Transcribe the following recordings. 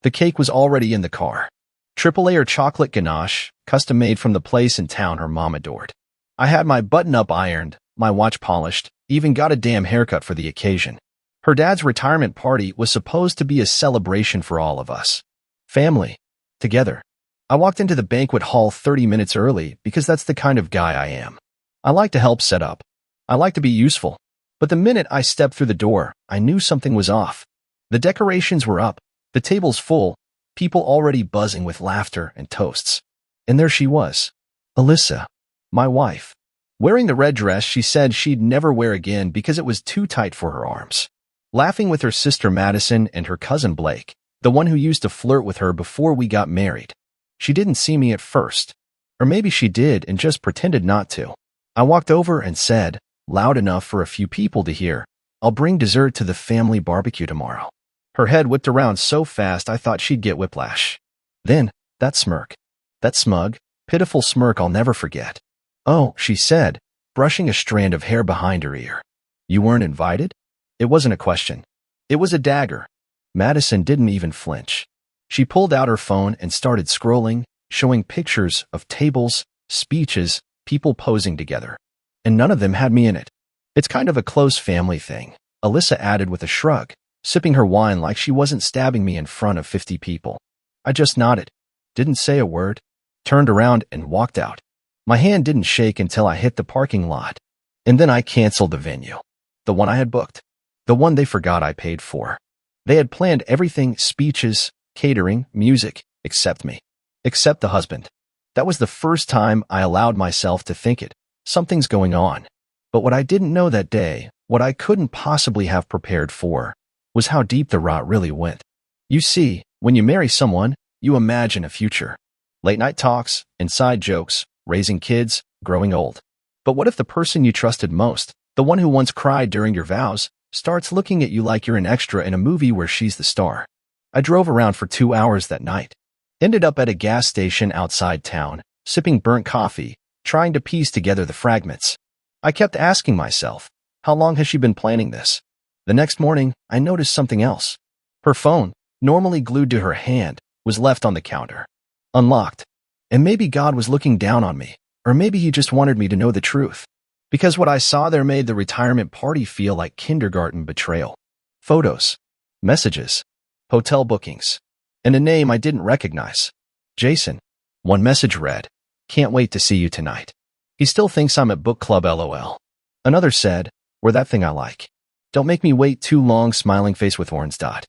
The cake was already in the car. Triple layer chocolate ganache, custom made from the place in town her mom adored. I had my button-up ironed, my watch polished, even got a damn haircut for the occasion. Her dad's retirement party was supposed to be a celebration for all of us. Family. Together. I walked into the banquet hall 30 minutes early because that's the kind of guy I am. I like to help set up. I like to be useful. But the minute I stepped through the door, I knew something was off. The decorations were up, the tables full, people already buzzing with laughter and toasts. And there she was. Alyssa. My wife. Wearing the red dress she said she'd never wear again because it was too tight for her arms. Laughing with her sister Madison and her cousin Blake, the one who used to flirt with her before we got married. She didn't see me at first. Or maybe she did and just pretended not to. I walked over and said, loud enough for a few people to hear, I'll bring dessert to the family barbecue tomorrow. Her head whipped around so fast I thought she'd get whiplash. Then, that smirk. That smug, pitiful smirk I'll never forget. Oh, she said, brushing a strand of hair behind her ear. You weren't invited? It wasn't a question. It was a dagger. Madison didn't even flinch. She pulled out her phone and started scrolling, showing pictures of tables, speeches, people posing together. And none of them had me in it. It's kind of a close family thing, Alyssa added with a shrug, sipping her wine like she wasn't stabbing me in front of 50 people. I just nodded, didn't say a word, turned around and walked out. My hand didn't shake until I hit the parking lot. And then I canceled the venue. The one I had booked. The one they forgot I paid for. They had planned everything, speeches, catering, music, except me. Except the husband. That was the first time I allowed myself to think it. Something's going on. But what I didn't know that day, what I couldn't possibly have prepared for, was how deep the rot really went. You see, when you marry someone, you imagine a future. Late-night talks, inside jokes, raising kids, growing old. But what if the person you trusted most, the one who once cried during your vows, starts looking at you like you're an extra in a movie where she's the star? I drove around for 2 hours that night. Ended up at a gas station outside town, sipping burnt coffee, trying to piece together the fragments. I kept asking myself, how long has she been planning this? The next morning, I noticed something else. Her phone, normally glued to her hand, was left on the counter. Unlocked. And maybe God was looking down on me, or maybe he just wanted me to know the truth. Because what I saw there made the retirement party feel like kindergarten betrayal. Photos. Messages. Hotel bookings. And a name I didn't recognize. Jason. One message read, can't wait to see you tonight. He still thinks I'm at book club LOL. Another said, we're that thing I like. Don't make me wait too long, smiling face with orange dot.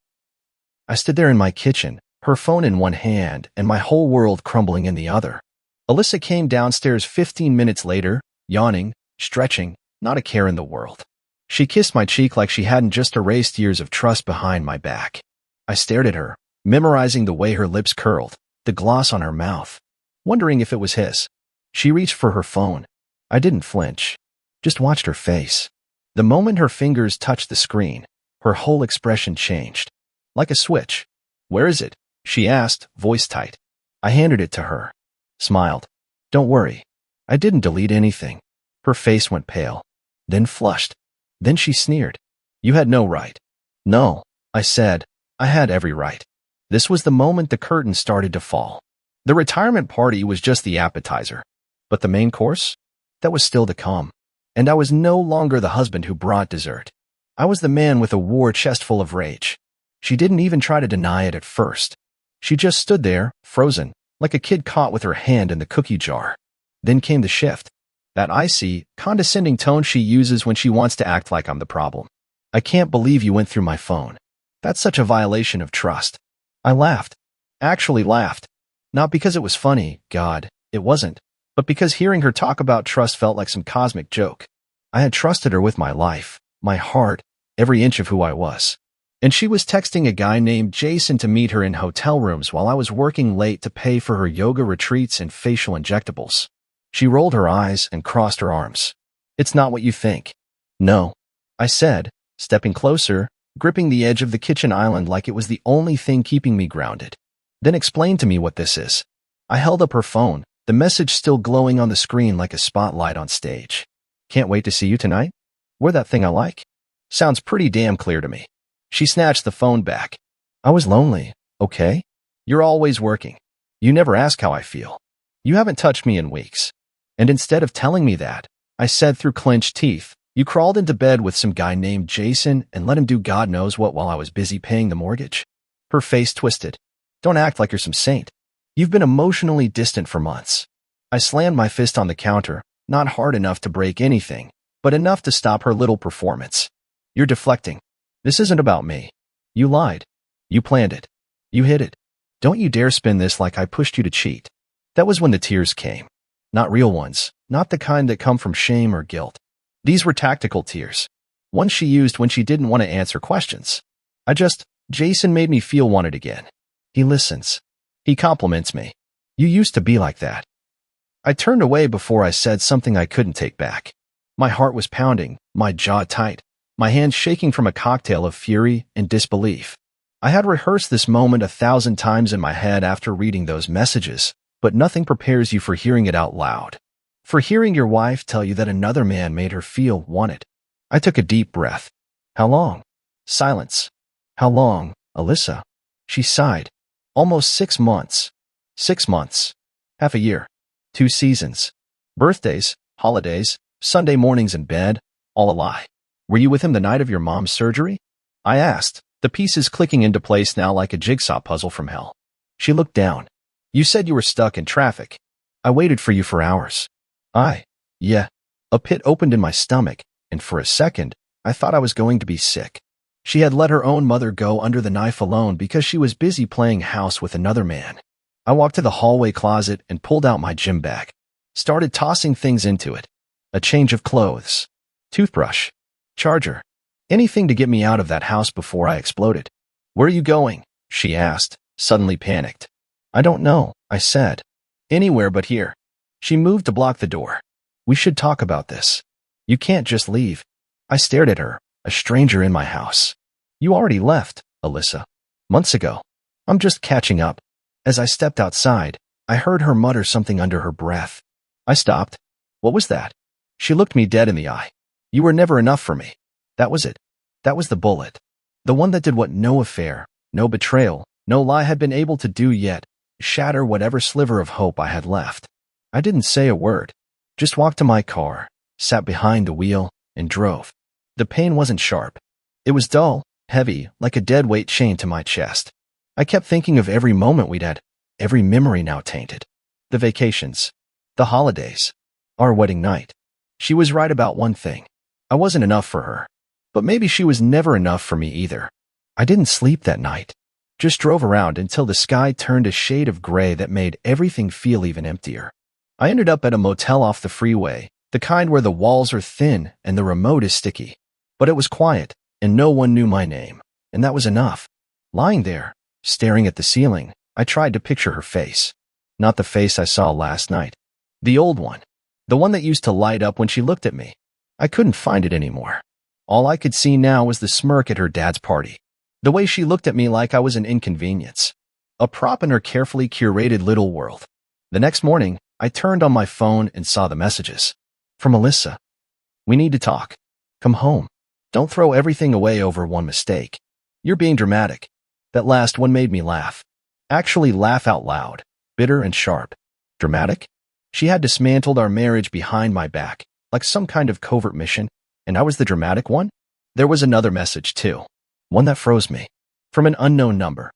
I stood there in my kitchen, her phone in one hand and my whole world crumbling in the other. Alyssa came downstairs 15 minutes later, yawning, stretching, not a care in the world. She kissed my cheek like she hadn't just erased years of trust behind my back. I stared at her, memorizing the way her lips curled, the gloss on her mouth, wondering if it was his. She reached for her phone. I didn't flinch, just watched her face. The moment her fingers touched the screen, her whole expression changed. Like a switch. Where is it? She asked, voice tight. I handed it to her. Smiled. Don't worry. I didn't delete anything. Her face went pale. Then flushed. Then she sneered. You had no right. No, I said. I had every right. This was the moment the curtain started to fall. The retirement party was just the appetizer. But the main course? That was still to come. And I was no longer the husband who brought dessert. I was the man with a war chest full of rage. She didn't even try to deny it at first. She just stood there, frozen, like a kid caught with her hand in the cookie jar. Then came the shift. That icy, condescending tone she uses when she wants to act like I'm the problem. I can't believe you went through my phone. That's such a violation of trust. I laughed. Actually laughed. Not because it was funny, God, it wasn't. But because hearing her talk about trust felt like some cosmic joke. I had trusted her with my life, my heart, every inch of who I was. And she was texting a guy named Jason to meet her in hotel rooms while I was working late to pay for her yoga retreats and facial injectables. She rolled her eyes and crossed her arms. It's not what you think. No, I said, stepping closer, gripping the edge of the kitchen island like it was the only thing keeping me grounded. Then explain to me what this is. I held up her phone, the message still glowing on the screen like a spotlight on stage. Can't wait to see you tonight? We're that thing I like. Sounds pretty damn clear to me. She snatched the phone back. I was lonely, Okay? You're always working. You never ask how I feel. You haven't touched me in weeks. And instead of telling me that, I said through clenched teeth, you crawled into bed with some guy named Jason and let him do God knows what while I was busy paying the mortgage. Her face twisted. Don't act like you're some saint. You've been emotionally distant for months. I slammed my fist on the counter, not hard enough to break anything, but enough to stop her little performance. You're deflecting. This isn't about me. You lied. You planned it. You hid it. Don't you dare spin this like I pushed you to cheat. That was when the tears came. Not real ones, not the kind that come from shame or guilt. These were tactical tears. Ones she used when she didn't want to answer questions. Jason made me feel wanted again. He listens. He compliments me. You used to be like that. I turned away before I said something I couldn't take back. My heart was pounding, my jaw tight, my hands shaking from a cocktail of fury and disbelief. I had rehearsed this moment 1,000 times in my head after reading those messages, but nothing prepares you for hearing it out loud. For hearing your wife tell you that another man made her feel wanted. I took a deep breath. How long? Silence. How long, Alyssa? She sighed. Almost 6 months. 6 months. Half a year. 2 seasons. Birthdays, holidays, Sunday mornings in bed, all a lie. Were you with him the night of your mom's surgery? I asked, the pieces clicking into place now like a jigsaw puzzle from hell. She looked down. You said you were stuck in traffic. I waited for you for hours. Yeah. A pit opened in my stomach, and for a second, I thought I was going to be sick. She had let her own mother go under the knife alone because she was busy playing house with another man. I walked to the hallway closet and pulled out my gym bag. Started tossing things into it. A change of clothes. Toothbrush. Charger. Anything to get me out of that house before I exploded. Where are you going? She asked, suddenly panicked. I don't know, I said. Anywhere but here. She moved to block the door. We should talk about this. You can't just leave. I stared at her, a stranger in my house. You already left, Alyssa. Months ago. I'm just catching up. As I stepped outside, I heard her mutter something under her breath. I stopped. What was that? She looked me dead in the eye. You were never enough for me. That was it. That was the bullet. The one that did what no affair, no betrayal, no lie had been able to do yet, shatter whatever sliver of hope I had left. I didn't say a word. Just walked to my car, sat behind the wheel, and drove. The pain wasn't sharp. It was dull, heavy, like a dead weight chained to my chest. I kept thinking of every moment we'd had, every memory now tainted. The vacations. The holidays. Our wedding night. She was right about one thing. I wasn't enough for her. But maybe she was never enough for me either. I didn't sleep that night. Just drove around until the sky turned a shade of gray that made everything feel even emptier. I ended up at a motel off the freeway, the kind where the walls are thin and the remote is sticky. But it was quiet, and no one knew my name, and that was enough. Lying there, staring at the ceiling, I tried to picture her face. Not the face I saw last night. The old one. The one that used to light up when she looked at me. I couldn't find it anymore. All I could see now was the smirk at her dad's party. The way she looked at me like I was an inconvenience. A prop in her carefully curated little world. The next morning, I turned on my phone and saw the messages. From Alyssa. We need to talk. Come home. Don't throw everything away over one mistake. You're being dramatic. That last one made me laugh. Actually laugh out loud. Bitter and sharp. Dramatic? She had dismantled our marriage behind my back, like some kind of covert mission, and I was the dramatic one? There was another message, too. One that froze me. From an unknown number.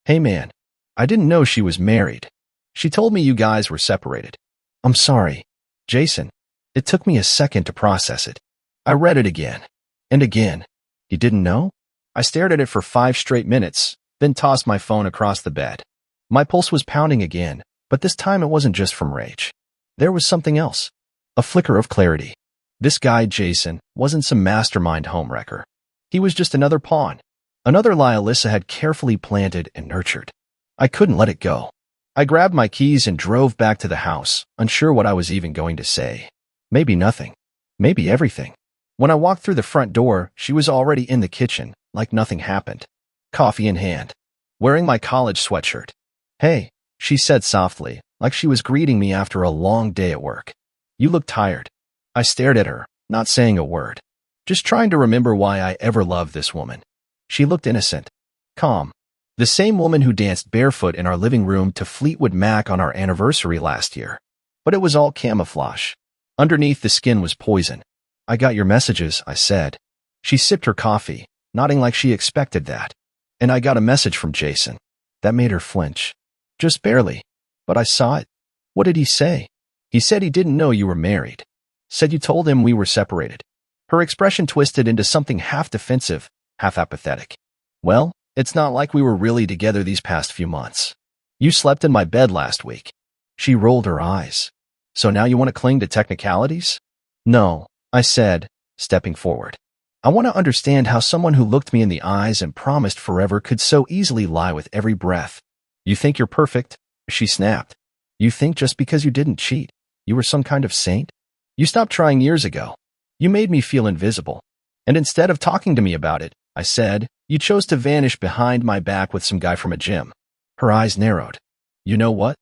Hey man, I didn't know she was married. She told me you guys were separated. I'm sorry. Jason. It took me a second to process it. I read it again. And again. You didn't know? I stared at it for 5 straight minutes, then tossed my phone across the bed. My pulse was pounding again, but this time it wasn't just from rage. There was something else. A flicker of clarity. This guy, Jason, wasn't some mastermind homewrecker. He was just another pawn. Another lie Alyssa had carefully planted and nurtured. I couldn't let it go. I grabbed my keys and drove back to the house, unsure what I was even going to say. Maybe nothing. Maybe everything. When I walked through the front door, she was already in the kitchen, like nothing happened. Coffee in hand. Wearing my college sweatshirt. Hey, she said softly, like she was greeting me after a long day at work. You look tired. I stared at her, not saying a word. Just trying to remember why I ever loved this woman. She looked innocent. Calm. The same woman who danced barefoot in our living room to Fleetwood Mac on our anniversary last year. But it was all camouflage. Underneath the skin was poison. I got your messages, I said. She sipped her coffee, nodding like she expected that. And I got a message from Jason. That made her flinch. Just barely. But I saw it. What did he say? He said he didn't know you were married. Said you told him we were separated. Her expression twisted into something half defensive, half apathetic. Well, it's not like we were really together these past few months. You slept in my bed last week. She rolled her eyes. So now you want to cling to technicalities? No, I said, stepping forward. I want to understand how someone who looked me in the eyes and promised forever could so easily lie with every breath. You think you're perfect? She snapped. You think just because you didn't cheat, you were some kind of saint? You stopped trying years ago. You made me feel invisible. And instead of talking to me about it, I said, you chose to vanish behind my back with some guy from a gym. Her eyes narrowed. You know what?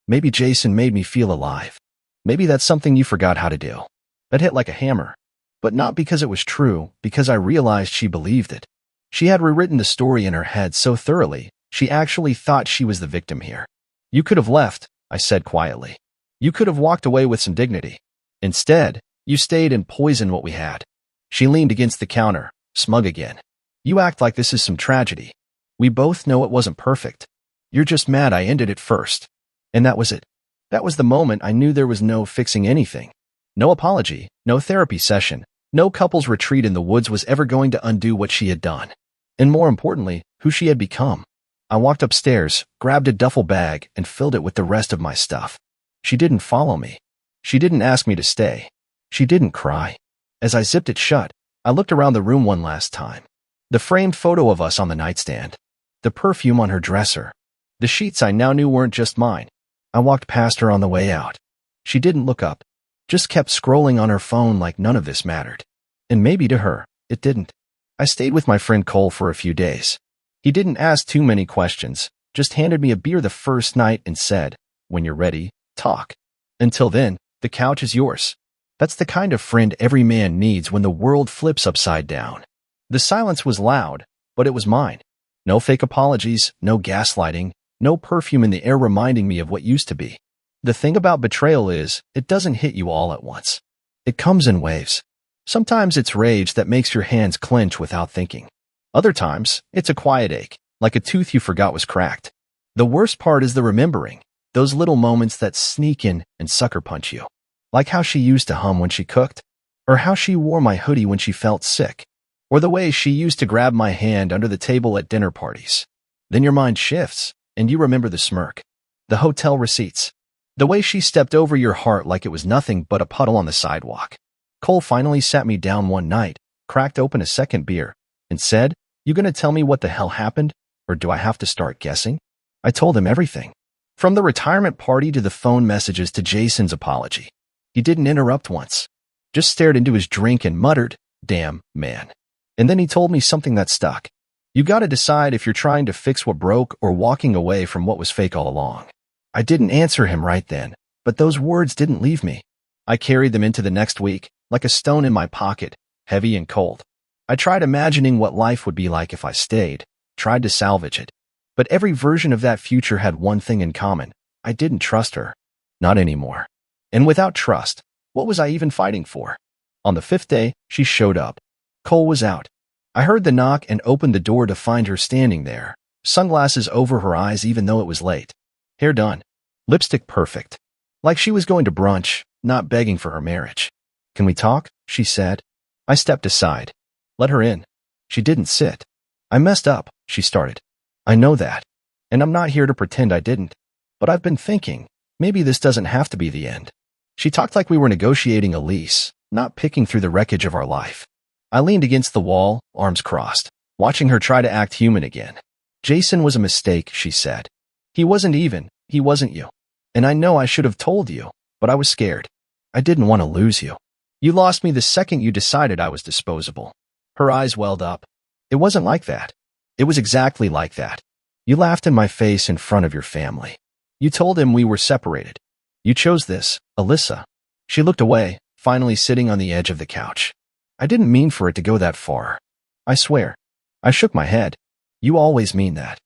Maybe Jason made me feel alive. Maybe that's something you forgot how to do. That hit like a hammer. But not because it was true, because I realized she believed it. She had rewritten the story in her head so thoroughly, she actually thought she was the victim here. You could have left, I said quietly. You could have walked away with some dignity. Instead, you stayed and poisoned what we had. She leaned against the counter, smug again. You act like this is some tragedy. We both know it wasn't perfect. You're just mad I ended it first. And that was it. That was the moment I knew there was no fixing anything. No apology, no therapy session, no couple's retreat in the woods was ever going to undo what she had done. And more importantly, who she had become. I walked upstairs, grabbed a duffel bag, and filled it with the rest of my stuff. She didn't follow me. She didn't ask me to stay. She didn't cry. As I zipped it shut, I looked around the room one last time. The framed photo of us on the nightstand. The perfume on her dresser. The sheets I now knew weren't just mine. I walked past her on the way out. She didn't look up. Just kept scrolling on her phone like none of this mattered. And maybe to her, it didn't. I stayed with my friend Cole for a few days. He didn't ask too many questions, just handed me a beer the first night and said, when you're ready, talk. Until then, the couch is yours. That's the kind of friend every man needs when the world flips upside down. The silence was loud, but it was mine. No fake apologies, no gaslighting, no perfume in the air reminding me of what used to be. The thing about betrayal is, it doesn't hit you all at once. It comes in waves. Sometimes it's rage that makes your hands clench without thinking. Other times, it's a quiet ache, like a tooth you forgot was cracked. The worst part is the remembering, those little moments that sneak in and sucker punch you. Like how she used to hum when she cooked, or how she wore my hoodie when she felt sick, or the way she used to grab my hand under the table at dinner parties. Then your mind shifts, and you remember the smirk, the hotel receipts, the way she stepped over your heart like it was nothing but a puddle on the sidewalk. Cole finally sat me down one night, cracked open a second beer, and said, "You gonna tell me what the hell happened, or do I have to start guessing?" I told him everything. From the retirement party to the phone messages to Jason's apology. He didn't interrupt once. Just stared into his drink and muttered, "Damn, man." And then he told me something that stuck. You gotta decide if you're trying to fix what broke or walking away from what was fake all along. I didn't answer him right then, but those words didn't leave me. I carried them into the next week, like a stone in my pocket, heavy and cold. I tried imagining what life would be like if I stayed, tried to salvage it. But every version of that future had one thing in common. I didn't trust her. Not anymore. And without trust, what was I even fighting for? On the fifth day, she showed up. Cole was out. I heard the knock and opened the door to find her standing there, sunglasses over her eyes even though it was late. Hair done. Lipstick perfect. Like she was going to brunch, not begging for her marriage. "Can we talk?" she said. I stepped aside. Let her in. She didn't sit. "I messed up," she started. "I know that. And I'm not here to pretend I didn't. But I've been thinking, maybe this doesn't have to be the end." She talked like we were negotiating a lease, not picking through the wreckage of our life. I leaned against the wall, arms crossed, watching her try to act human again. "Jason was a mistake," she said. "He wasn't even, he wasn't you. And I know I should have told you, but I was scared. I didn't want to lose you. You lost me the second you decided I was disposable." Her eyes welled up. "It wasn't like that. It was exactly like that. You laughed in my face in front of your family. You told him we were separated. You chose this, Alyssa." She looked away, finally sitting on the edge of the couch. "I didn't mean for it to go that far. I swear." I shook my head. "You always mean that."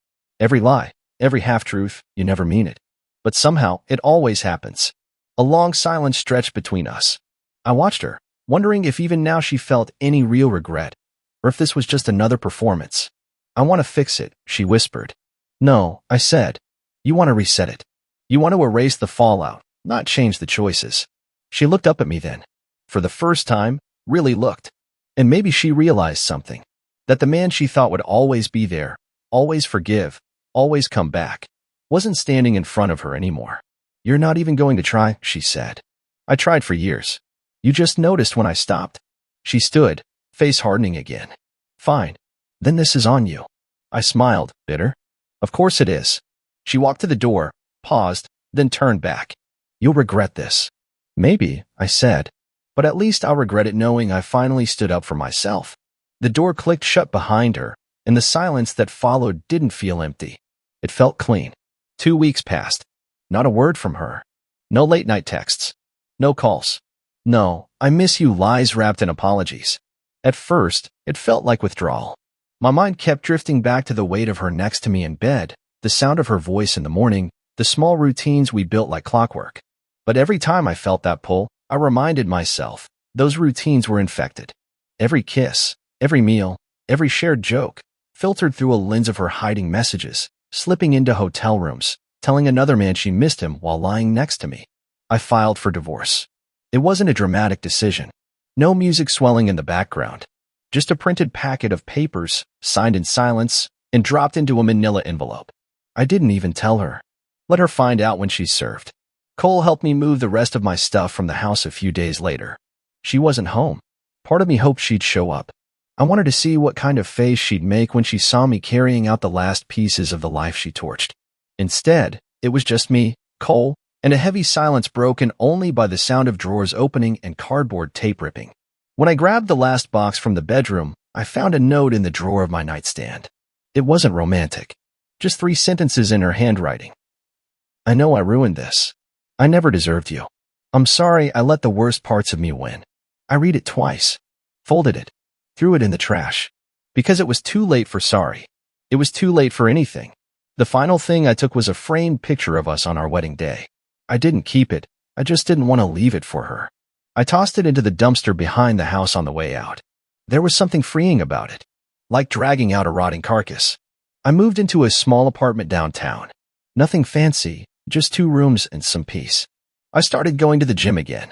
Every lie, every half-truth, you never mean it. But somehow, it always happens. A long silence stretched between us. I watched her, wondering if even now she felt any real regret, or if this was just another performance. I want to fix it, she whispered. No, I said. You want to reset it. You want to erase the fallout, not change the choices. She looked up at me then. For the first time, really looked. And maybe she realized something. That the man she thought would always be there, always forgive, always come back, wasn't standing in front of her anymore. You're not even going to try, she said. I tried for years. You just noticed when I stopped. She stood, face hardening again. Fine. Then this is on you. I smiled, bitter. Of course it is. She walked to the door, paused, then turned back. You'll regret this. Maybe, I said. But at least I'll regret it knowing I finally stood up for myself. The door clicked shut behind her, and the silence that followed didn't feel empty. It felt clean. 2 weeks passed. Not a word from her. No late-night texts. No calls. No, I miss you lies wrapped in apologies. At first, it felt like withdrawal. My mind kept drifting back to the weight of her next to me in bed, the sound of her voice in the morning, the small routines we built like clockwork. But every time I felt that pull, I reminded myself, those routines were infected. Every kiss, every meal, every shared joke, filtered through a lens of her hiding messages, slipping into hotel rooms, telling another man she missed him while lying next to me. I filed for divorce. It wasn't a dramatic decision. No music swelling in the background. Just a printed packet of papers, signed in silence, and dropped into a manila envelope. I didn't even tell her. Let her find out when she's served. Cole helped me move the rest of my stuff from the house a few days later. She wasn't home. Part of me hoped she'd show up. I wanted to see what kind of face she'd make when she saw me carrying out the last pieces of the life she torched. Instead, it was just me, Cole, and a heavy silence broken only by the sound of drawers opening and cardboard tape ripping. When I grabbed the last box from the bedroom, I found a note in the drawer of my nightstand. It wasn't romantic. Just 3 sentences in her handwriting. I know I ruined this. I never deserved you. I'm sorry I let the worst parts of me win. I read it twice. Folded it. Threw it in the trash. Because it was too late for sorry. It was too late for anything. The final thing I took was a framed picture of us on our wedding day. I didn't keep it. I just didn't want to leave it for her. I tossed it into the dumpster behind the house on the way out. There was something freeing about it. Like dragging out a rotting carcass. I moved into a small apartment downtown. Nothing fancy, just 2 rooms and some peace. I started going to the gym again.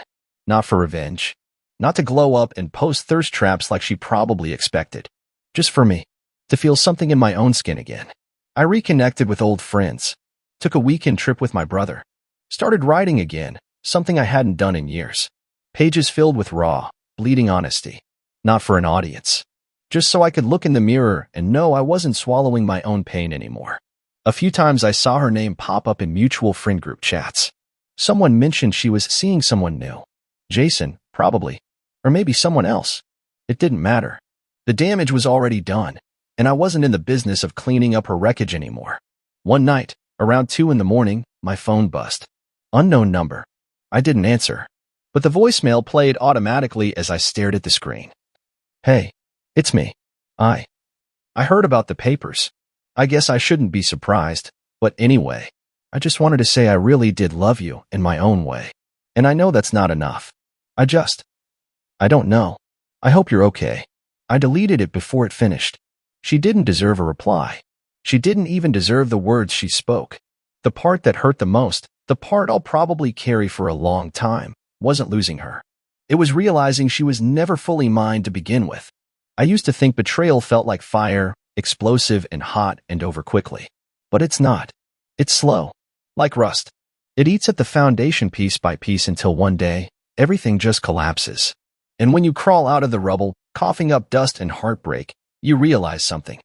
Not for revenge. Not to glow up and post thirst traps like she probably expected. Just for me. To feel something in my own skin again. I reconnected with old friends. Took a weekend trip with my brother. Started writing again, something I hadn't done in years. Pages filled with raw, bleeding honesty. Not for an audience. Just so I could look in the mirror and know I wasn't swallowing my own pain anymore. A few times I saw her name pop up in mutual friend group chats. Someone mentioned she was seeing someone new. Jason, probably. Or maybe someone else. It didn't matter. The damage was already done, and I wasn't in the business of cleaning up her wreckage anymore. One night, around 2 in the morning, my phone buzzed. Unknown number. I didn't answer, but the voicemail played automatically as I stared at the screen. Hey, it's me. I heard about the papers. I guess I shouldn't be surprised, but anyway, I just wanted to say I really did love you in my own way. And I know that's not enough. I don't know. I hope you're okay. I deleted it before it finished. She didn't deserve a reply. She didn't even deserve the words she spoke. The part that hurt the most, the part I'll probably carry for a long time, wasn't losing her. It was realizing she was never fully mine to begin with. I used to think betrayal felt like fire, explosive and hot and over quickly. But it's not. It's slow. Like rust. It eats at the foundation piece by piece until one day, everything just collapses. And when you crawl out of the rubble, coughing up dust and heartbreak, you realize something.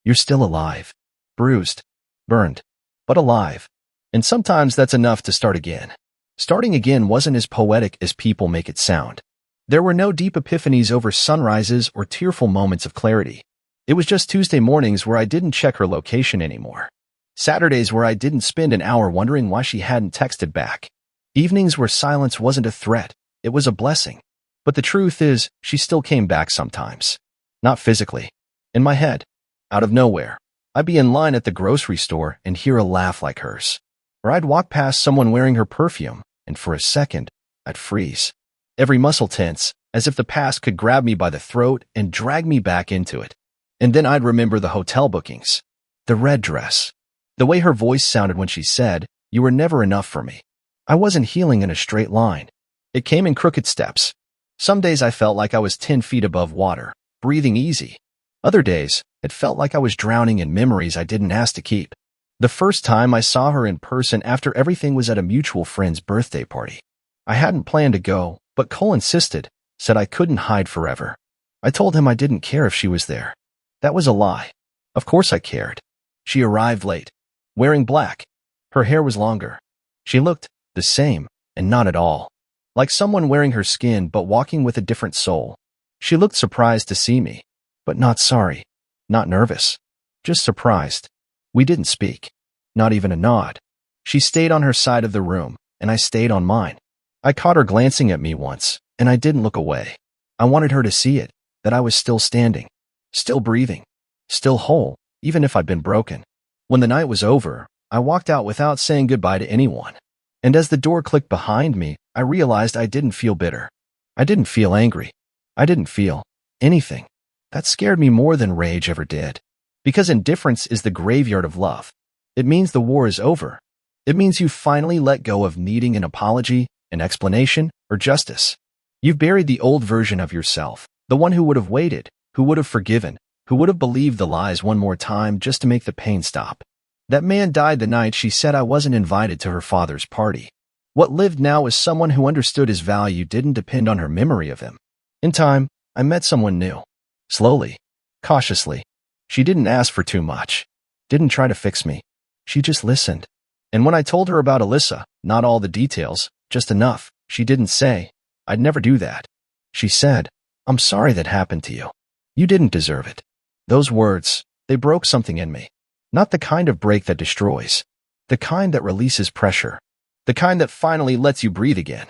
You're still alive. Bruised. Burned. But alive. And sometimes that's enough to start again. Starting again wasn't as poetic as people make it sound. There were no deep epiphanies over sunrises or tearful moments of clarity. It was just Tuesday mornings where I didn't check her location anymore. Saturdays where I didn't spend an hour wondering why she hadn't texted back. Evenings where silence wasn't a threat, it was a blessing. But the truth is, she still came back sometimes. Not physically. In my head. Out of nowhere. I'd be in line at the grocery store and hear a laugh like hers. Or I'd walk past someone wearing her perfume, and for a second, I'd freeze. Every muscle tense, as if the past could grab me by the throat and drag me back into it. And then I'd remember the hotel bookings, the red dress, the way her voice sounded when she said, "You were never enough for me." I wasn't healing in a straight line. It came in crooked steps. Some days I felt like I was 10 feet above water, breathing easy. Other days, it felt like I was drowning in memories I didn't ask to keep. The first time I saw her in person after everything was at a mutual friend's birthday party. I hadn't planned to go, but Cole insisted, said I couldn't hide forever. I told him I didn't care if she was there. That was a lie. Of course I cared. She arrived late, wearing black. Her hair was longer. She looked the same, and not at all. Like someone wearing her skin but walking with a different soul. She looked surprised to see me, but not sorry, not nervous, just surprised. We didn't speak, not even a nod. She stayed on her side of the room, and I stayed on mine. I caught her glancing at me once, and I didn't look away. I wanted her to see it, that I was still standing, still breathing, still whole, even if I'd been broken. When the night was over, I walked out without saying goodbye to anyone. And as the door clicked behind me, I realized I didn't feel bitter. I didn't feel angry. I didn't feel anything. That scared me more than rage ever did. Because indifference is the graveyard of love. It means the war is over. It means you finally let go of needing an apology, an explanation, or justice. You've buried the old version of yourself, the one who would have waited, who would have forgiven, who would have believed the lies one more time just to make the pain stop. That man died the night she said I wasn't invited to her father's party. What lived now is someone who understood his value didn't depend on her memory of him. In time, I met someone new. Slowly, cautiously. She didn't ask for too much. Didn't try to fix me. She just listened. And when I told her about Alyssa, not all the details, just enough, she didn't say, "I'd never do that." She said, "I'm sorry that happened to you. You didn't deserve it." Those words, they broke something in me. Not the kind of break that destroys. The kind that releases pressure. The kind that finally lets you breathe again.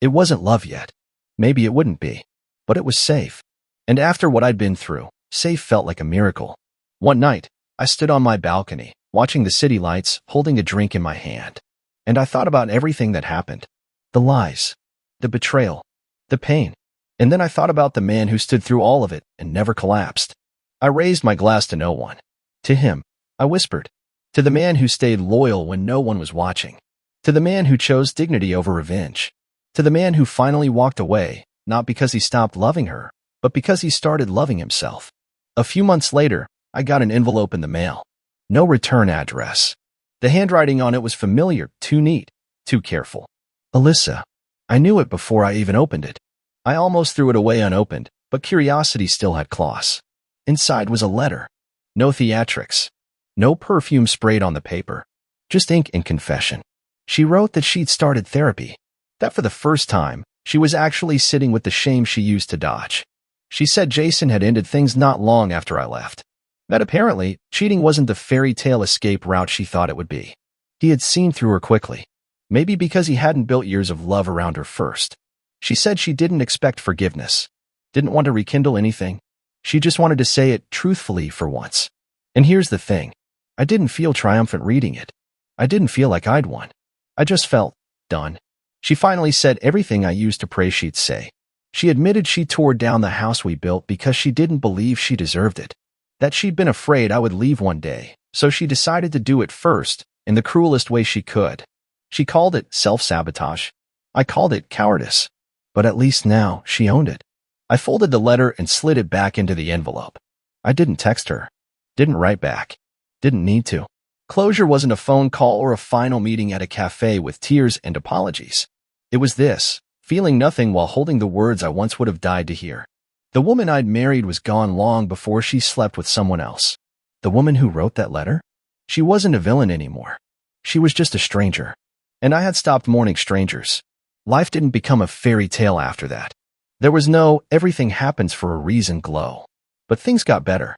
It wasn't love yet. Maybe it wouldn't be. But it was safe. And after what I'd been through, safe felt like a miracle. One night, I stood on my balcony, watching the city lights, holding a drink in my hand. And I thought about everything that happened. The lies. The betrayal. The pain. And then I thought about the man who stood through all of it and never collapsed. I raised my glass to no one. To him, I whispered. To the man who stayed loyal when no one was watching. To the man who chose dignity over revenge. To the man who finally walked away, not because he stopped loving her, but because he started loving himself. A few months later, I got an envelope in the mail. No return address. The handwriting on it was familiar, too neat, too careful. Alyssa. I knew it before I even opened it. I almost threw it away unopened, but curiosity still had claws. Inside was a letter. No theatrics. No perfume sprayed on the paper. Just ink and confession. She wrote that she'd started therapy. That for the first time, she was actually sitting with the shame she used to dodge. She said Jason had ended things not long after I left. That apparently, cheating wasn't the fairy tale escape route she thought it would be. He had seen through her quickly. Maybe because he hadn't built years of love around her first. She said she didn't expect forgiveness. Didn't want to rekindle anything. She just wanted to say it truthfully for once. And here's the thing. I didn't feel triumphant reading it. I didn't feel like I'd won. I just felt done. She finally said everything I used to pray she'd say. She admitted she tore down the house we built because she didn't believe she deserved it. That she'd been afraid I would leave one day, so she decided to do it first, in the cruelest way she could. She called it self-sabotage. I called it cowardice. But at least now, she owned it. I folded the letter and slid it back into the envelope. I didn't text her. Didn't write back. Didn't need to. Closure wasn't a phone call or a final meeting at a cafe with tears and apologies. It was this, feeling nothing while holding the words I once would have died to hear. The woman I'd married was gone long before she slept with someone else. The woman who wrote that letter? She wasn't a villain anymore. She was just a stranger. And I had stopped mourning strangers. Life didn't become a fairy tale after that. There was no everything happens for a reason glow. But things got better.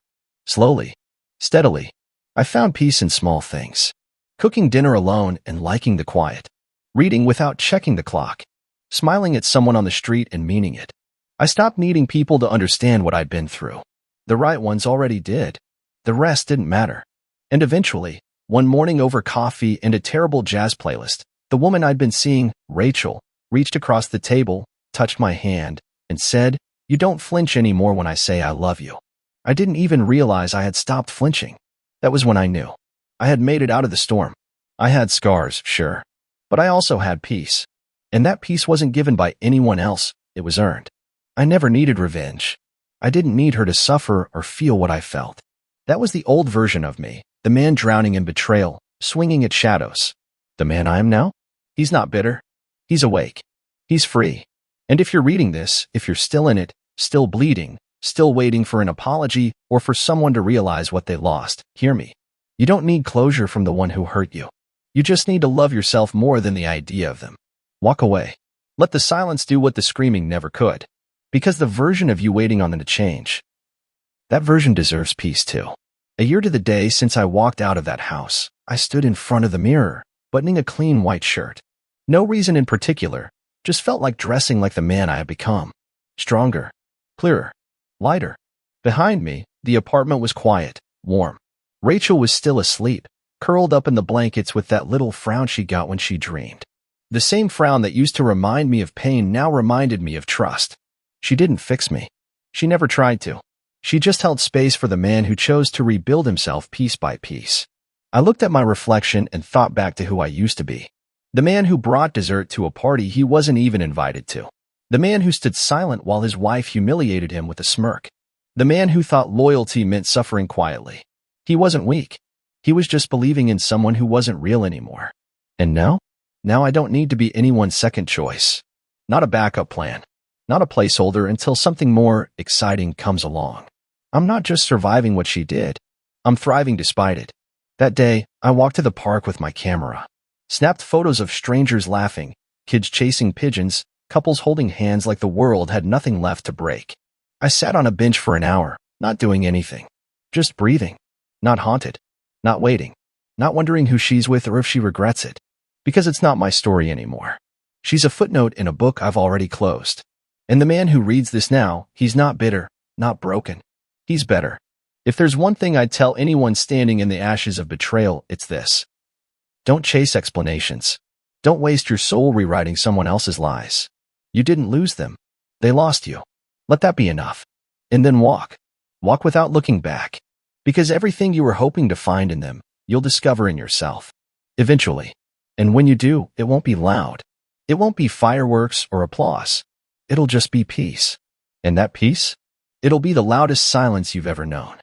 Slowly. Steadily. I found peace in small things. Cooking dinner alone and liking the quiet. Reading without checking the clock. Smiling at someone on the street and meaning it. I stopped needing people to understand what I'd been through. The right ones already did. The rest didn't matter. And eventually, one morning over coffee and a terrible jazz playlist, the woman I'd been seeing, Rachel, reached across the table, touched my hand, and said, "You don't flinch anymore when I say I love you." I didn't even realize I had stopped flinching. That was when I knew. I had made it out of the storm. I had scars, sure, but I also had peace. And that peace wasn't given by anyone else, it was earned. I never needed revenge. I didn't need her to suffer or feel what I felt. That was the old version of me, the man drowning in betrayal, swinging at shadows. The man I am now? He's not bitter. He's awake. He's free. And if you're reading this, if you're still in it, still bleeding, still waiting for an apology or for someone to realize what they lost, hear me. You don't need closure from the one who hurt you. You just need to love yourself more than the idea of them. Walk away. Let the silence do what the screaming never could. Because the version of you waiting on them to change, that version deserves peace too. A year to the day since I walked out of that house, I stood in front of the mirror, buttoning a clean white shirt. No reason in particular, just felt like dressing like the man I had become. Stronger, clearer, lighter. Behind me, the apartment was quiet, warm. Rachel was still asleep, curled up in the blankets with that little frown she got when she dreamed. The same frown that used to remind me of pain now reminded me of trust. She didn't fix me. She never tried to. She just held space for the man who chose to rebuild himself piece by piece. I looked at my reflection and thought back to who I used to be. The man who brought dessert to a party he wasn't even invited to. The man who stood silent while his wife humiliated him with a smirk. The man who thought loyalty meant suffering quietly. He wasn't weak. He was just believing in someone who wasn't real anymore. And now? Now I don't need to be anyone's second choice. Not a backup plan. Not a placeholder until something more exciting comes along. I'm not just surviving what she did. I'm thriving despite it. That day, I walked to the park with my camera. Snapped photos of strangers laughing, kids chasing pigeons, couples holding hands like the world had nothing left to break. I sat on a bench for an hour, not doing anything. Just breathing. Not haunted. Not waiting. Not wondering who she's with or if she regrets it. Because it's not my story anymore. She's a footnote in a book I've already closed. And the man who reads this now, he's not bitter, not broken. He's better. If there's one thing I'd tell anyone standing in the ashes of betrayal, it's this. Don't chase explanations. Don't waste your soul rewriting someone else's lies. You didn't lose them. They lost you. Let that be enough. And then walk. Walk without looking back. Because everything you were hoping to find in them, you'll discover in yourself. Eventually. And when you do, it won't be loud. It won't be fireworks or applause. It'll just be peace. And that peace? It'll be the loudest silence you've ever known.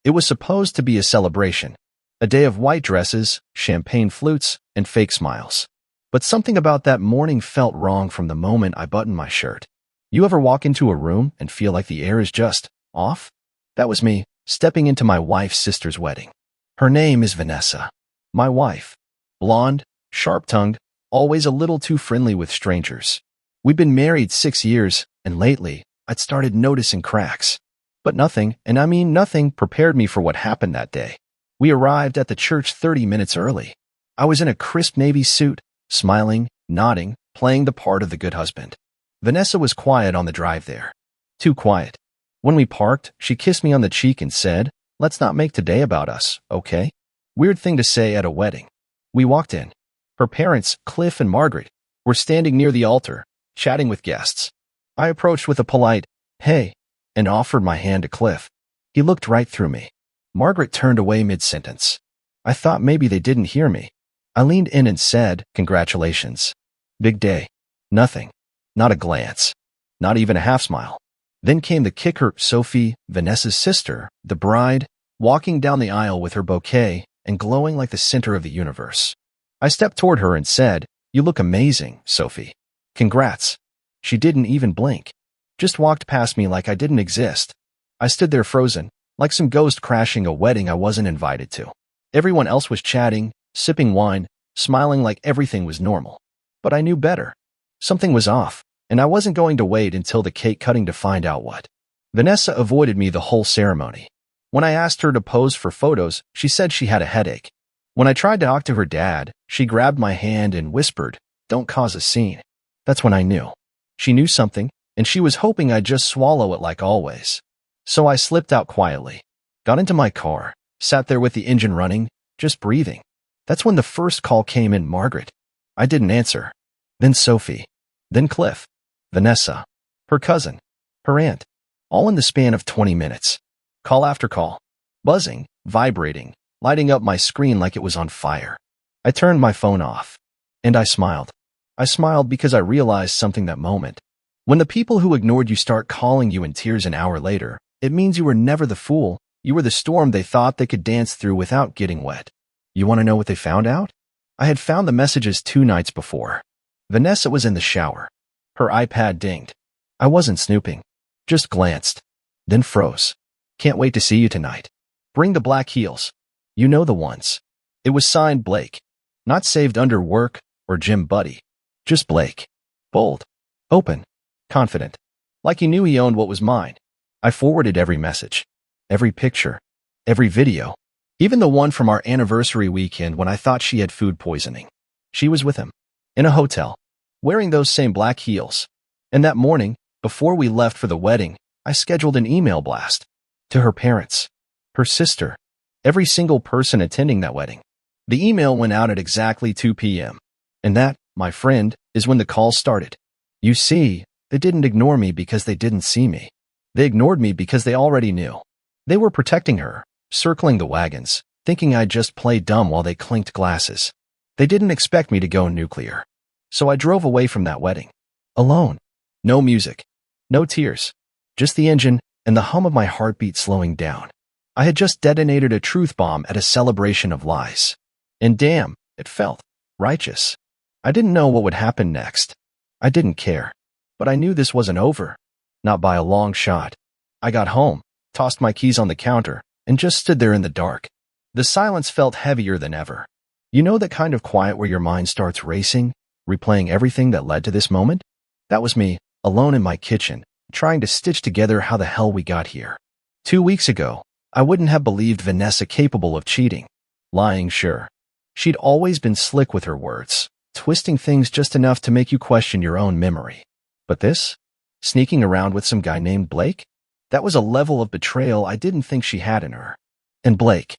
It was supposed to be a celebration. A day of white dresses, champagne flutes, and fake smiles. But something about that morning felt wrong from the moment I buttoned my shirt. You ever walk into a room and feel like the air is just off? That was me, stepping into my wife's sister's wedding. Her name is Vanessa. My wife. Blonde, sharp-tongued, always a little too friendly with strangers. We'd been married 6 years, and lately, I'd started noticing cracks. But nothing, and I mean nothing, prepared me for what happened that day. We arrived at the church 30 minutes early. I was in a crisp navy suit, smiling, nodding, playing the part of the good husband. Vanessa was quiet on the drive there. Too quiet. When we parked, she kissed me on the cheek and said, "Let's not make today about us, okay?" Weird thing to say at a wedding. We walked in. Her parents, Cliff and Margaret, were standing near the altar, chatting with guests. I approached with a polite, "Hey," and offered my hand to Cliff. He looked right through me. Margaret turned away mid-sentence. I thought maybe they didn't hear me. I leaned in and said, "Congratulations. Big day." Nothing. Not a glance. Not even a half-smile. Then came the kicker, Sophie, Vanessa's sister, the bride, walking down the aisle with her bouquet and glowing like the center of the universe. I stepped toward her and said, "You look amazing, Sophie. Congrats." She didn't even blink. Just walked past me like I didn't exist. I stood there frozen, like some ghost crashing a wedding I wasn't invited to. Everyone else was chatting, sipping wine, smiling like everything was normal. But I knew better. Something was off, and I wasn't going to wait until the cake cutting to find out what. Vanessa avoided me the whole ceremony. When I asked her to pose for photos, she said she had a headache. When I tried to talk to her dad, she grabbed my hand and whispered, "Don't cause a scene." That's when I knew. She knew something, and she was hoping I'd just swallow it like always. So I slipped out quietly, got into my car, Sat there with the engine running, just breathing. That's when the first call came in. Margaret. I didn't answer. Then Sophie. Then Cliff. Vanessa. Her cousin. Her aunt. All in the span of 20 minutes. Call after call. Buzzing, vibrating, lighting up my screen like it was on fire. I turned my phone off. And I smiled. I smiled because I realized something that moment. When the people who ignored you start calling you in tears an hour later, it means you were never the fool. You were the storm they thought they could dance through without getting wet. You want to know what they found out? I had found the messages 2 nights before. Vanessa was in the shower. Her iPad dinged. I wasn't snooping. Just glanced. Then froze. Can't wait to see you tonight. Bring the black heels. You know the ones. It was signed Blake. Not saved under work or Jim Buddy. Just Blake. Bold. Open. Confident. Like he knew he owned what was mine. I forwarded every message. Every picture. Every video. Even the one from our anniversary weekend when I thought she had food poisoning. She was with him. In a hotel. Wearing those same black heels. And that morning, before we left for the wedding, I scheduled an email blast. To her parents. Her sister. Every single person attending that wedding. The email went out at exactly 2 p.m. And that, my friend, is when the call started. You see, they didn't ignore me because they didn't see me. They ignored me because they already knew. They were protecting her, circling the wagons, thinking I'd just play dumb while they clinked glasses. They didn't expect me to go nuclear. So I drove away from that wedding. Alone. No music. No tears. Just the engine and the hum of my heartbeat slowing down. I had just detonated a truth bomb at a celebration of lies. And damn, it felt righteous. I didn't know what would happen next. I didn't care. But I knew this wasn't over. Not by a long shot. I got home, tossed my keys on the counter, and just stood there in the dark. The silence felt heavier than ever. You know that kind of quiet where your mind starts racing, replaying everything that led to this moment? That was me, alone in my kitchen, trying to stitch together how the hell we got here. 2 weeks ago, I wouldn't have believed Vanessa capable of cheating. Lying, sure. She'd always been slick with her words, twisting things just enough to make you question your own memory. But this? Sneaking around with some guy named Blake? That was a level of betrayal I didn't think she had in her. And Blake.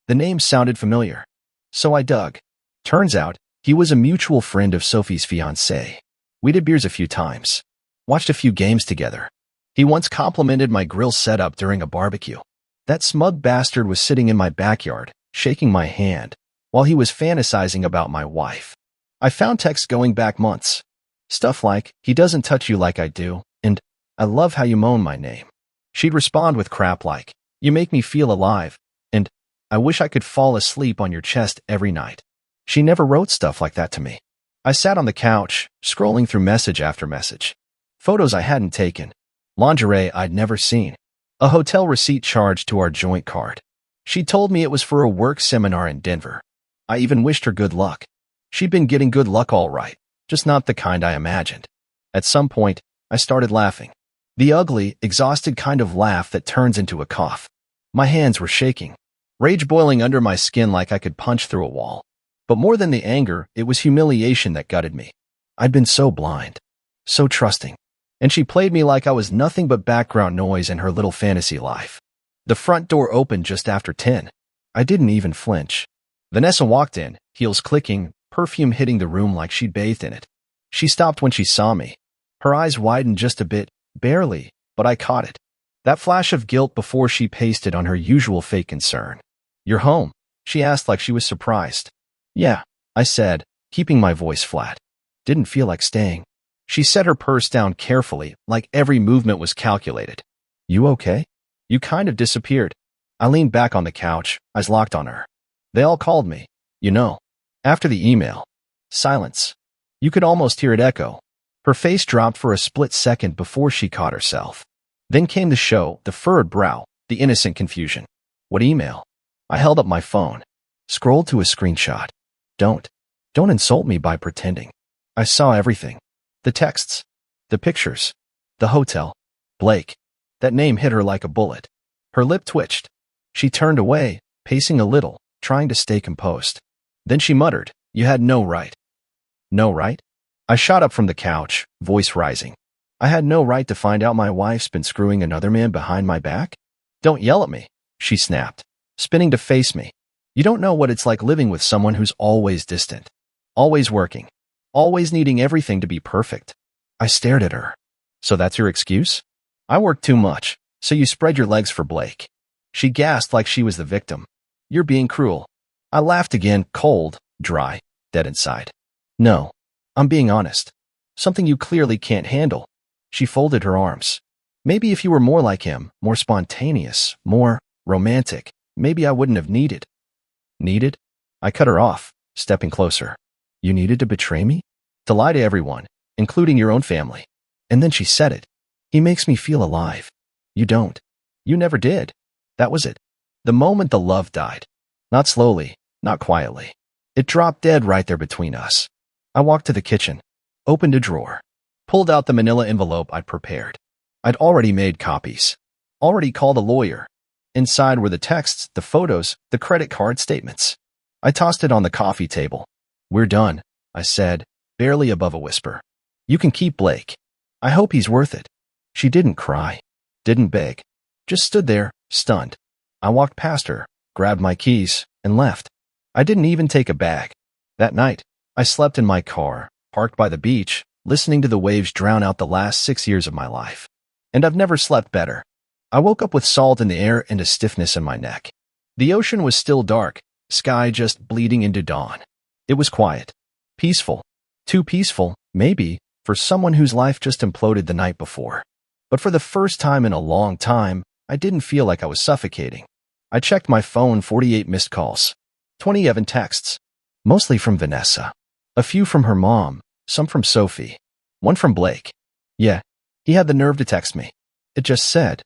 The name sounded familiar. So I dug. Turns out, he was a mutual friend of Sophie's fiancé. We did beers a few times. Watched a few games together. He once complimented my grill setup during a barbecue. That smug bastard was sitting in my backyard, shaking my hand, while he was fantasizing about my wife. I found texts going back months. Stuff like, he doesn't touch you like I do, and, I love how you moan my name. She'd respond with crap like, you make me feel alive, and, I wish I could fall asleep on your chest every night. She never wrote stuff like that to me. I sat on the couch, scrolling through message after message. Photos I hadn't taken. Lingerie I'd never seen. A hotel receipt charged to our joint card. She told me it was for a work seminar in Denver. I even wished her good luck. She'd been getting good luck all right, just not the kind I imagined. At some point, I started laughing. The ugly, exhausted kind of laugh that turns into a cough. My hands were shaking. Rage boiling under my skin like I could punch through a wall. But more than the anger, it was humiliation that gutted me. I'd been so blind. So trusting. And she played me like I was nothing but background noise in her little fantasy life. The front door opened just after 10. I didn't even flinch. Vanessa walked in, heels clicking, perfume hitting the room like she'd bathed in it. She stopped when she saw me. Her eyes widened just a bit, barely, but I caught it. That flash of guilt before she pasted on her usual fake concern. You're home? She asked like she was surprised. Yeah, I said, keeping my voice flat. Didn't feel like staying. She set her purse down carefully, like every movement was calculated. You okay? You kind of disappeared. I leaned back on the couch, eyes locked on her. They all called me, you know. After the email. Silence. You could almost hear it echo. Her face dropped for a split second before she caught herself. Then came the show, the furrowed brow, the innocent confusion. What email? I held up my phone. Scrolled to a screenshot. Don't insult me by pretending. I saw everything. The texts. The pictures. The hotel. Blake. That name hit her like a bullet. Her lip twitched. She turned away, pacing a little, trying to stay composed. Then she muttered, you had no right. No right? I shot up from the couch, voice rising. I had no right to find out my wife's been screwing another man behind my back? Don't yell at me, she snapped. spinning to face me. You don't know what it's like living with someone who's always distant, always working, always needing everything to be perfect. I stared at her. So that's your excuse? I work too much, so you spread your legs for Blake. She gasped like she was the victim. You're being cruel. I laughed again, cold, dry, dead inside. No, I'm being honest. Something you clearly can't handle. She folded her arms. Maybe if you were more like him, more spontaneous, more romantic, maybe I wouldn't have needed. Needed? I cut her off, stepping closer. You needed to betray me? To lie to everyone, including your own family. And then she said it. He makes me feel alive. You don't. You never did. That was it. The moment the love died. Not slowly, not quietly. It dropped dead right there between us. I walked to the kitchen, opened a drawer, pulled out the manila envelope I'd prepared. I'd already made copies, already called a lawyer. Inside were the texts, the photos, the credit card statements. I tossed it on the coffee table. We're done, I said, barely above a whisper. You can keep Blake. I hope he's worth it. She didn't cry, didn't beg, just stood there, stunned. I walked past her, grabbed my keys, and left. I didn't even take a bag. That night, I slept in my car, parked by the beach, listening to the waves drown out the last 6 years of my life. And I've never slept better. I woke up with salt in the air and a stiffness in my neck. The ocean was still dark, sky just bleeding into dawn. It was quiet, peaceful, too peaceful, maybe, for someone whose life just imploded the night before. But for the first time in a long time, I didn't feel like I was suffocating. I checked my phone, 48 missed calls, 27 texts, mostly from Vanessa, a few from her mom, some from Sophie, one from Blake. Yeah, he had the nerve to text me. It just said,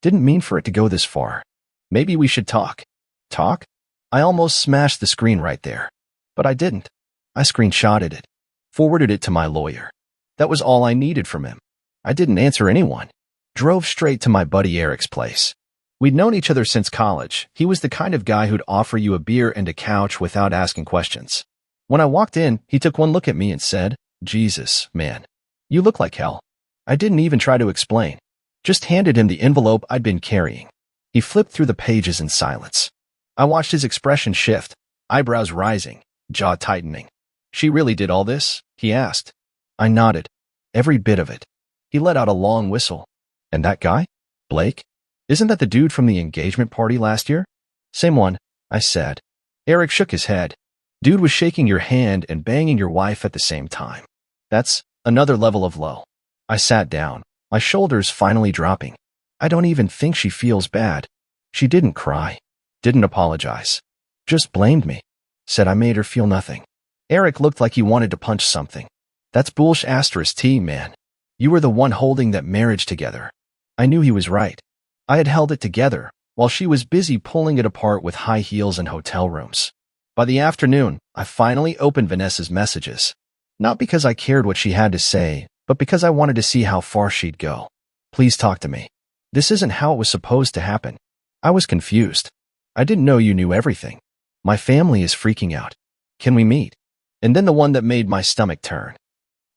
didn't mean for it to go this far. Maybe we should talk. Talk? I almost smashed the screen right there. But I didn't. I screenshotted it, forwarded it to my lawyer. That was all I needed from him. I didn't answer anyone. Drove straight to my buddy Eric's place. We'd known each other since college. He was the kind of guy who'd offer you a beer and a couch without asking questions. When I walked in, he took one look at me and said, Jesus, man, you look like hell. I didn't even try to explain. Just handed him the envelope I'd been carrying. He flipped through the pages in silence. I watched his expression shift, eyebrows rising, jaw tightening. She really did all this? He asked. I nodded. Every bit of it. He let out a long whistle. And that guy? Blake? Isn't that the dude from the engagement party last year? Same one, I said. Eric shook his head. Dude was shaking your hand and banging your wife at the same time. That's another level of low. I sat down, my shoulders finally dropping. I don't even think she feels bad. She didn't cry, didn't apologize, just blamed me, said I made her feel nothing. Eric looked like he wanted to punch something. That's bullsh asterisk T, man. You were the one holding that marriage together. I knew he was right. I had held it together, while she was busy pulling it apart with high heels in hotel rooms. By the afternoon, I finally opened Vanessa's messages. Not because I cared what she had to say, but because I wanted to see how far she'd go. Please talk to me. This isn't how it was supposed to happen. I was confused. I didn't know you knew everything. My family is freaking out. Can we meet? And then the one that made my stomach turn.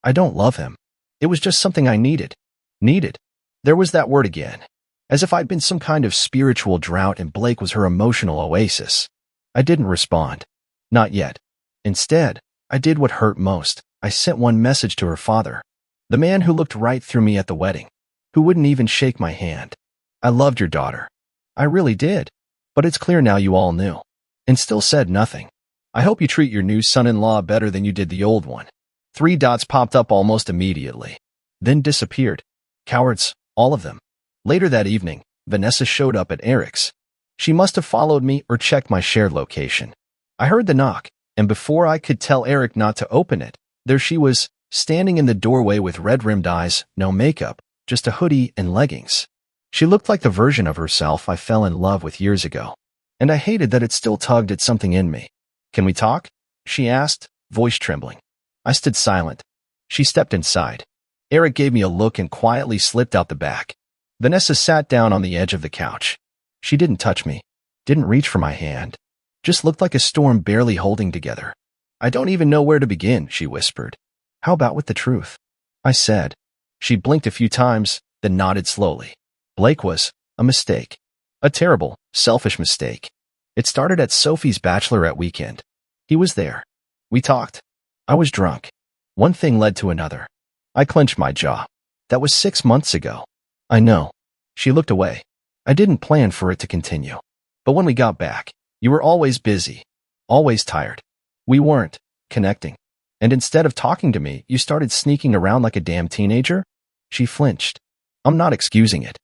I don't love him. It was just something I needed. Needed. There was that word again. As if I'd been some kind of spiritual drought and Blake was her emotional oasis. I didn't respond. Not yet. Instead, I did what hurt most. I sent one message to her father. The man who looked right through me at the wedding. Who wouldn't even shake my hand. I loved your daughter. I really did. But it's clear now you all knew. And still said nothing. I hope you treat your new son-in-law better than you did the old one. 3 dots popped up almost immediately. Then disappeared. Cowards, all of them. Later that evening, Vanessa showed up at Eric's. She must have followed me or checked my shared location. I heard the knock, and before I could tell Eric not to open it, there she was, standing in the doorway with red-rimmed eyes, no makeup, just a hoodie and leggings. She looked like the version of herself I fell in love with years ago. And I hated that it still tugged at something in me. Can we talk? She asked, voice trembling. I stood silent. She stepped inside. Eric gave me a look and quietly slipped out the back. Vanessa sat down on the edge of the couch. She didn't touch me, didn't reach for my hand. Just looked like a storm barely holding together. I don't even know where to begin, she whispered. How about with the truth? I said. She blinked a few times, then nodded slowly. Blake was a mistake. A terrible, selfish mistake. It started at Sophie's bachelorette weekend. He was there. We talked. I was drunk. One thing led to another. I clenched my jaw. That was 6 months ago. I know. She looked away. I didn't plan for it to continue. But when we got back, you were always busy. Always tired. We weren't connecting. And instead of talking to me, you started sneaking around like a damn teenager? She flinched. I'm not excusing it.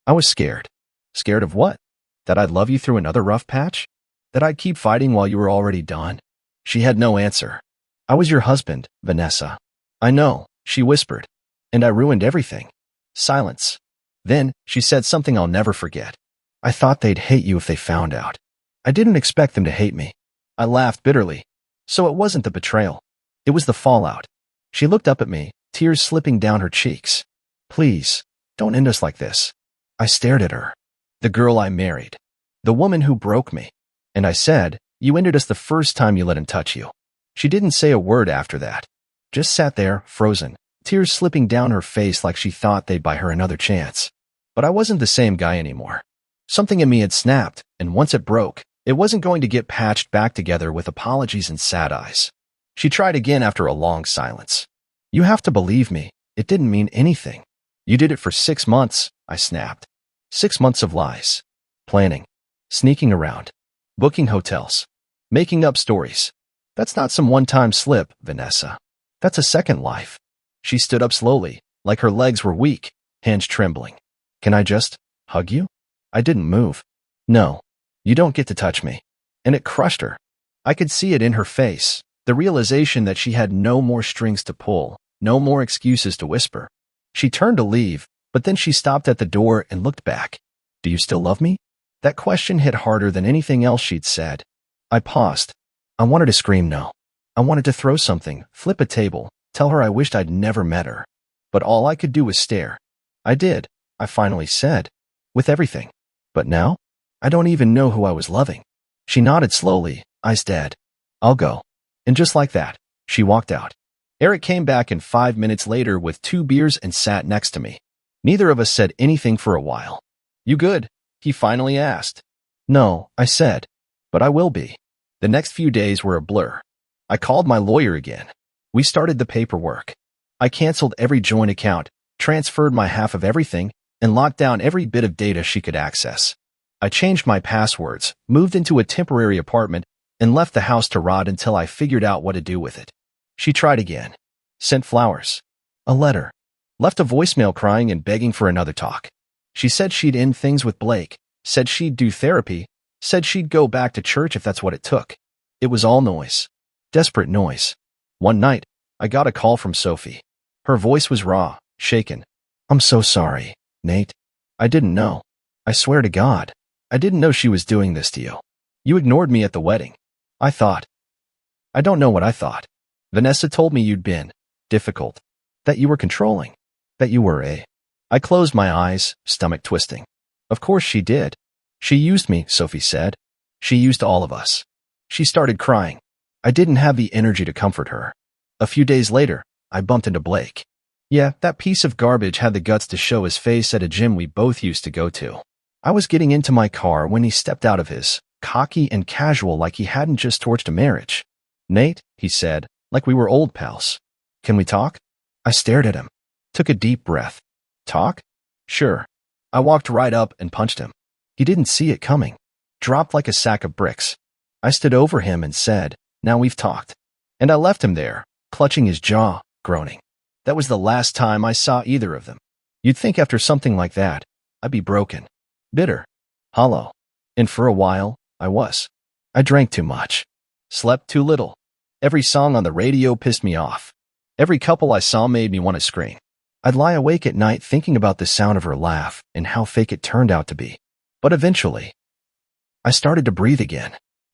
I was scared. Scared of what? That I'd love you through another rough patch? That I'd keep fighting while you were already done? She had no answer. I was your husband, Vanessa. I know, she whispered. And I ruined everything. Silence. Then, she said something I'll never forget. I thought they'd hate you if they found out. I didn't expect them to hate me. I laughed bitterly. So it wasn't the betrayal. It was the fallout. She looked up at me, tears slipping down her cheeks. Please, don't end us like this. I stared at her. The girl I married. The woman who broke me. And I said, you ended us the first time you let him touch you. She didn't say a word after that. Just sat there, frozen, tears slipping down her face like she thought they'd buy her another chance. But I wasn't the same guy anymore. Something in me had snapped, and once it broke, it wasn't going to get patched back together with apologies and sad eyes. She tried again after a long silence. You have to believe me, it didn't mean anything. You did it for 6 months, I snapped. 6 months of lies. Planning. Sneaking around. Booking hotels. Making up stories. That's not some one-time slip, Vanessa. That's a second life. She stood up slowly, like her legs were weak, hands trembling. Can I just hug you? I didn't move. No, you don't get to touch me. And it crushed her. I could see it in her face, the realization that she had no more strings to pull, no more excuses to whisper. She turned to leave, but then she stopped at the door and looked back. Do you still love me? That question hit harder than anything else she'd said. I paused. I wanted to scream no. I wanted to throw something, flip a table, tell her I wished I'd never met her. But all I could do was stare. I did, I finally said. With everything. But now? I don't even know who I was loving. She nodded slowly, eyes dead. I'll go. And just like that, she walked out. Eric came back in 5 minutes later with 2 beers and sat next to me. Neither of us said anything for a while. You good? He finally asked. No, I said. But I will be. The next few days were a blur. I called my lawyer again. We started the paperwork. I canceled every joint account, transferred my half of everything, and locked down every bit of data she could access. I changed my passwords, moved into a temporary apartment, and left the house to rot until I figured out what to do with it. She tried again. Sent flowers. A letter. Left a voicemail crying and begging for another talk. She said she'd end things with Blake, said she'd do therapy, said she'd go back to church if that's what it took. It was all noise. Desperate noise. One night, I got a call from Sophie. Her voice was raw, shaken. I'm so sorry, Nate. I didn't know. I swear to God, I didn't know she was doing this to you. You ignored me at the wedding. I don't know what I thought. Vanessa told me you'd been difficult, that you were controlling, that you were I closed my eyes, stomach twisting. Of course she did. She used me, Sophie said. She used all of us. She started crying. I didn't have the energy to comfort her. A few days later, I bumped into Blake. Yeah, that piece of garbage had the guts to show his face at a gym we both used to go to. I was getting into my car when he stepped out of his, cocky and casual like he hadn't just torched a marriage. Nate, he said, like we were old pals. Can we talk? I stared at him. Took a deep breath. Talk? Sure. I walked right up and punched him. He didn't see it coming. Dropped like a sack of bricks. I stood over him and said, now we've talked. And I left him there, clutching his jaw, groaning. That was the last time I saw either of them. You'd think after something like that, I'd be broken. Bitter. Hollow. And for a while, I was. I drank too much. Slept too little. Every song on the radio pissed me off. Every couple I saw made me want to scream. I'd lie awake at night thinking about the sound of her laugh and how fake it turned out to be. But eventually, I started to breathe again.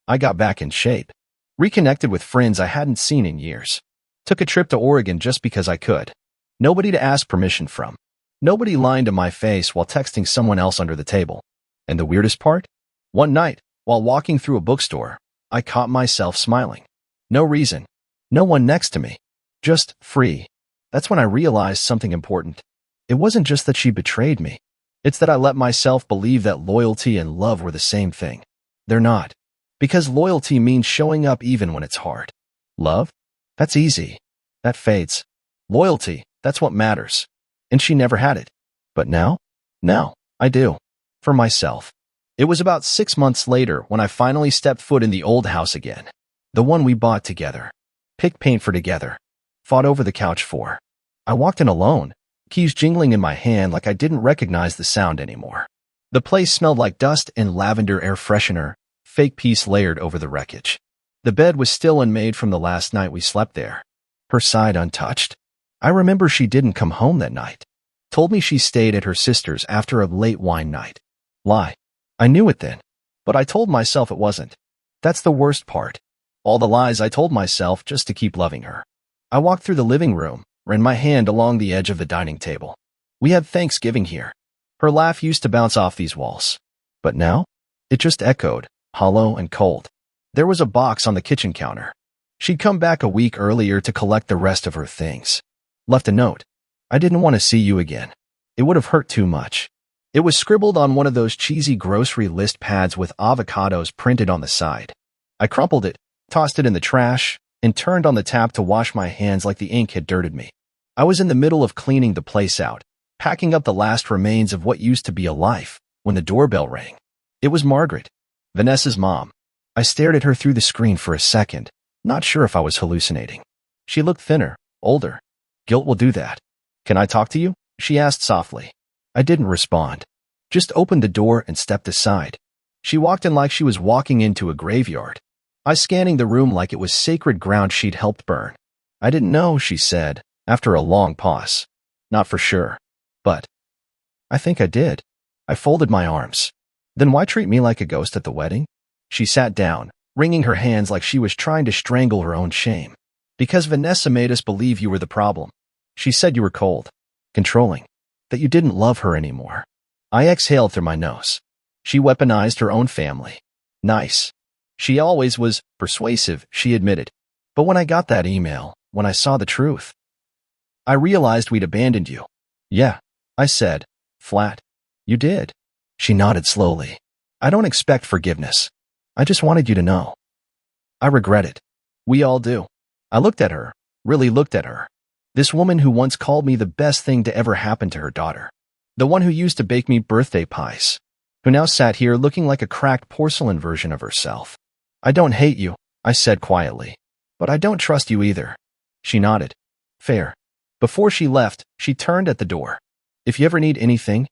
I got back in shape. Reconnected with friends I hadn't seen in years. Took a trip to Oregon just because I could. Nobody to ask permission from. Nobody lying to my face while texting someone else under the table. And the weirdest part? One night, while walking through a bookstore, I caught myself smiling. No reason. No one next to me. Just free. That's when I realized something important. It wasn't just that she betrayed me. It's that I let myself believe that loyalty and love were the same thing. They're not. Because loyalty means showing up even when it's hard. Love? That's easy. That fades. Loyalty, that's what matters. And she never had it. But now? Now, I do. For myself. It was about 6 months later when I finally stepped foot in the old house again. The one we bought together. Picked paint for together. Fought over the couch for. I walked in alone, keys jingling in my hand like I didn't recognize the sound anymore. The place smelled like dust and lavender air freshener, fake peace layered over the wreckage. The bed was still unmade from the last night we slept there. Her side untouched. I remember she didn't come home that night. Told me she stayed at her sister's after a late wine night. Lie. I knew it then. But I told myself it wasn't. That's the worst part. All the lies I told myself just to keep loving her. I walked through the living room, ran my hand along the edge of the dining table. We had Thanksgiving here. Her laugh used to bounce off these walls. But now? It just echoed, hollow and cold. There was a box on the kitchen counter. She'd come back a week earlier to collect the rest of her things. Left a note. I didn't want to see you again. It would have hurt too much. It was scribbled on one of those cheesy grocery list pads with avocados printed on the side. I crumpled it, tossed it in the trash, and turned on the tap to wash my hands like the ink had dirted me. I was in the middle of cleaning the place out, packing up the last remains of what used to be a life, when the doorbell rang. It was Margaret, Vanessa's mom. I stared at her through the screen for a second, not sure if I was hallucinating. She looked thinner, older. Guilt will do that. Can I talk to you? She asked softly. I didn't respond. Just opened the door and stepped aside. She walked in like she was walking into a graveyard. I scanning the room like it was sacred ground she'd helped burn. I didn't know, she said, after a long pause. Not for sure. But I think I did. I folded my arms. Then why treat me like a ghost at the wedding? She sat down, wringing her hands like she was trying to strangle her own shame. Because Vanessa made us believe you were the problem. She said you were cold, controlling, that you didn't love her anymore. I exhaled through my nose. She weaponized her own family. Nice. She always was persuasive, she admitted. But when I got that email, when I saw the truth, I realized we'd abandoned you. Yeah, I said, flat. You did. She nodded slowly. I don't expect forgiveness. I just wanted you to know. I regret it. We all do. I looked at her, really looked at her. This woman who once called me the best thing to ever happen to her daughter. The one who used to bake me birthday pies. Who now sat here looking like a cracked porcelain version of herself. I don't hate you, I said quietly. But I don't trust you either. She nodded. Fair. Before she left, she turned at the door. If you ever need anything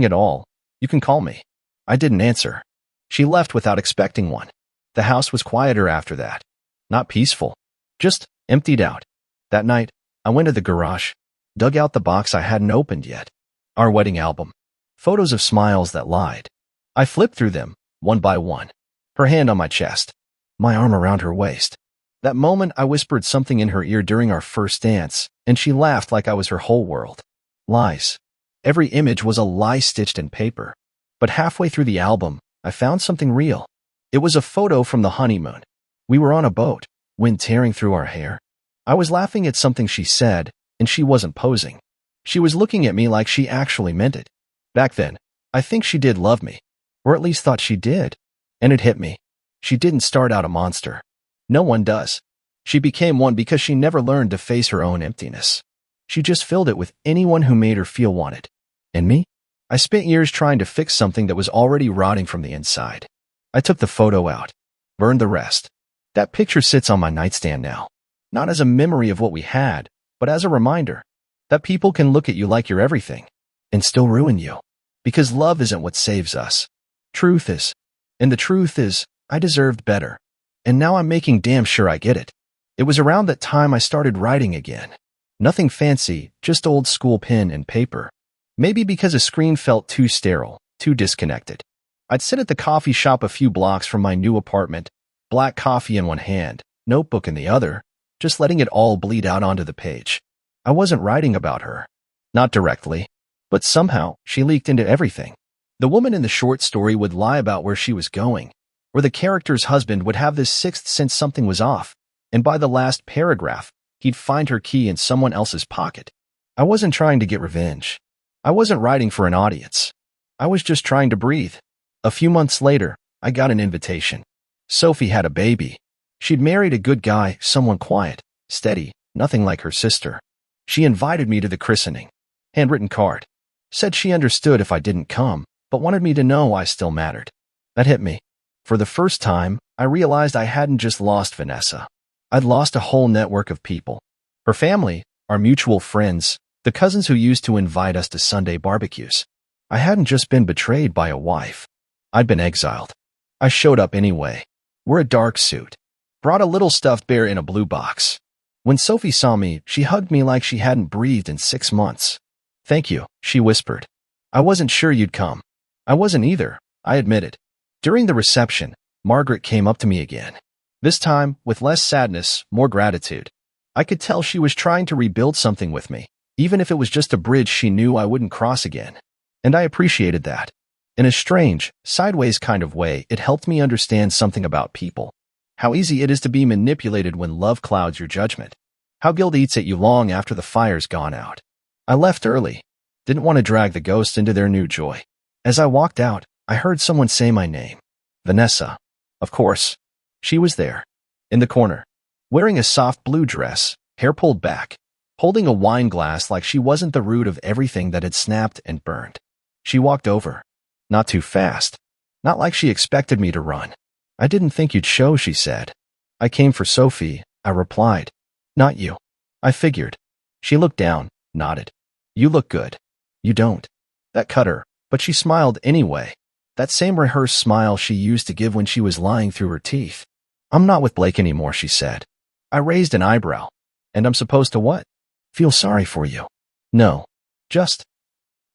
at all, you can call me. I didn't answer. She left without expecting one. The house was quieter after that. Not peaceful. Just emptied out. That night, I went to the garage, dug out the box I hadn't opened yet. Our wedding album. Photos of smiles that lied. I flipped through them, one by one. Her hand on my chest. My arm around her waist. That moment I whispered something in her ear during our first dance, and she laughed like I was her whole world. Lies. Every image was a lie stitched in paper. But halfway through the album, I found something real. It was a photo from the honeymoon. We were on a boat, wind tearing through our hair. I was laughing at something she said, and she wasn't posing. She was looking at me like she actually meant it. Back then, I think she did love me. Or at least thought she did. And it hit me. She didn't start out a monster. No one does. She became one because she never learned to face her own emptiness. She just filled it with anyone who made her feel wanted. And me? I spent years trying to fix something that was already rotting from the inside. I took the photo out. Burned the rest. That picture sits on my nightstand now. Not as a memory of what we had, but as a reminder that people can look at you like you're everything and still ruin you. Because love isn't what saves us. Truth is. And the truth is, I deserved better. And now I'm making damn sure I get it. It was around that time I started writing again. Nothing fancy, just old school pen and paper. Maybe because a screen felt too sterile, too disconnected. I'd sit at the coffee shop a few blocks from my new apartment, black coffee in one hand, notebook in the other, just letting it all bleed out onto the page. I wasn't writing about her. Not directly. But somehow, she leaked into everything. The woman in the short story would lie about where she was going, or the character's husband would have this sixth sense something was off, and by the last paragraph, he'd find her key in someone else's pocket. I wasn't trying to get revenge. I wasn't writing for an audience. I was just trying to breathe. A few months later, I got an invitation. Sophie had a baby. She'd married a good guy, someone quiet, steady, nothing like her sister. She invited me to the christening. Handwritten card. Said she understood if I didn't come, but wanted me to know I still mattered. That hit me. For the first time, I realized I hadn't just lost Vanessa. I'd lost a whole network of people. Her family, our mutual friends, the cousins who used to invite us to Sunday barbecues. I hadn't just been betrayed by a wife. I'd been exiled. I showed up anyway. Wore a dark suit. Brought a little stuffed bear in a blue box. When Sophie saw me, she hugged me like she hadn't breathed in 6 months. "Thank you," she whispered. "I wasn't sure you'd come." I wasn't either, I admitted. During the reception, Margaret came up to me again. This time, with less sadness, more gratitude. I could tell she was trying to rebuild something with me, even if it was just a bridge she knew I wouldn't cross again. And I appreciated that. In a strange, sideways kind of way, it helped me understand something about people. How easy it is to be manipulated when love clouds your judgment. How guilt eats at you long after the fire's gone out. I left early. Didn't want to drag the ghosts into their new joy. As I walked out, I heard someone say my name. Vanessa. Of course. She was there. In the corner. Wearing a soft blue dress, hair pulled back. Holding a wine glass like she wasn't the root of everything that had snapped and burned. She walked over. Not too fast. Not like she expected me to run. "I didn't think you'd show," she said. "I came for Sophie," I replied. "Not you." I figured. She looked down, nodded. "You look good." "You don't." That cut her, but she smiled anyway. That same rehearsed smile she used to give when she was lying through her teeth. "I'm not with Blake anymore," she said. I raised an eyebrow. "And I'm supposed to what?" "Feel sorry for you." "No. Just—"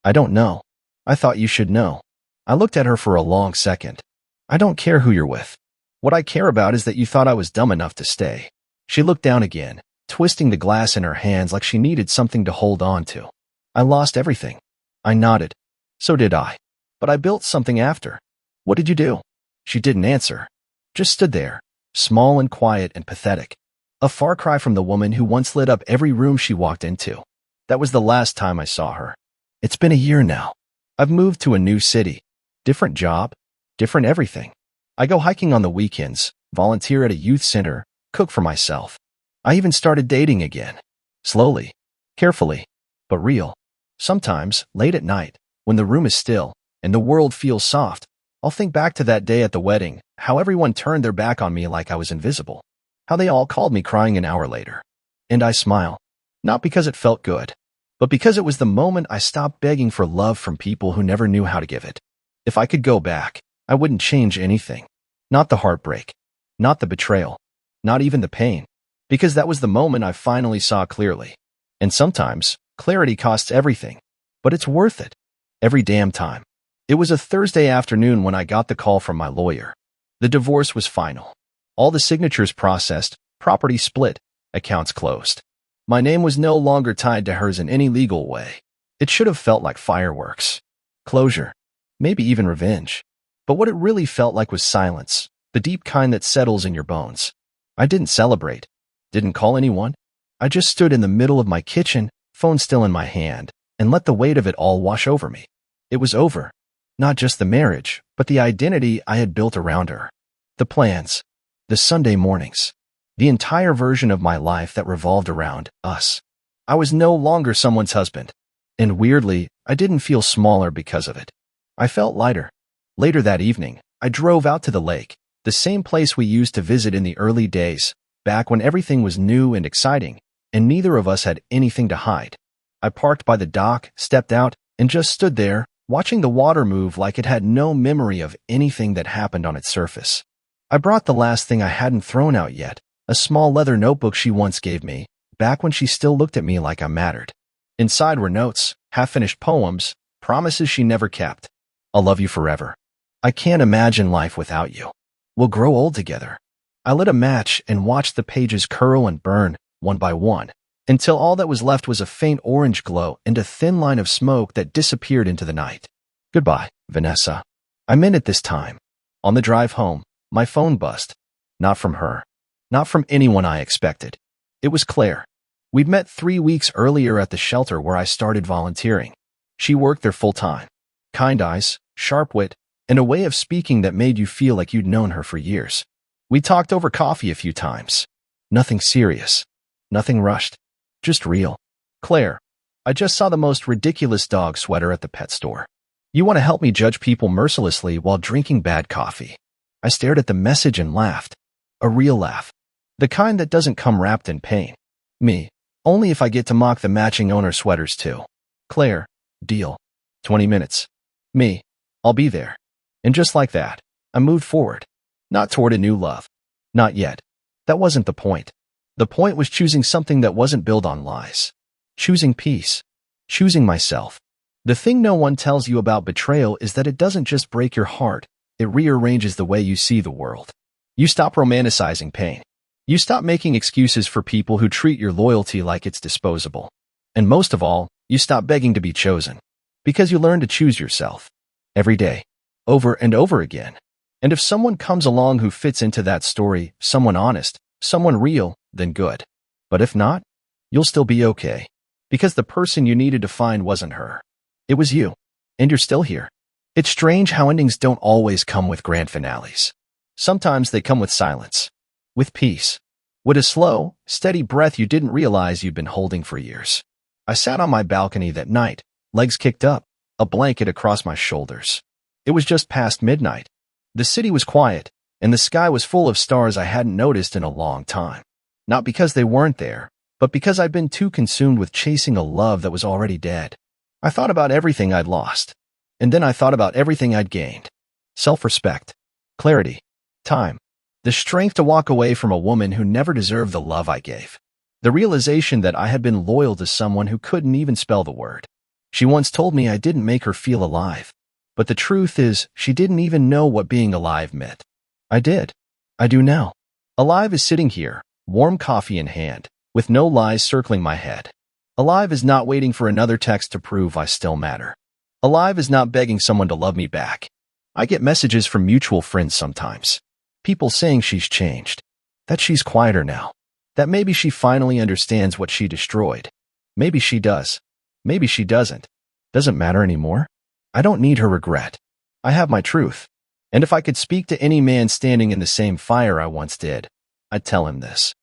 "I don't know." "I thought you should know." I looked at her for a long second. "I don't care who you're with. What I care about is that you thought I was dumb enough to stay." She looked down again, twisting the glass in her hands like she needed something to hold on to. "I lost everything." I nodded. "So did I. But I built something after." "What did you do?" She didn't answer. Just stood there, small and quiet and pathetic. A far cry from the woman who once lit up every room she walked into. That was the last time I saw her. It's been a year now. I've moved to a new city. Different job. Different everything. I go hiking on the weekends, volunteer at a youth center, cook for myself. I even started dating again. Slowly. Carefully. But real. Sometimes, late at night, when the room is still, and the world feels soft, I'll think back to that day at the wedding, how everyone turned their back on me like I was invisible. How they all called me crying an hour later. And I smile. Not because it felt good, but because it was the moment I stopped begging for love from people who never knew how to give it. If I could go back, I wouldn't change anything. Not the heartbreak. Not the betrayal. Not even the pain. Because that was the moment I finally saw clearly. And sometimes, clarity costs everything. But it's worth it. Every damn time. It was a Thursday afternoon when I got the call from my lawyer. The divorce was final. All the signatures processed, property split, accounts closed. My name was no longer tied to hers in any legal way. It should have felt like fireworks. Closure. Maybe even revenge. But what it really felt like was silence, the deep kind that settles in your bones. I didn't celebrate. Didn't call anyone. I just stood in the middle of my kitchen, phone still in my hand, and let the weight of it all wash over me. It was over. Not just the marriage, but the identity I had built around her. The plans. The Sunday mornings. The entire version of my life that revolved around us. I was no longer someone's husband. And weirdly, I didn't feel smaller because of it. I felt lighter. Later that evening, I drove out to the lake, the same place we used to visit in the early days, back when everything was new and exciting, and neither of us had anything to hide. I parked by the dock, stepped out, and just stood there, watching the water move like it had no memory of anything that happened on its surface. I brought the last thing I hadn't thrown out yet, a small leather notebook she once gave me, back when she still looked at me like I mattered. Inside were notes, half-finished poems, promises she never kept. I'll love you forever. I can't imagine life without you. We'll grow old together. I lit a match and watched the pages curl and burn, one by one, until all that was left was a faint orange glow and a thin line of smoke that disappeared into the night. Goodbye, Vanessa. I meant it this time. On the drive home, my phone buzzed. Not from her. Not from anyone I expected. It was Claire. We'd met 3 weeks earlier at the shelter where I started volunteering. She worked there full time. Kind eyes, sharp wit, and a way of speaking that made you feel like you'd known her for years. We talked over coffee a few times. Nothing serious. Nothing rushed. Just real. Claire, I just saw the most ridiculous dog sweater at the pet store. You want to help me judge people mercilessly while drinking bad coffee. I stared at the message and laughed. A real laugh. The kind that doesn't come wrapped in pain. Me. Only if I get to mock the matching owner sweaters too. Claire. Deal. 20 minutes. Me. I'll be there. And just like that, I moved forward. Not toward a new love. Not yet. That wasn't the point. The point was choosing something that wasn't built on lies. Choosing peace. Choosing myself. The thing no one tells you about betrayal is that it doesn't just break your heart, it rearranges the way you see the world. You stop romanticizing pain. You stop making excuses for people who treat your loyalty like it's disposable. And most of all, you stop begging to be chosen. Because you learn to choose yourself. Every day. Over and over again. And if someone comes along who fits into that story, someone honest, someone real, then good. But if not, you'll still be okay. Because the person you needed to find wasn't her. It was you. And you're still here. It's strange how endings don't always come with grand finales. Sometimes they come with silence. With peace. With a slow, steady breath you didn't realize you'd been holding for years. I sat on my balcony that night, legs kicked up, a blanket across my shoulders. It was just past midnight. The city was quiet, and the sky was full of stars I hadn't noticed in a long time. Not because they weren't there, but because I'd been too consumed with chasing a love that was already dead. I thought about everything I'd lost. And then I thought about everything I'd gained. Self-respect. Clarity. Time. The strength to walk away from a woman who never deserved the love I gave. The realization that I had been loyal to someone who couldn't even spell the word. She once told me I didn't make her feel alive. But the truth is, she didn't even know what being alive meant. I did. I do now. Alive is sitting here, warm coffee in hand, with no lies circling my head. Alive is not waiting for another text to prove I still matter. Alive is not begging someone to love me back. I get messages from mutual friends sometimes. People saying she's changed. That she's quieter now. That maybe she finally understands what she destroyed. Maybe she does. Maybe she doesn't. Doesn't matter anymore. I don't need her regret. I have my truth. And if I could speak to any man standing in the same fire I once did, I'd tell him this.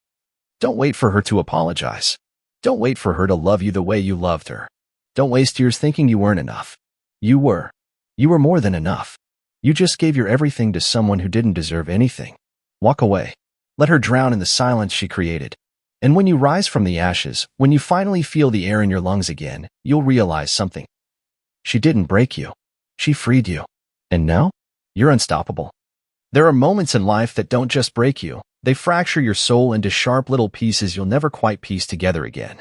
Don't wait for her to apologize. Don't wait for her to love you the way you loved her. Don't waste years thinking you weren't enough. You were. You were more than enough. You just gave your everything to someone who didn't deserve anything. Walk away. Let her drown in the silence she created. And when you rise from the ashes, when you finally feel the air in your lungs again, you'll realize something. She didn't break you. She freed you. And now, you're unstoppable. There are moments in life that don't just break you. They fracture your soul into sharp little pieces you'll never quite piece together again.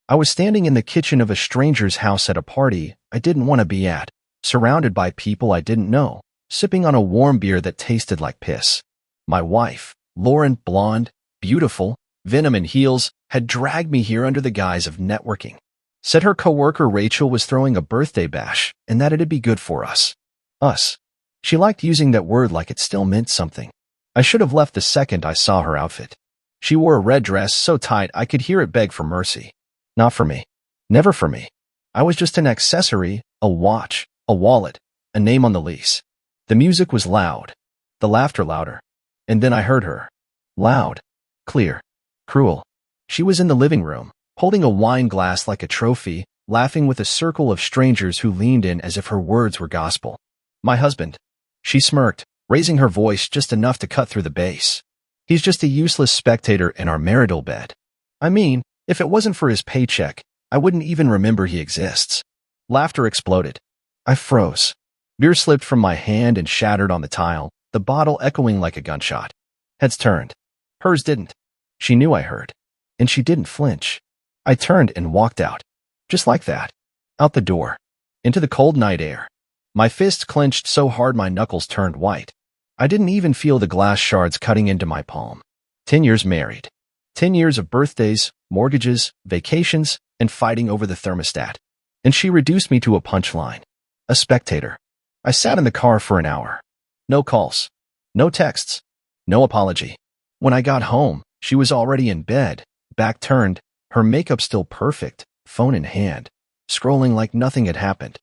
I was standing in the kitchen of a stranger's house at a party I didn't want to be at, surrounded by people I didn't know, sipping on a warm beer that tasted like piss. My wife, Lauren, blonde, beautiful, venom in heels, had dragged me here under the guise of networking. Said her coworker Rachel was throwing a birthday bash and that it'd be good for us. Us. She liked using that word like it still meant something. I should have left the second I saw her outfit. She wore a red dress so tight I could hear it beg for mercy. Not for me. Never for me. I was just an accessory, a watch, a wallet, a name on the lease. The music was loud. The laughter louder. And then I heard her. Loud. Clear. Cruel. She was in the living room, holding a wine glass like a trophy, laughing with a circle of strangers who leaned in as if her words were gospel. My husband. She smirked, raising her voice just enough to cut through the bass. He's just a useless spectator in our marital bed. I mean, if it wasn't for his paycheck, I wouldn't even remember he exists. Laughter exploded. I froze. Beer slipped from my hand and shattered on the tile, the bottle echoing like a gunshot. Heads turned. Hers didn't. She knew I heard. And she didn't flinch. I turned and walked out. Just like that. Out the door. Into the cold night air. My fists clenched so hard my knuckles turned white. I didn't even feel the glass shards cutting into my palm. 10 years married. 10 years of birthdays, mortgages, vacations, and fighting over the thermostat. And she reduced me to a punchline. A spectator. I sat in the car for an hour. No calls. No texts. No apology. When I got home, she was already in bed, back turned, her makeup still perfect, phone in hand, scrolling like nothing had happened.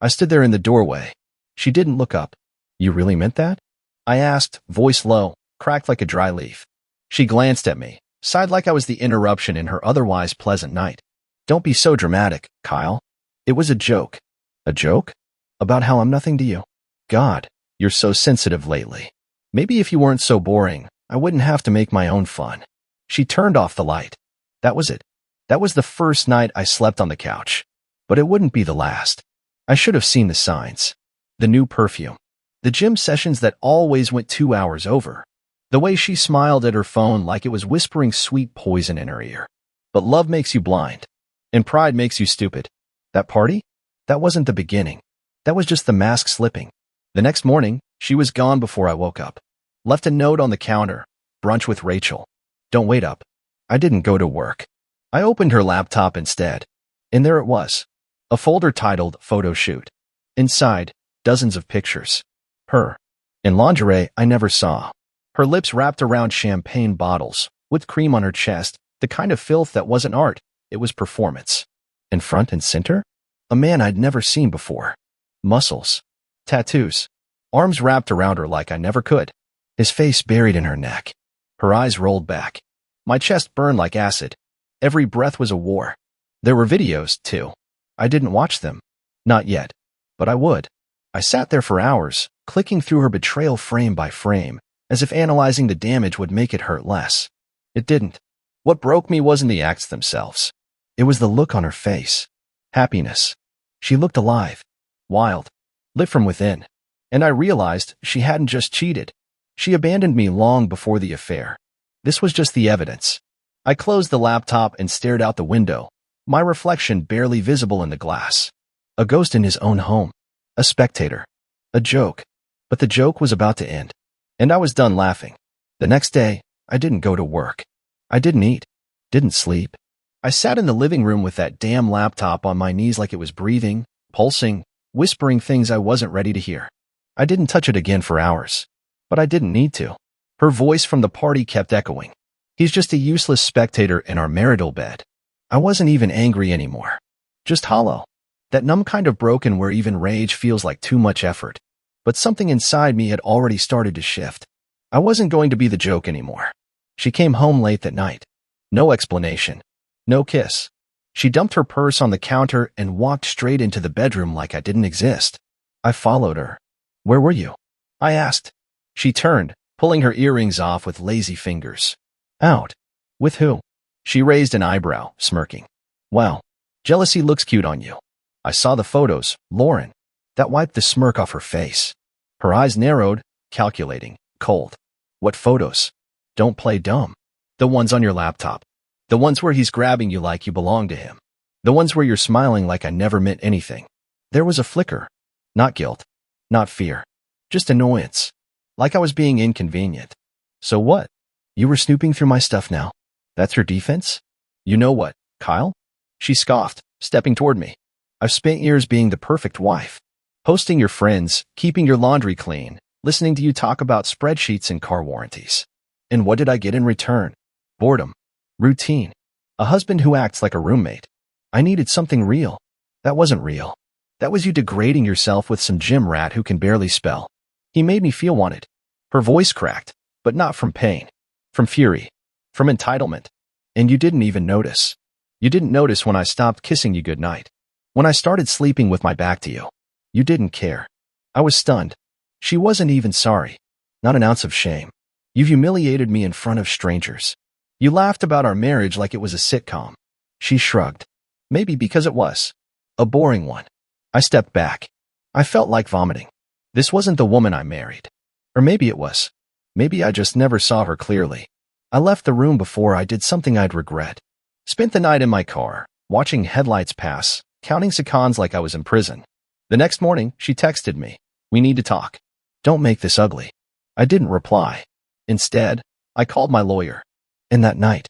I stood there in the doorway. She didn't look up. You really meant that? I asked, voice low, cracked like a dry leaf. She glanced at me, sighed like I was the interruption in her otherwise pleasant night. Don't be so dramatic, Kyle. It was a joke. A joke? About how I'm nothing to you? God, you're so sensitive lately. Maybe if you weren't so boring, I wouldn't have to make my own fun. She turned off the light. That was it. That was the first night I slept on the couch. But it wouldn't be the last. I should have seen the signs. The new perfume. The gym sessions that always went 2 hours over. The way she smiled at her phone like it was whispering sweet poison in her ear. But love makes you blind. And pride makes you stupid. That party? That wasn't the beginning. That was just the mask slipping. The next morning, she was gone before I woke up. Left a note on the counter. Brunch with Rachel. Don't wait up. I didn't go to work. I opened her laptop instead. And there it was. A folder titled Photo Shoot. Inside, dozens of pictures. Her. In lingerie I never saw. Her lips wrapped around champagne bottles, with cream on her chest, the kind of filth that wasn't art, it was performance. In front and center? A man I'd never seen before. Muscles. Tattoos. Arms wrapped around her like I never could. His face buried in her neck. Her eyes rolled back. My chest burned like acid. Every breath was a war. There were videos, too. I didn't watch them. Not yet. But I would. I sat there for hours, clicking through her betrayal frame by frame, as if analyzing the damage would make it hurt less. It didn't. What broke me wasn't the acts themselves. It was the look on her face. Happiness. She looked alive. Wild. Lit from within. And I realized she hadn't just cheated. She abandoned me long before the affair. This was just the evidence. I closed the laptop and stared out the window, my reflection barely visible in the glass. A ghost in his own home. A spectator. A joke. But the joke was about to end. And I was done laughing. The next day, I didn't go to work. I didn't eat. Didn't sleep. I sat in the living room with that damn laptop on my knees like it was breathing, pulsing, whispering things I wasn't ready to hear. I didn't touch it again for hours. But I didn't need to. Her voice from the party kept echoing. He's just a useless spectator in our marital bed. I wasn't even angry anymore. Just hollow. That numb kind of broken where even rage feels like too much effort. But something inside me had already started to shift. I wasn't going to be the joke anymore. She came home late that night. No explanation. No kiss. She dumped her purse on the counter and walked straight into the bedroom like I didn't exist. I followed her. Where were you? I asked. She turned, pulling her earrings off with lazy fingers. Out. With who? She raised an eyebrow, smirking. Well, jealousy looks cute on you. I saw the photos, Lauren. That wiped the smirk off her face. Her eyes narrowed, calculating, cold. What photos? Don't play dumb. The ones on your laptop. The ones where he's grabbing you like you belong to him. The ones where you're smiling like I never meant anything. There was a flicker. Not guilt. Not fear. Just annoyance. Like I was being inconvenient. So what? You were snooping through my stuff now. That's your defense? You know what, Kyle? She scoffed, stepping toward me. I've spent years being the perfect wife. Hosting your friends, keeping your laundry clean, listening to you talk about spreadsheets and car warranties. And what did I get in return? Boredom. Routine. A husband who acts like a roommate. I needed something real. That wasn't real. That was you degrading yourself with some gym rat who can barely spell. He made me feel wanted. Her voice cracked, but not from pain. From fury. From entitlement. And you didn't even notice. You didn't notice when I stopped kissing you goodnight. When I started sleeping with my back to you. You didn't care. I was stunned. She wasn't even sorry. Not an ounce of shame. You humiliated me in front of strangers. You laughed about our marriage like it was a sitcom. She shrugged. Maybe because it was. A boring one. I stepped back. I felt like vomiting. This wasn't the woman I married. Or maybe it was. Maybe I just never saw her clearly. I left the room before I did something I'd regret. Spent the night in my car, watching headlights pass, counting seconds like I was in prison. The next morning, she texted me. We need to talk. Don't make this ugly. I didn't reply. Instead, I called my lawyer. And that night,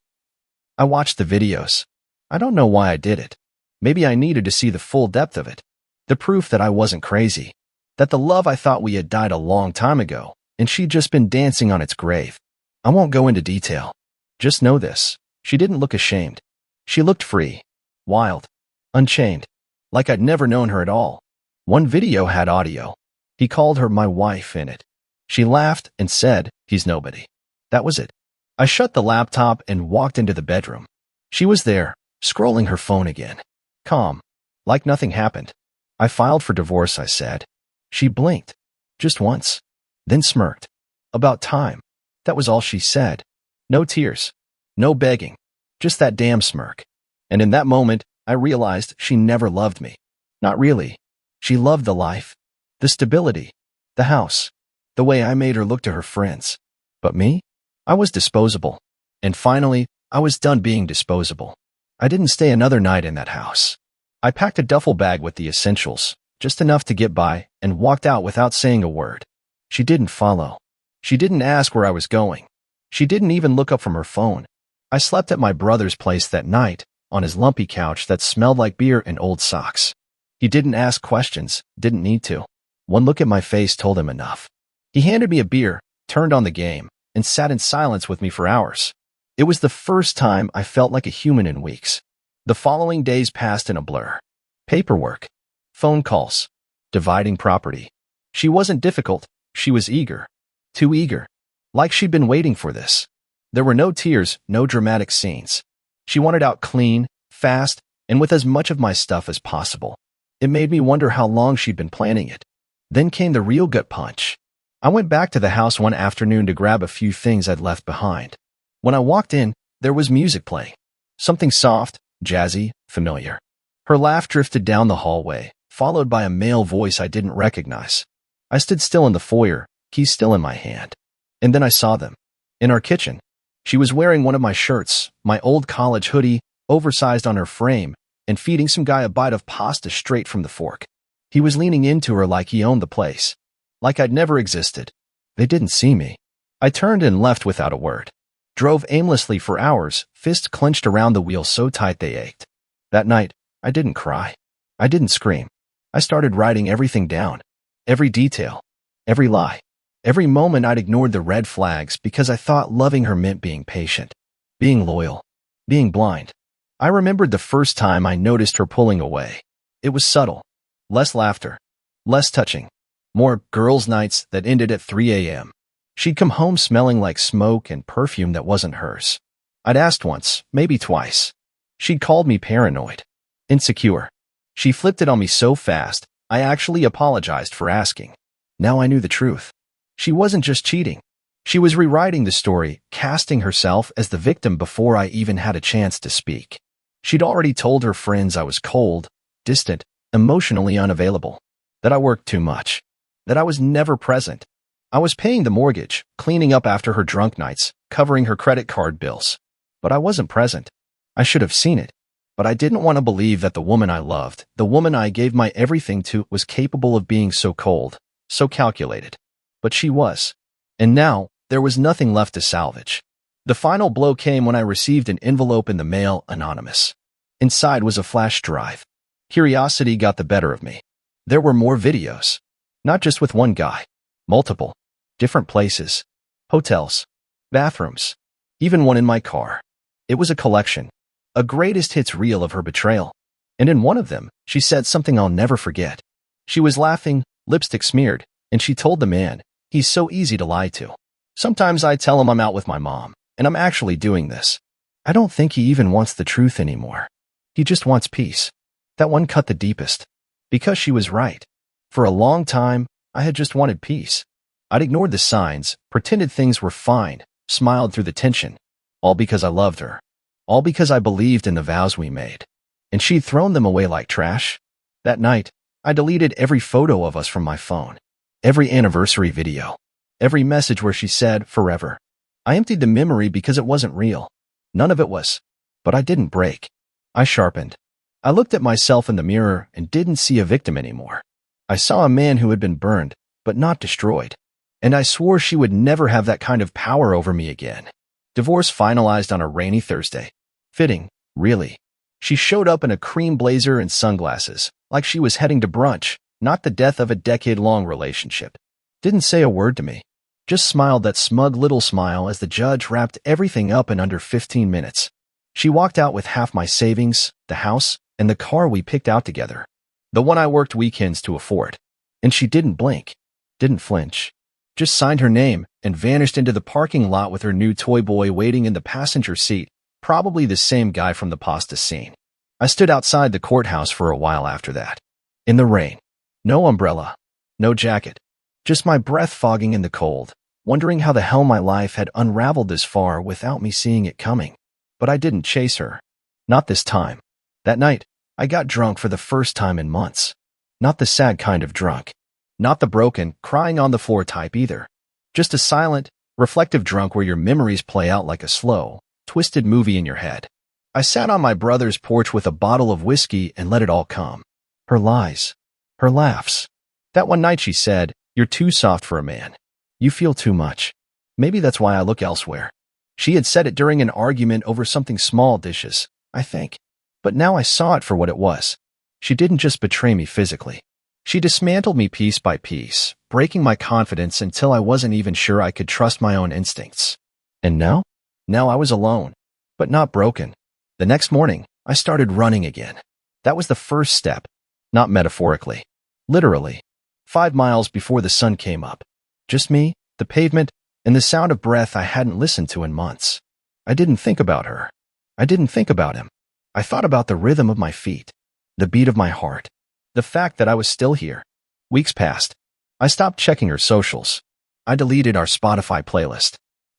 I watched the videos. I don't know why I did it. Maybe I needed to see the full depth of it. The proof that I wasn't crazy. That the love I thought we had died a long time ago, and she'd just been dancing on its grave. I won't go into detail. Just know this. She didn't look ashamed. She looked free. Wild. Unchained. Like I'd never known her at all. One video had audio. He called her my wife in it. She laughed and said, "He's nobody." That was it. I shut the laptop and walked into the bedroom. She was there, scrolling her phone again. Calm. Like nothing happened. "I filed for divorce," I said. She blinked. Just once. Then smirked. "About time." That was all she said. No tears. No begging. Just that damn smirk. And in that moment, I realized she never loved me. Not really. She loved the life. The stability. The house. The way I made her look to her friends. But me? I was disposable. And finally, I was done being disposable. I didn't stay another night in that house. I packed a duffel bag with the essentials, just enough to get by, and walked out without saying a word. She didn't follow. She didn't ask where I was going. She didn't even look up from her phone. I slept at my brother's place that night, on his lumpy couch that smelled like beer and old socks. He didn't ask questions, didn't need to. One look at my face told him enough. He handed me a beer, turned on the game, and sat in silence with me for hours. It was the first time I felt like a human in weeks. The following days passed in a blur. Paperwork. Phone calls. Dividing property. She wasn't difficult. She was eager. Too eager. Like she'd been waiting for this. There were no tears, no dramatic scenes. She wanted out clean, fast, and with as much of my stuff as possible. It made me wonder how long she'd been planning it. Then came the real gut punch. I went back to the house one afternoon to grab a few things I'd left behind. When I walked in, there was music playing. Something soft, jazzy, familiar. Her laugh drifted down the hallway, followed by a male voice I didn't recognize. I stood still in the foyer, keys still in my hand. And then I saw them. In our kitchen. She was wearing one of my shirts, my old college hoodie, oversized on her frame, and feeding some guy a bite of pasta straight from the fork. He was leaning into her like he owned the place. Like I'd never existed. They didn't see me. I turned and left without a word. Drove aimlessly for hours, fists clenched around the wheel so tight they ached. That night, I didn't cry. I didn't scream. I started writing everything down. Every detail. Every lie. Every moment I'd ignored the red flags because I thought loving her meant being patient. Being loyal. Being blind. I remembered the first time I noticed her pulling away. It was subtle. Less laughter. Less touching. More girls' nights that ended at 3 a.m. She'd come home smelling like smoke and perfume that wasn't hers. I'd asked once, maybe twice. She'd called me paranoid. Insecure. She flipped it on me so fast, I actually apologized for asking. Now I knew the truth. She wasn't just cheating. She was rewriting the story, casting herself as the victim before I even had a chance to speak. She'd already told her friends I was cold, distant, emotionally unavailable. That I worked too much. That I was never present. I was paying the mortgage, cleaning up after her drunk nights, covering her credit card bills. But I wasn't present. I should have seen it. But I didn't want to believe that the woman I loved, the woman I gave my everything to, was capable of being so cold, so calculated. But she was. And now, there was nothing left to salvage. The final blow came when I received an envelope in the mail, anonymous. Inside was a flash drive. Curiosity got the better of me. There were more videos. Not just with one guy. Multiple. Different places. Hotels. Bathrooms. Even one in my car. It was a collection. A greatest hits reel of her betrayal. And in one of them, she said something I'll never forget. She was laughing, lipstick smeared, and she told the man, "He's so easy to lie to. Sometimes I tell him I'm out with my mom, and I'm actually doing this. I don't think he even wants the truth anymore. He just wants peace." That one cut the deepest. Because she was right. For a long time, I had just wanted peace. I'd ignored the signs, pretended things were fine, smiled through the tension. All because I loved her. All because I believed in the vows we made. And she'd thrown them away like trash. That night, I deleted every photo of us from my phone. Every anniversary video. Every message where she said, "forever." I emptied the memory because it wasn't real. None of it was. But I didn't break. I sharpened. I looked at myself in the mirror and didn't see a victim anymore. I saw a man who had been burned, but not destroyed. And I swore she would never have that kind of power over me again. Divorce finalized on a rainy Thursday. Fitting, really. She showed up in a cream blazer and sunglasses, like she was heading to brunch, not the death of a decade-long relationship. Didn't say a word to me. Just smiled that smug little smile as the judge wrapped everything up in under 15 minutes. She walked out with half my savings, the house, and the car we picked out together. The one I worked weekends to afford. And she didn't blink, didn't flinch, just signed her name and vanished into the parking lot with her new toy boy waiting in the passenger seat, probably the same guy from the pasta scene. I stood outside the courthouse for a while after that. In the rain. No umbrella. No jacket. Just my breath fogging in the cold, wondering how the hell my life had unraveled this far without me seeing it coming. But I didn't chase her. Not this time. That night, I got drunk for the first time in months. Not the sad kind of drunk. Not the broken, crying on the floor type either. Just a silent, reflective drunk where your memories play out like a slow, twisted movie in your head. I sat on my brother's porch with a bottle of whiskey and let it all come. Her lies. Her laughs. That one night she said, "You're too soft for a man. You feel too much. Maybe that's why I look elsewhere." She had said it during an argument over something small, dishes, I think. But now I saw it for what it was. She didn't just betray me physically. She dismantled me piece by piece, breaking my confidence until I wasn't even sure I could trust my own instincts. And now? Now I was alone, but not broken. The next morning, I started running again. That was the first step, not metaphorically. Literally. 5 miles before the sun came up. Just me, the pavement, and the sound of breath I hadn't listened to in months. I didn't think about her. I didn't think about him. I thought about the rhythm of my feet, the beat of my heart, the fact that I was still here. Weeks passed. I stopped checking her socials. I deleted our Spotify playlist.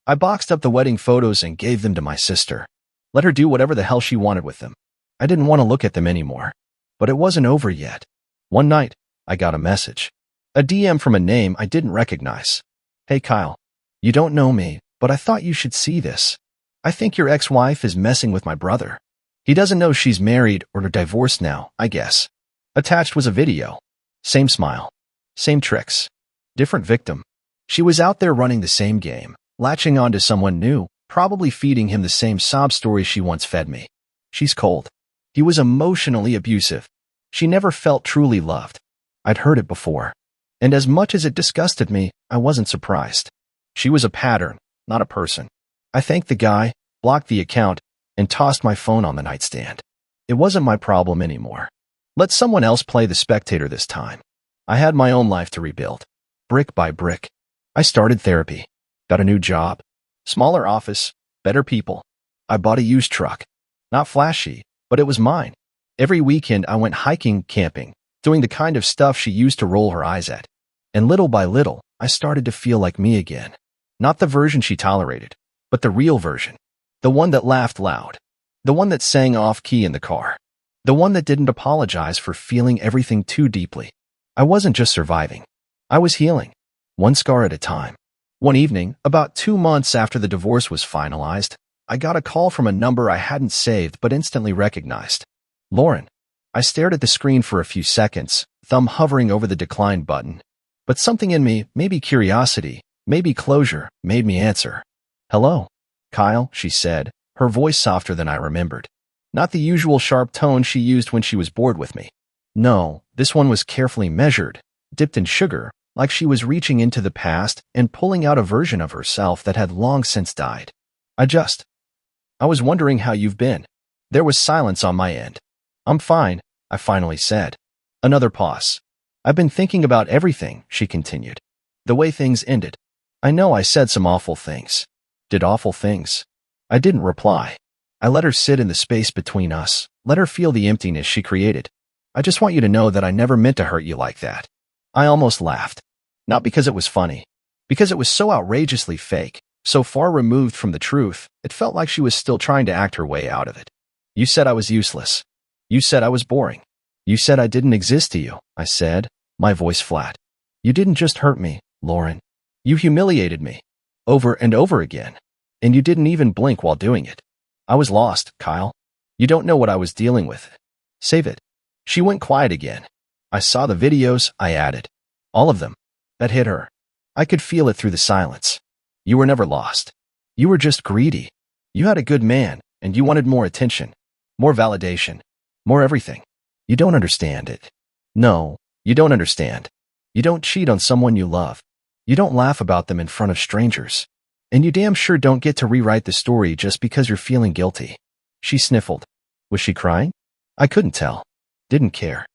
I boxed up the wedding photos and gave them to my sister. Let her do whatever the hell she wanted with them. I didn't want to look at them anymore. But it wasn't over yet. One night, I got a message. A DM from a name I didn't recognize. "Hey Kyle, you don't know me, but I thought you should see this. I think your ex-wife is messing with my brother. He doesn't know she's married or divorced now, I guess." Attached was a video. Same smile. Same tricks. Different victim. She was out there running the same game, latching onto someone new, probably feeding him the same sob story she once fed me. She's cold. He was emotionally abusive. She never felt truly loved. I'd heard it before. And as much as it disgusted me, I wasn't surprised. She was a pattern, not a person. I thanked the guy, blocked the account, and tossed my phone on the nightstand. It wasn't my problem anymore. Let someone else play the spectator this time. I had my own life to rebuild. Brick by brick. I started therapy. Got a new job. Smaller office. Better people. I bought a used truck. Not flashy, but it was mine. Every weekend I went hiking, camping, doing the kind of stuff she used to roll her eyes at. And little by little, I started to feel like me again. Not the version she tolerated, but the real version. The one that laughed loud. The one that sang off-key in the car. The one that didn't apologize for feeling everything too deeply. I wasn't just surviving. I was healing. One scar at a time. One evening, about 2 months after the divorce was finalized, I got a call from a number I hadn't saved but instantly recognized. Lauren. I stared at the screen for a few seconds, thumb hovering over the decline button. But something in me, maybe curiosity, maybe closure, made me answer. "Hello, Kyle," she said, her voice softer than I remembered. Not the usual sharp tone she used when she was bored with me. No, this one was carefully measured, dipped in sugar, like she was reaching into the past and pulling out a version of herself that had long since died. I was wondering how you've been." There was silence on my end. "I'm fine," I finally said. Another pause. "I've been thinking about everything," she continued. "The way things ended. I know I said some awful things. Did awful things." I didn't reply. I let her sit in the space between us, let her feel the emptiness she created. "I just want you to know that I never meant to hurt you like that." I almost laughed. Not because it was funny. Because it was so outrageously fake, so far removed from the truth, it felt like she was still trying to act her way out of it. "You said I was useless. You said I was boring. You said I didn't exist to you," I said, my voice flat. "You didn't just hurt me, Lauren. You humiliated me. Over and over again. And you didn't even blink while doing it. I was lost, Kyle. You don't know what I was dealing with. Save it." She went quiet again. "I saw the videos," I added. "All of them." That hit her. I could feel it through the silence. "You were never lost. You were just greedy. You had a good man, and you wanted more attention, more validation, more everything. You don't understand it. No, you don't understand. You don't cheat on someone you love. You don't laugh about them in front of strangers. And you damn sure don't get to rewrite the story just because you're feeling guilty." She sniffled. Was she crying? I couldn't tell. Didn't care.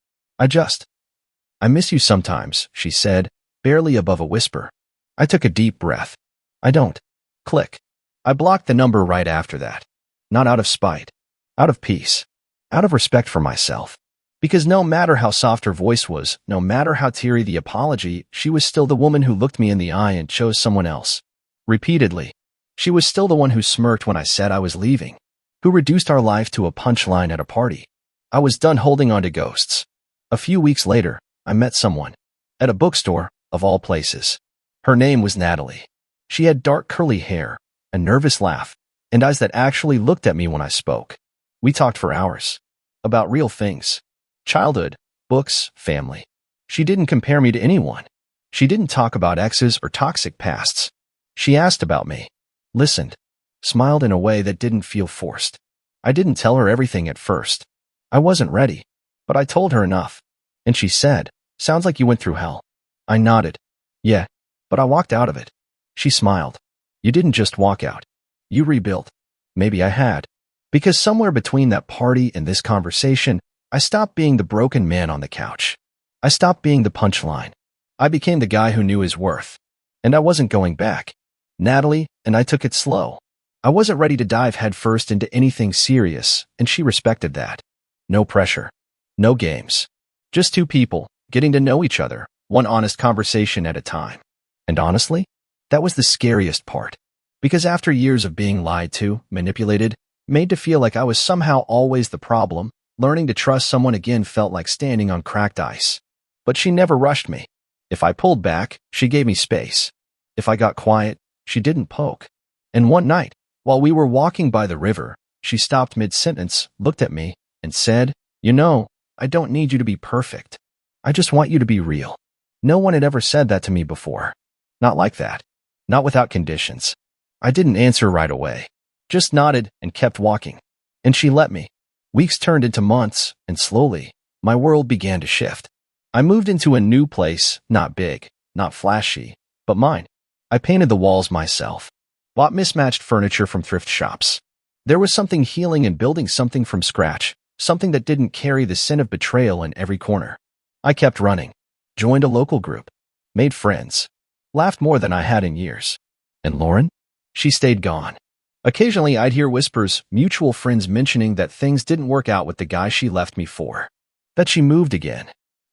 I miss you sometimes, she said, barely above a whisper. I took a deep breath. I don't. Click. I blocked the number right after that. Not out of spite. Out of peace. Out of respect for myself. Because no matter how soft her voice was, no matter how teary the apology, she was still the woman who looked me in the eye and chose someone else. Repeatedly. She was still the one who smirked when I said I was leaving. Who reduced our life to a punchline at a party. I was done holding on to ghosts. A few weeks later, I met someone. At a bookstore, of all places. Her name was Natalie. She had dark curly hair, a nervous laugh, and eyes that actually looked at me when I spoke. We talked for hours. About real things. Childhood, books, family. She didn't compare me to anyone. She didn't talk about exes or toxic pasts. She asked about me. Listened. Smiled in a way that didn't feel forced. I didn't tell her everything at first. I wasn't ready. But I told her enough. And she said, sounds like you went through hell. I nodded. Yeah, but I walked out of it. She smiled. You didn't just walk out. You rebuilt. Maybe I had. Because somewhere between that party and this conversation, I stopped being the broken man on the couch. I stopped being the punchline. I became the guy who knew his worth. And I wasn't going back. Natalie and I took it slow. I wasn't ready to dive headfirst into anything serious, and she respected that. No pressure. No games. Just two people, getting to know each other, one honest conversation at a time. And honestly, that was the scariest part. Because after years of being lied to, manipulated, made to feel like I was somehow always the problem, learning to trust someone again felt like standing on cracked ice. But she never rushed me. If I pulled back, she gave me space. If I got quiet, she didn't poke. And one night, while we were walking by the river, she stopped mid-sentence, looked at me, and said, you know, I don't need you to be perfect. I just want you to be real. No one had ever said that to me before. Not like that. Not without conditions. I didn't answer right away. Just nodded and kept walking. And she let me. Weeks turned into months, and slowly, my world began to shift. I moved into a new place, not big, not flashy, but mine. I painted the walls myself. Bought mismatched furniture from thrift shops. There was something healing in building something from scratch, something that didn't carry the sin of betrayal in every corner. I kept running. Joined a local group. Made friends. Laughed more than I had in years. And Lauren? She stayed gone. Occasionally I'd hear whispers, mutual friends mentioning that things didn't work out with the guy she left me for. That she moved again.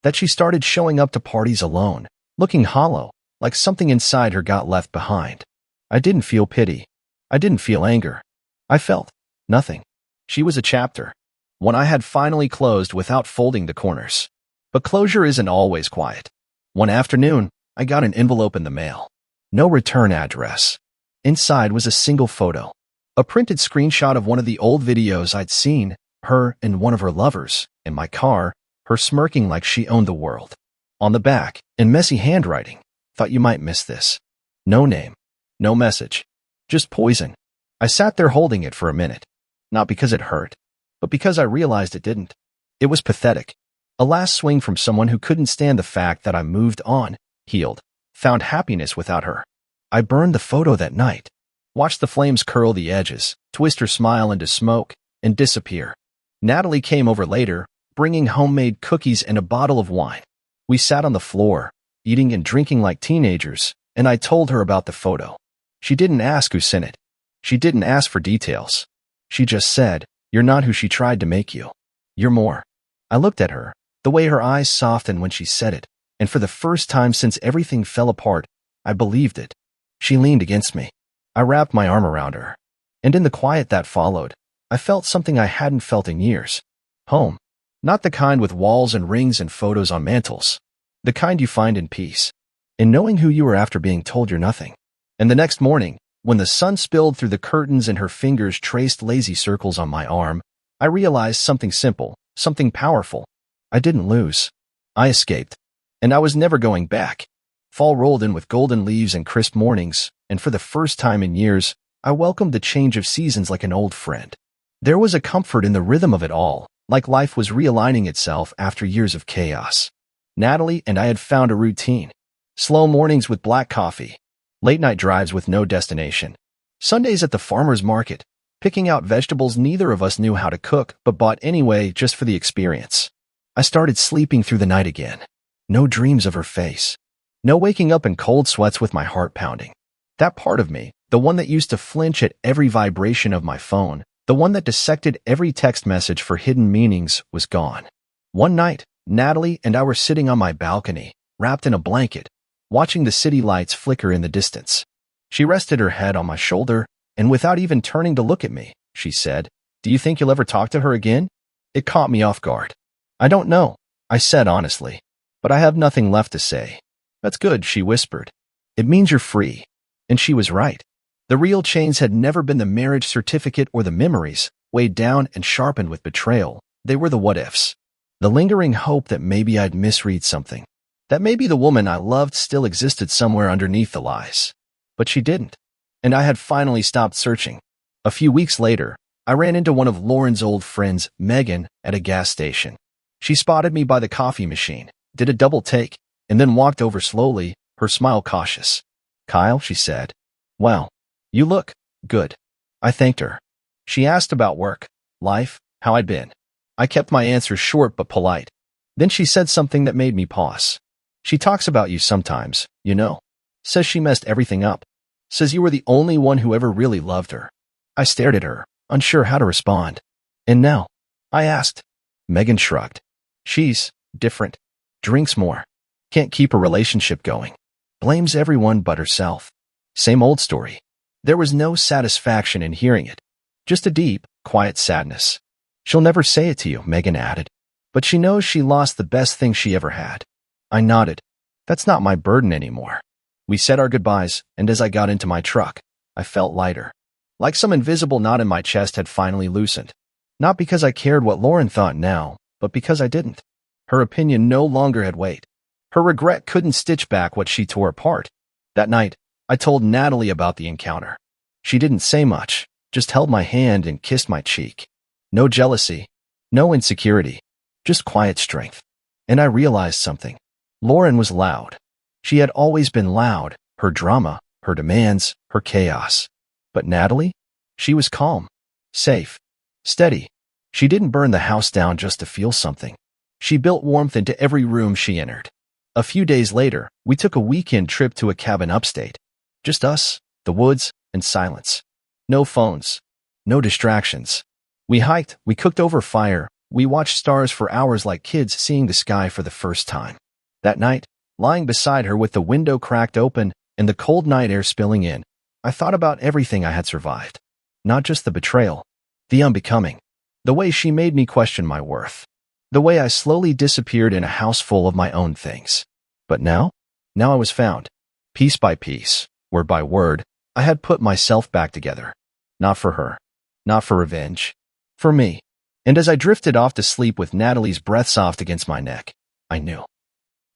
That she started showing up to parties alone, looking hollow, like something inside her got left behind. I didn't feel pity. I didn't feel anger. I felt nothing. She was a chapter. One I had finally closed without folding the corners. But closure isn't always quiet. One afternoon, I got an envelope in the mail. No return address. Inside was a single photo. A printed screenshot of one of the old videos I'd seen, her and one of her lovers, in my car, her smirking like she owned the world. On the back, in messy handwriting, thought you might miss this. No name. No message. Just poison. I sat there holding it for a minute. Not because it hurt, but because I realized it didn't. It was pathetic. A last swing from someone who couldn't stand the fact that I moved on, healed, found happiness without her. I burned the photo that night. Watched the flames curl the edges, twist her smile into smoke, and disappear. Natalie came over later, bringing homemade cookies and a bottle of wine. We sat on the floor, eating and drinking like teenagers, and I told her about the photo. She didn't ask who sent it. She didn't ask for details. She just said, you're not who she tried to make you. You're more. I looked at her, the way her eyes softened when she said it, and for the first time since everything fell apart, I believed it. She leaned against me. I wrapped my arm around her. And in the quiet that followed, I felt something I hadn't felt in years. Home. Not the kind with walls and rings and photos on mantles. The kind you find in peace. In knowing who you are after being told you're nothing. And the next morning, when the sun spilled through the curtains and her fingers traced lazy circles on my arm, I realized something simple, something powerful. I didn't lose. I escaped. And I was never going back. Fall rolled in with golden leaves and crisp mornings, and for the first time in years, I welcomed the change of seasons like an old friend. There was a comfort in the rhythm of it all, like life was realigning itself after years of chaos. Natalie and I had found a routine. Slow mornings with black coffee. Late-night drives with no destination. Sundays at the farmer's market, picking out vegetables neither of us knew how to cook but bought anyway just for the experience. I started sleeping through the night again. No dreams of her face. No waking up in cold sweats with my heart pounding. That part of me, the one that used to flinch at every vibration of my phone, the one that dissected every text message for hidden meanings, was gone. One night, Natalie and I were sitting on my balcony, wrapped in a blanket, watching the city lights flicker in the distance. She rested her head on my shoulder, and without even turning to look at me, she said, "Do you think you'll ever talk to her again?" It caught me off guard. "I don't know," I said honestly, "but I have nothing left to say." "That's good," she whispered. "It means you're free." And she was right. The real chains had never been the marriage certificate or the memories, weighed down and sharpened with betrayal. They were the what-ifs. The lingering hope that maybe I'd misread something. That maybe the woman I loved still existed somewhere underneath the lies. But she didn't. And I had finally stopped searching. A few weeks later, I ran into one of Lauren's old friends, Megan, at a gas station. She spotted me by the coffee machine, did a double take, and then walked over slowly, her smile cautious. "Kyle," she said. "Wow, you look good." I thanked her. She asked about work, life, how I'd been. I kept my answers short but polite. Then she said something that made me pause. "She talks about you sometimes, you know. Says she messed everything up. Says you were the only one who ever really loved her." I stared at her, unsure how to respond. "And now?" I asked. Megan shrugged. "She's different. Drinks more. Can't keep a relationship going. Blames everyone but herself. Same old story." There was no satisfaction in hearing it. Just a deep, quiet sadness. "She'll never say it to you," Megan added. "But she knows she lost the best thing she ever had." I nodded. That's not my burden anymore. We said our goodbyes, and as I got into my truck, I felt lighter. Like some invisible knot in my chest had finally loosened. Not because I cared what Lauren thought now, but because I didn't. Her opinion no longer had weight. Her regret couldn't stitch back what she tore apart. That night, I told Natalie about the encounter. She didn't say much, just held my hand and kissed my cheek. No jealousy, no insecurity, just quiet strength. And I realized something. Lauren was loud. She had always been loud, her drama, her demands, her chaos. But Natalie? She was calm, safe, steady. She didn't burn the house down just to feel something. She built warmth into every room she entered. A few days later, we took a weekend trip to a cabin upstate. Just us, the woods, and silence. No phones. No distractions. We hiked, we cooked over fire, we watched stars for hours like kids seeing the sky for the first time. That night, lying beside her with the window cracked open and the cold night air spilling in, I thought about everything I had survived. Not just the betrayal, the unbecoming. The way she made me question my worth. The way I slowly disappeared in a house full of my own things. But now I was found. Piece by piece, word by word, I had put myself back together. Not for her. Not for revenge. For me. And as I drifted off to sleep with Natalie's breath soft against my neck, I knew.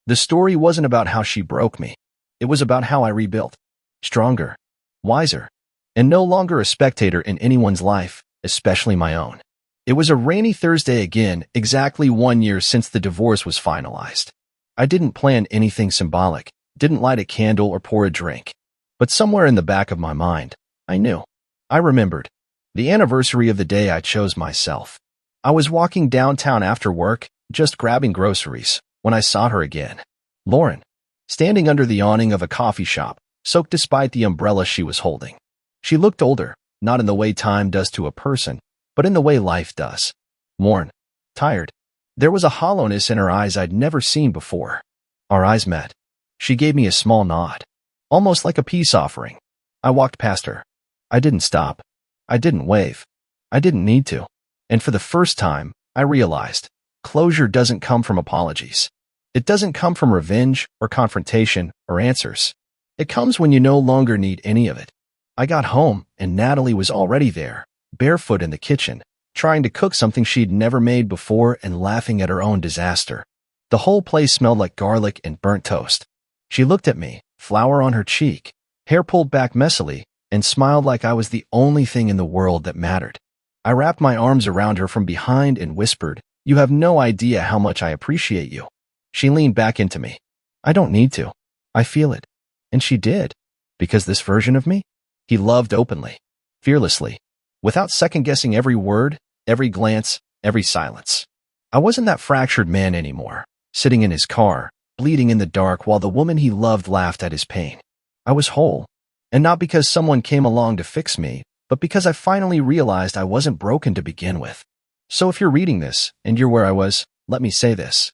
The story wasn't about how she broke me. It was about how I rebuilt. Stronger. Wiser. And no longer a spectator in anyone's life, especially my own. It was a rainy Thursday again, exactly 1 year since the divorce was finalized. I didn't plan anything symbolic, didn't light a candle or pour a drink. But somewhere in the back of my mind, I knew. I remembered. The anniversary of the day I chose myself. I was walking downtown after work, just grabbing groceries, when I saw her again. Lauren. Standing under the awning of a coffee shop, soaked despite the umbrella she was holding. She looked older, not in the way time does to a person, but in the way life does. Worn. Tired. There was a hollowness in her eyes I'd never seen before. Our eyes met. She gave me a small nod. Almost like a peace offering. I walked past her. I didn't stop. I didn't wave. I didn't need to. And for the first time, I realized, closure doesn't come from apologies. It doesn't come from revenge or confrontation or answers. It comes when you no longer need any of it. I got home, and Natalie was already there, barefoot in the kitchen, trying to cook something she'd never made before and laughing at her own disaster. The whole place smelled like garlic and burnt toast. She looked at me, flour on her cheek, hair pulled back messily, and smiled like I was the only thing in the world that mattered. I wrapped my arms around her from behind and whispered, "You have no idea how much I appreciate you." She leaned back into me. "I don't need to. I feel it." And she did. Because this version of me? He loved openly, fearlessly, without second-guessing every word, every glance, every silence. I wasn't that fractured man anymore, sitting in his car, bleeding in the dark while the woman he loved laughed at his pain. I was whole. And not because someone came along to fix me, but because I finally realized I wasn't broken to begin with. So if you're reading this, and you're where I was, let me say this.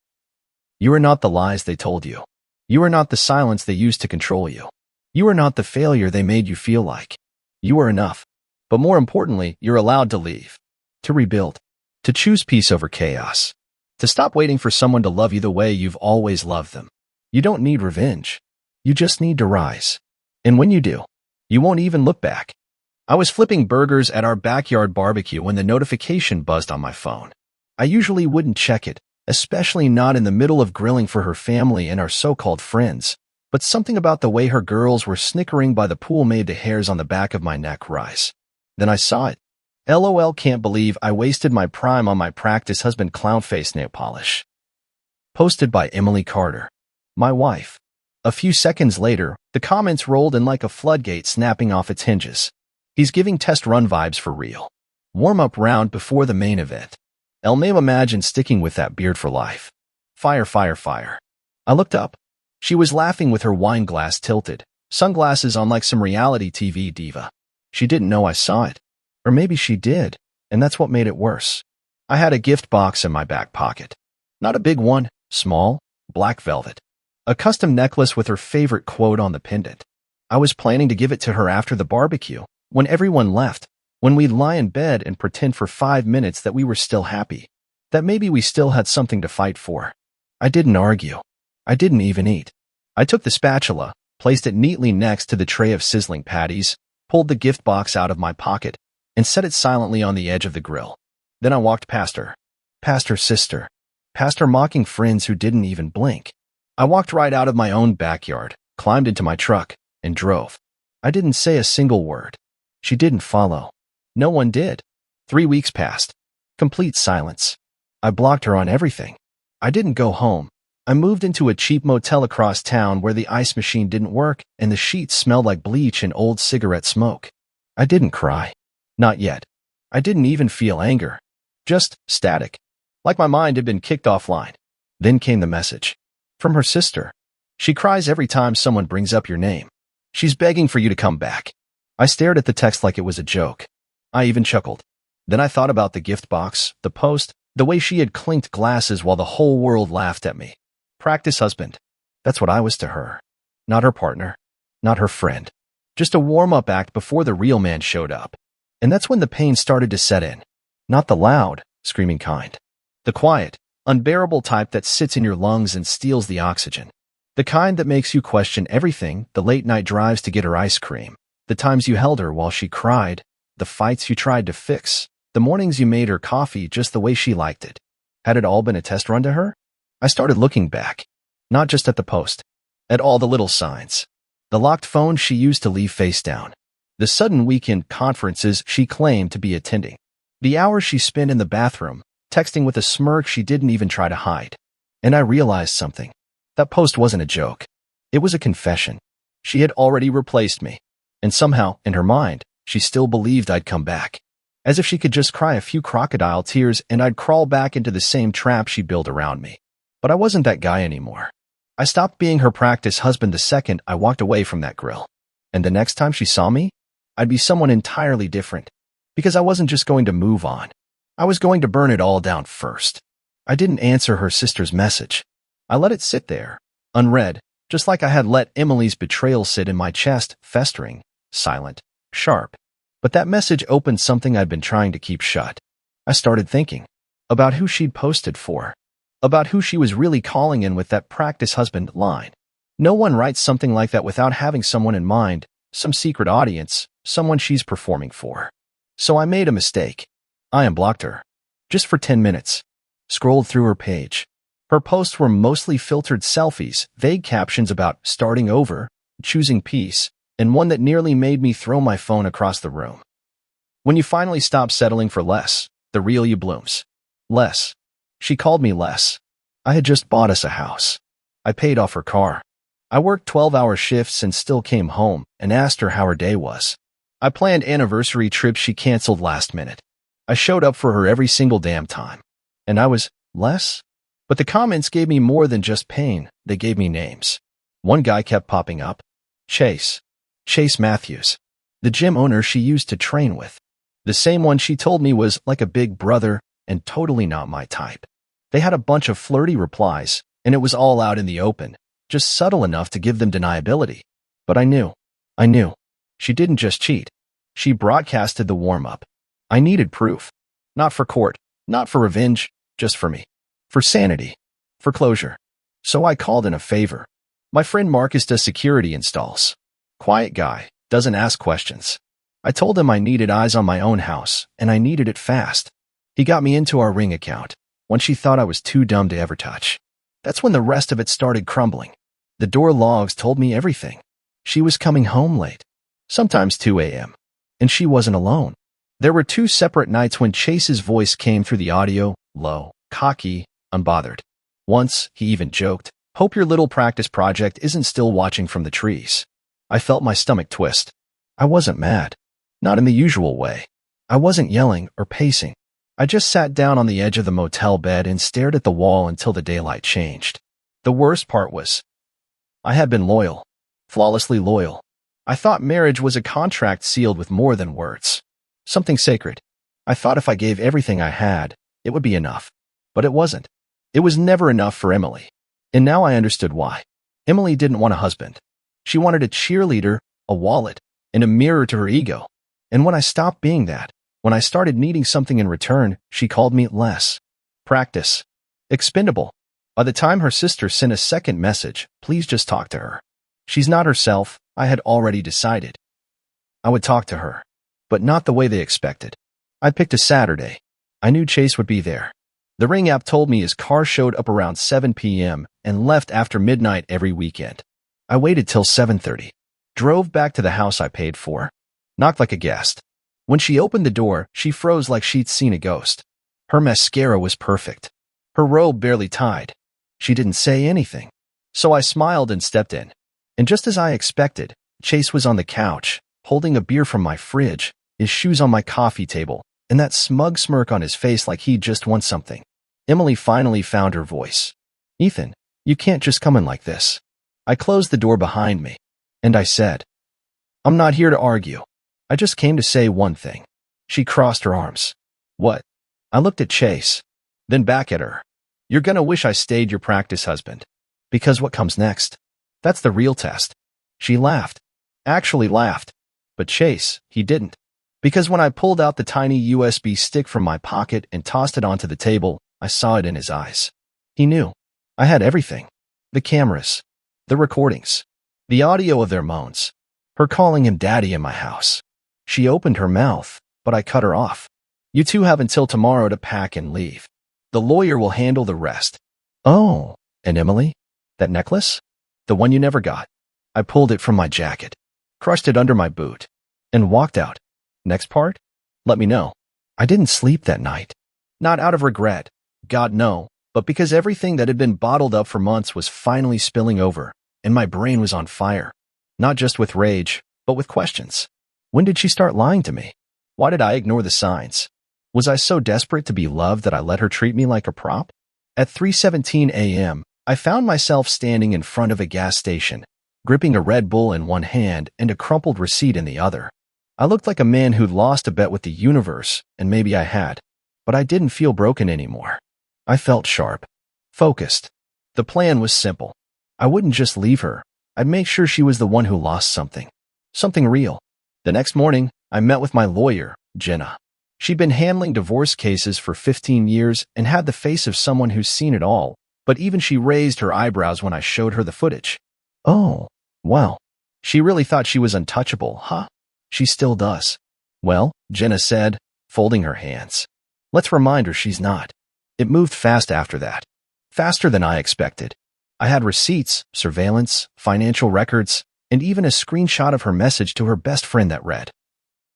You are not the lies they told you. You are not the silence they used to control you. You are not the failure they made you feel like. You are enough. But more importantly, you're allowed to leave. To rebuild. To choose peace over chaos. To stop waiting for someone to love you the way you've always loved them. You don't need revenge. You just need to rise. And when you do, you won't even look back. I was flipping burgers at our backyard barbecue when the notification buzzed on my phone. I usually wouldn't check it, especially not in the middle of grilling for her family and our so-called friends, but something about the way her girls were snickering by the pool made the hairs on the back of my neck rise. Then I saw it. LOL, can't believe I wasted my prime on my practice husband clown face nail polish. Posted by Emily Carter, my wife. A few seconds later, the comments rolled in like a floodgate snapping off its hinges. He's giving test run vibes for real. Warm-up round before the main event. El may imagine sticking with that beard for life. Fire, fire, fire. I looked up. She was laughing with her wine glass tilted, sunglasses on like some reality TV diva. She didn't know I saw it. Or maybe she did, and that's what made it worse. I had a gift box in my back pocket. Not a big one, small, black velvet. A custom necklace with her favorite quote on the pendant. I was planning to give it to her after the barbecue, when everyone left, when we'd lie in bed and pretend for 5 minutes that we were still happy, that maybe we still had something to fight for. I didn't argue. I didn't even eat. I took the spatula, placed it neatly next to the tray of sizzling patties, pulled the gift box out of my pocket, and set it silently on the edge of the grill. Then I walked past her. Past her sister. Past her mocking friends who didn't even blink. I walked right out of my own backyard, climbed into my truck, and drove. I didn't say a single word. She didn't follow. No one did. 3 weeks passed. Complete silence. I blocked her on everything. I didn't go home. I moved into a cheap motel across town where the ice machine didn't work and the sheets smelled like bleach and old cigarette smoke. I didn't cry. Not yet. I didn't even feel anger. Just static. Like my mind had been kicked offline. Then came the message. From her sister. She cries every time someone brings up your name. She's begging for you to come back. I stared at the text like it was a joke. I even chuckled. Then I thought about the gift box, the post, the way she had clinked glasses while the whole world laughed at me. Practice husband. That's what I was to her. Not her partner. Not her friend. Just a warm-up act before the real man showed up. And that's when the pain started to set in. Not the loud, screaming kind. The quiet, unbearable type that sits in your lungs and steals the oxygen. The kind that makes you question everything, the late-night drives to get her ice cream, the times you held her while she cried, the fights you tried to fix, the mornings you made her coffee just the way she liked it. Had it all been a test run to her? I started looking back. Not just at the post. At all the little signs. The locked phone she used to leave face down. The sudden weekend conferences she claimed to be attending. The hours she spent in the bathroom, texting with a smirk she didn't even try to hide. And I realized something. That post wasn't a joke. It was a confession. She had already replaced me. And somehow, in her mind, she still believed I'd come back. As if she could just cry a few crocodile tears and I'd crawl back into the same trap she built around me. But I wasn't that guy anymore. I stopped being her practice husband the second I walked away from that grill. And the next time she saw me, I'd be someone entirely different. Because I wasn't just going to move on. I was going to burn it all down first. I didn't answer her sister's message. I let it sit there, unread, just like I had let Emily's betrayal sit in my chest, festering, silent, sharp. But that message opened something I'd been trying to keep shut. I started thinking about who she'd posted for, about who she was really calling in with that practice husband line. No one writes something like that without having someone in mind, some secret audience, someone she's performing for. So I made a mistake. I unblocked her. Just for 10 minutes. Scrolled through her page. Her posts were mostly filtered selfies, vague captions about starting over, choosing peace, and one that nearly made me throw my phone across the room. When you finally stop settling for less, the real you blooms. Less. She called me less. I had just bought us a house. I paid off her car. I worked 12-hour shifts and still came home and asked her how her day was. I planned anniversary trips she canceled last minute. I showed up for her every single damn time. And I was less? But the comments gave me more than just pain. They gave me names. One guy kept popping up. Chase. Chase Matthews. The gym owner she used to train with. The same one she told me was like a big brother and totally not my type. They had a bunch of flirty replies, and it was all out in the open, just subtle enough to give them deniability. But I knew. She didn't just cheat. She broadcasted the warm-up. I needed proof. Not for court, not for revenge, just for me. For sanity. For closure. So I called in a favor. My friend Marcus does security installs. Quiet guy, doesn't ask questions. I told him I needed eyes on my own house, and I needed it fast. He got me into our Ring account, one she thought I was too dumb to ever touch. That's when the rest of it started crumbling. The door logs told me everything. She was coming home late, sometimes 2 a.m., and she wasn't alone. There were 2 separate nights when Chase's voice came through the audio, low, cocky, unbothered. Once, he even joked, "Hope your little practice project isn't still watching from the trees." I felt my stomach twist. I wasn't mad. Not in the usual way. I wasn't yelling or pacing. I just sat down on the edge of the motel bed and stared at the wall until the daylight changed. The worst part was, I had been loyal. Flawlessly loyal. I thought marriage was a contract sealed with more than words. Something sacred. I thought if I gave everything I had, it would be enough. But it wasn't. It was never enough for Emily. And now I understood why. Emily didn't want a husband. She wanted a cheerleader, a wallet, and a mirror to her ego. And when I stopped being that, when I started needing something in return, she called me less. Practice. Expendable. By the time her sister sent a second message, "Please just talk to her. She's not herself," I had already decided. I would talk to her. But not the way they expected. I picked a Saturday. I knew Chase would be there. The Ring app told me his car showed up around 7 p.m. and left after midnight every weekend. I waited till 7:30. Drove back to the house I paid for. Knocked like a guest. When she opened the door, she froze like she'd seen a ghost. Her mascara was perfect. Her robe barely tied. She didn't say anything. So I smiled and stepped in. And just as I expected, Chase was on the couch, holding a beer from my fridge, his shoes on my coffee table, and that smug smirk on his face like he'd just won something. Emily finally found her voice. "Ethan, you can't just come in like this." I closed the door behind me, and I said, "I'm not here to argue. I just came to say one thing." She crossed her arms. "What?" I looked at Chase, then back at her. "You're gonna wish I stayed your practice husband. Because what comes next? That's the real test." She laughed. Actually laughed. But Chase, he didn't. Because when I pulled out the tiny USB stick from my pocket and tossed it onto the table, I saw it in his eyes. He knew. I had everything. The cameras. The recordings. The audio of their moans. Her calling him daddy in my house. She opened her mouth, but I cut her off. "You two have until tomorrow to pack and leave. The lawyer will handle the rest." "Oh, and Emily? That necklace? The one you never got?" I pulled it from my jacket, crushed it under my boot, and walked out. Next part? Let me know. I didn't sleep that night. Not out of regret. God, no. But because everything that had been bottled up for months was finally spilling over, and my brain was on fire. Not just with rage, but with questions. When did she start lying to me? Why did I ignore the signs? Was I so desperate to be loved that I let her treat me like a prop? At 3:17 a.m., I found myself standing in front of a gas station, gripping a Red Bull in one hand and a crumpled receipt in the other. I looked like a man who'd lost a bet with the universe, and maybe I had. But I didn't feel broken anymore. I felt sharp. Focused. The plan was simple. I wouldn't just leave her. I'd make sure she was the one who lost something. Something real. The next morning, I met with my lawyer, Jenna. She'd been handling divorce cases for 15 years and had the face of someone who's seen it all, but even she raised her eyebrows when I showed her the footage. "Oh, wow. She really thought she was untouchable, huh?" "She still does." "Well," Jenna said, folding her hands. "Let's remind her she's not." It moved fast after that. Faster than I expected. I had receipts, surveillance, financial records, and even a screenshot of her message to her best friend that read,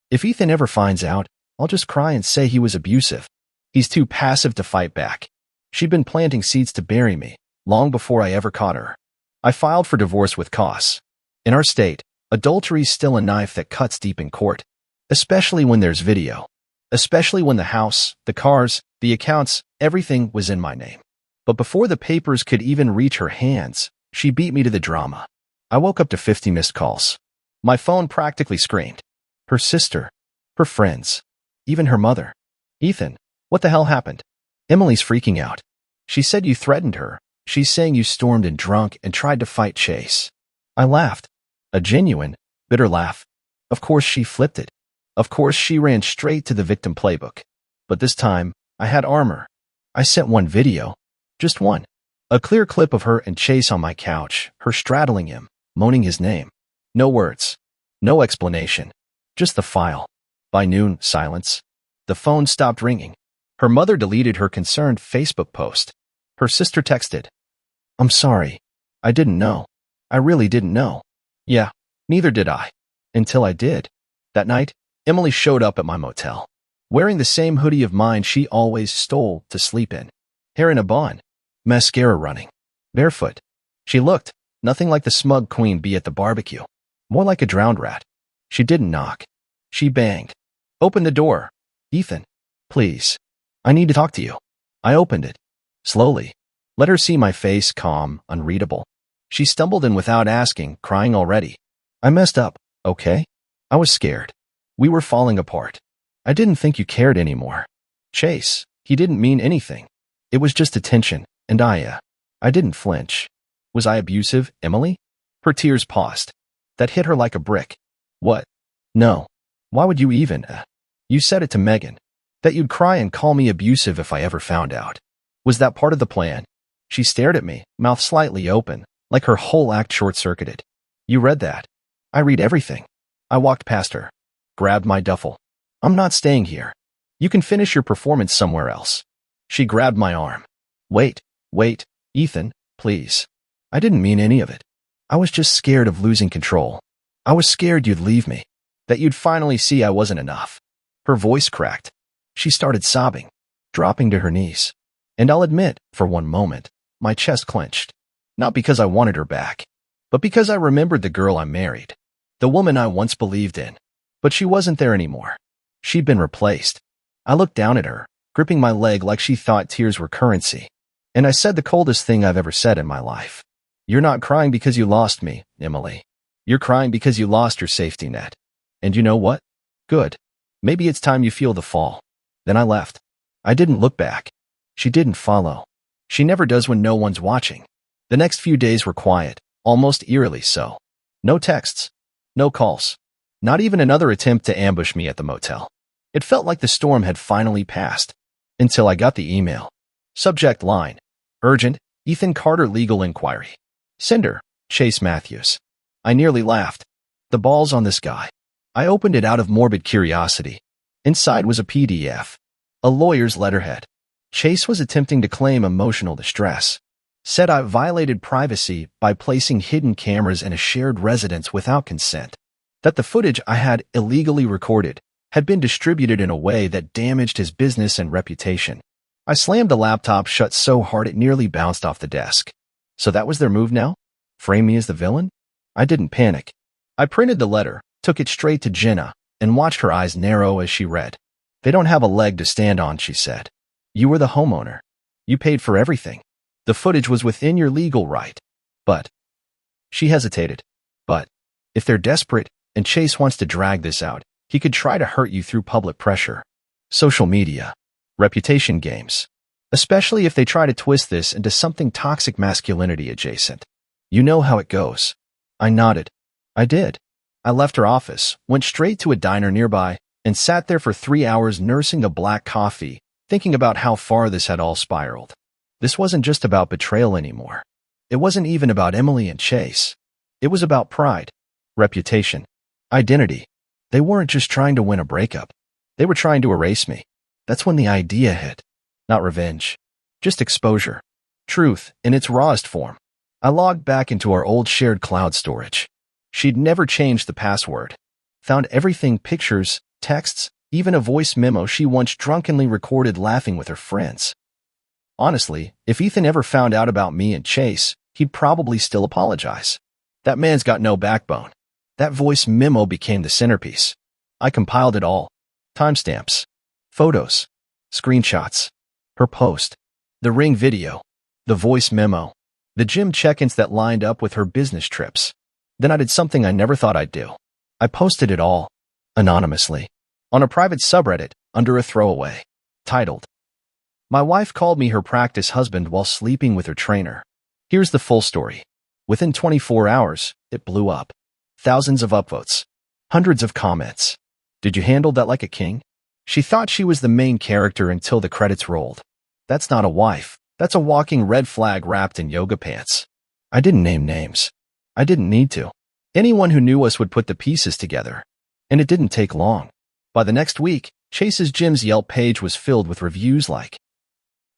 "If Ethan ever finds out, I'll just cry and say he was abusive. He's too passive to fight back." She'd been planting seeds to bury me, long before I ever caught her. I filed for divorce with cause. In our state, adultery's still a knife that cuts deep in court, especially when there's video. especially when the house, the cars, the accounts, everything was in my name. But before the papers could even reach her hands, she beat me to the drama. I woke up to 50 missed calls. My phone practically screamed. Her sister, her friends, even her mother. Ethan, what the hell happened? Emily's freaking out. She said you threatened her. She's saying you stormed in drunk and tried to fight Chase. I laughed. A genuine, bitter laugh. Of course she flipped it. Of course she ran straight to the victim playbook. But this time, I had armor. I sent one video. Just one. A clear clip of her and Chase on my couch, her straddling him, moaning his name. No words. No explanation. Just the file. By noon, silence. The phone stopped ringing. Her mother deleted her concerned Facebook post. Her sister texted. I'm sorry. I didn't know. I really didn't know. Yeah, neither did I. Until I did. That night, Emily showed up at my motel, wearing the same hoodie of mine she always stole to sleep in. Hair in a bun. Mascara running. Barefoot. She looked nothing like the smug queen bee at the barbecue. More like a drowned rat. She didn't knock. She banged. Open the door. Ethan, please. I need to talk to you. I opened it. Slowly. Let her see my face, calm, unreadable. She stumbled in without asking, crying already. I messed up, okay? I was scared. We were falling apart. I didn't think you cared anymore. Chase, he didn't mean anything. It was just attention, and I didn't flinch. Was I abusive, Emily? Her tears paused. That hit her like a brick. What? No. Why would you even, You said it to Megan. That you'd cry and call me abusive if I ever found out. Was that part of the plan? She stared at me, mouth slightly open, like her whole act short-circuited. You read that? I read everything. I walked past her. Grabbed my duffel. I'm not staying here. You can finish your performance somewhere else. She grabbed my arm. Wait, Ethan, please. I didn't mean any of it. I was just scared of losing control. I was scared you'd leave me. That you'd finally see I wasn't enough. Her voice cracked. She started sobbing, dropping to her knees. And I'll admit, for one moment, my chest clenched. Not because I wanted her back, but because I remembered the girl I married. The woman I once believed in. But she wasn't there anymore. She'd been replaced. I looked down at her, gripping my leg like she thought tears were currency. And I said the coldest thing I've ever said in my life. You're not crying because you lost me, Emily. You're crying because you lost your safety net. And you know what? Good. Maybe it's time you feel the fall. Then I left. I didn't look back. She didn't follow. She never does when no one's watching. The next few days were quiet, almost eerily so. No texts. No calls. Not even another attempt to ambush me at the motel. It felt like the storm had finally passed. Until I got the email. Subject line. Urgent, Ethan Carter legal inquiry. Sender, Chase Matthews. I nearly laughed. The ball's on this guy. I opened it out of morbid curiosity. Inside was a PDF. A lawyer's letterhead. Chase was attempting to claim emotional distress. Said I violated privacy by placing hidden cameras in a shared residence without consent. That the footage I had illegally recorded had been distributed in a way that damaged his business and reputation. I slammed the laptop shut so hard it nearly bounced off the desk. So that was their move now? Frame me as the villain? I didn't panic. I printed the letter, took it straight to Jenna, and watched her eyes narrow as she read. They don't have a leg to stand on, she said. You were the homeowner. You paid for everything. The footage was within your legal right. But, she hesitated. But, if they're desperate and Chase wants to drag this out, he could try to hurt you through public pressure. Social media. Reputation games. Especially if they try to twist this into something toxic masculinity adjacent. You know how it goes. I nodded. I did. I left her office, went straight to a diner nearby, and sat there for 3 hours nursing a black coffee, thinking about how far this had all spiraled. This wasn't just about betrayal anymore. It wasn't even about Emily and Chase. It was about pride, reputation, identity. They weren't just trying to win a breakup. They were trying to erase me. That's when the idea hit. Not revenge. Just exposure. Truth in its rawest form. I logged back into our old shared cloud storage. She'd never changed the password. Found everything: pictures, texts, even a voice memo she once drunkenly recorded laughing with her friends. Honestly, if Ethan ever found out about me and Chase, he'd probably still apologize. That man's got no backbone. That voice memo became the centerpiece. I compiled it all. Timestamps. Photos. Screenshots. Her post. The Ring video. The voice memo. The gym check-ins that lined up with her business trips. Then I did something I never thought I'd do. I posted it all, anonymously, on a private subreddit under a throwaway, titled, "My wife called me her practice husband while sleeping with her trainer." Here's the full story. Within 24 hours, it blew up. Thousands of upvotes. Hundreds of comments. Did you handle that like a king? She thought she was the main character until the credits rolled. That's not a wife. That's a walking red flag wrapped in yoga pants. I didn't name names. I didn't need to. Anyone who knew us would put the pieces together. And it didn't take long. By the next week, Chase's gym's Yelp page was filled with reviews like,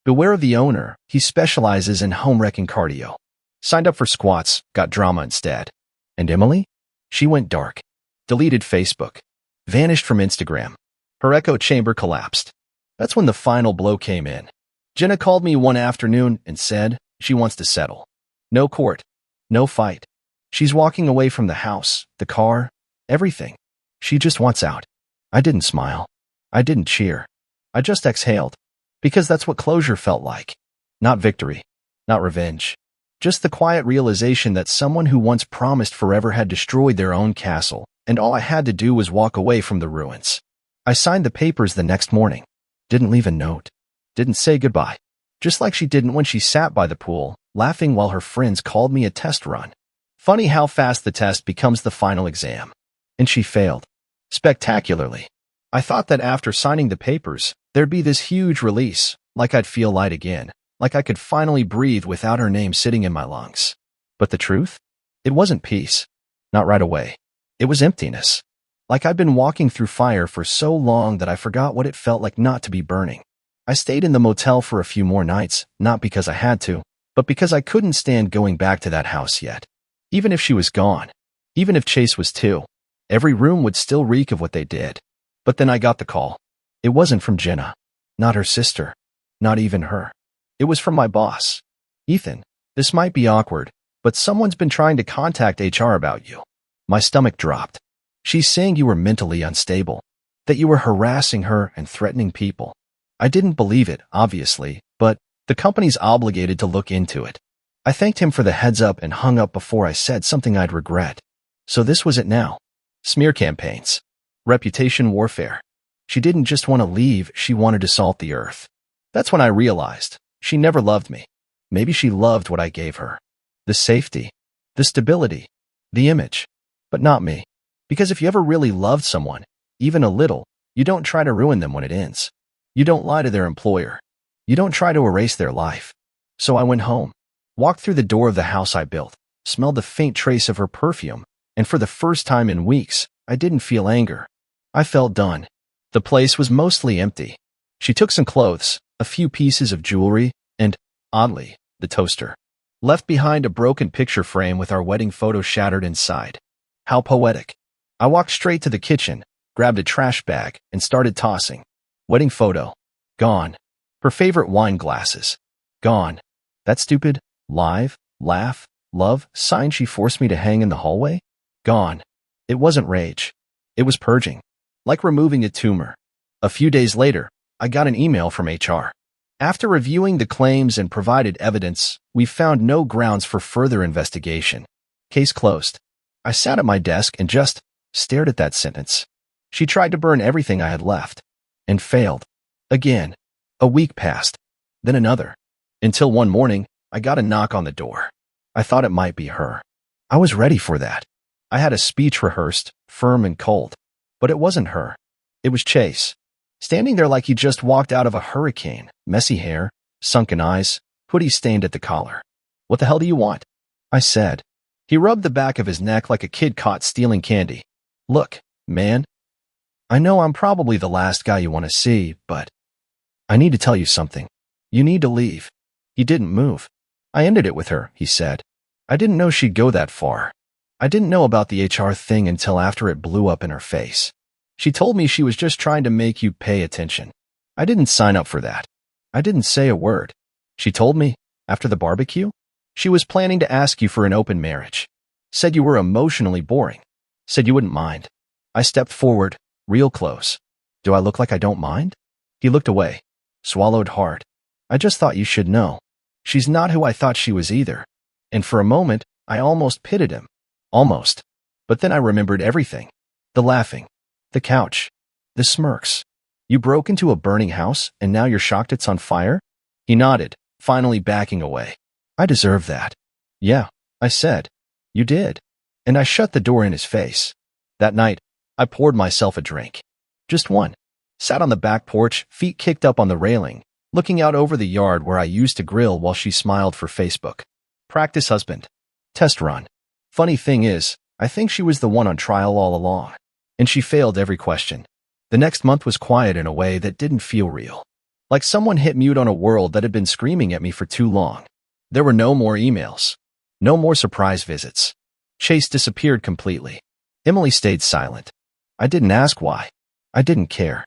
"Beware of the owner. He specializes in home-wrecking cardio. Signed up for squats, got drama instead." And Emily? She went dark. Deleted Facebook. Vanished from Instagram. Her echo chamber collapsed. That's when the final blow came in. Jenna called me one afternoon and said she wants to settle. No court. No fight. She's walking away from the house, the car, everything. She just wants out. I didn't smile. I didn't cheer. I just exhaled. Because that's what closure felt like. Not victory. Not revenge. Just the quiet realization that someone who once promised forever had destroyed their own castle, and all I had to do was walk away from the ruins. I signed the papers the next morning. Didn't leave a note. Didn't say goodbye. Just like she didn't when she sat by the pool, laughing while her friends called me a test run. Funny how fast the test becomes the final exam. And she failed. Spectacularly. I thought that after signing the papers, there'd be this huge release, like I'd feel light again, like I could finally breathe without her name sitting in my lungs. But the truth? It wasn't peace. Not right away. It was emptiness. Like I'd been walking through fire for so long that I forgot what it felt like not to be burning. I stayed in the motel for a few more nights, not because I had to, but because I couldn't stand going back to that house yet. Even if she was gone, even if Chase was too, every room would still reek of what they did. But then I got the call. It wasn't from Jenna. Not her sister. Not even her. It was from my boss. "Ethan, this might be awkward, but someone's been trying to contact HR about you." My stomach dropped. "She's saying you were mentally unstable, that you were harassing her and threatening people." I didn't believe it, obviously, but the company's obligated to look into it. I thanked him for the heads up and hung up before I said something I'd regret. So this was it now. Smear campaigns. Reputation warfare. She didn't just want to leave, she wanted to salt the earth. That's when I realized she never loved me. Maybe she loved what I gave her. The safety, the stability, the image. But not me. Because if you ever really loved someone, even a little, you don't try to ruin them when it ends. You don't lie to their employer. You don't try to erase their life. So I went home, walked through the door of the house I built, smelled the faint trace of her perfume, and for the first time in weeks, I didn't feel anger. I felt done. The place was mostly empty. She took some clothes, a few pieces of jewelry, and, oddly, the toaster. Left behind a broken picture frame with our wedding photo shattered inside. How poetic. I walked straight to the kitchen, grabbed a trash bag, and started tossing. Wedding photo. Gone. Her favorite wine glasses. Gone. That stupid, live, laugh, love sign she forced me to hang in the hallway? Gone. It wasn't rage. It was purging. Like removing a tumor. A few days later, I got an email from HR. After reviewing the claims and provided evidence, we found no grounds for further investigation. Case closed. I sat at my desk and just stared at that sentence. She tried to burn everything I had left. And failed. Again. A week passed. Then another. Until one morning, I got a knock on the door. I thought it might be her. I was ready for that. I had a speech rehearsed, firm and cold. But it wasn't her. It was Chase. Standing there like he just walked out of a hurricane, messy hair, sunken eyes, hoodie stained at the collar. "What the hell do you want?" I said. He rubbed the back of his neck like a kid caught stealing candy. "Look, man. I know I'm probably the last guy you want to see, but I need to tell you something. You need to leave." He didn't move. "I ended it with her," he said. "I didn't know she'd go that far. I didn't know about the HR thing until after it blew up in her face. She told me she was just trying to make you pay attention. I didn't sign up for that. I didn't say a word. She told me, after the barbecue, she was planning to ask you for an open marriage. Said you were emotionally boring. Said you wouldn't mind." I stepped forward, real close. "Do I look like I don't mind?" He looked away, swallowed hard. I just thought you should know. She's not who I thought she was either. And for a moment, I almost pitied him. Almost. But then I remembered everything. The laughing. The couch. The smirks. You broke into a burning house, and now you're shocked it's on fire? He nodded, finally backing away. I deserve that. Yeah, I said. You did. And I shut the door in his face. That night, I poured myself a drink. Just one. Sat on the back porch, feet kicked up on the railing, looking out over the yard where I used to grill while she smiled for Facebook. Practice husband. Test run. Funny thing is, I think she was the one on trial all along. And she failed every question. The next month was quiet in a way that didn't feel real. Like someone hit mute on a world that had been screaming at me for too long. There were no more emails. No more surprise visits. Chase disappeared completely. Emily stayed silent. I didn't ask why. I didn't care.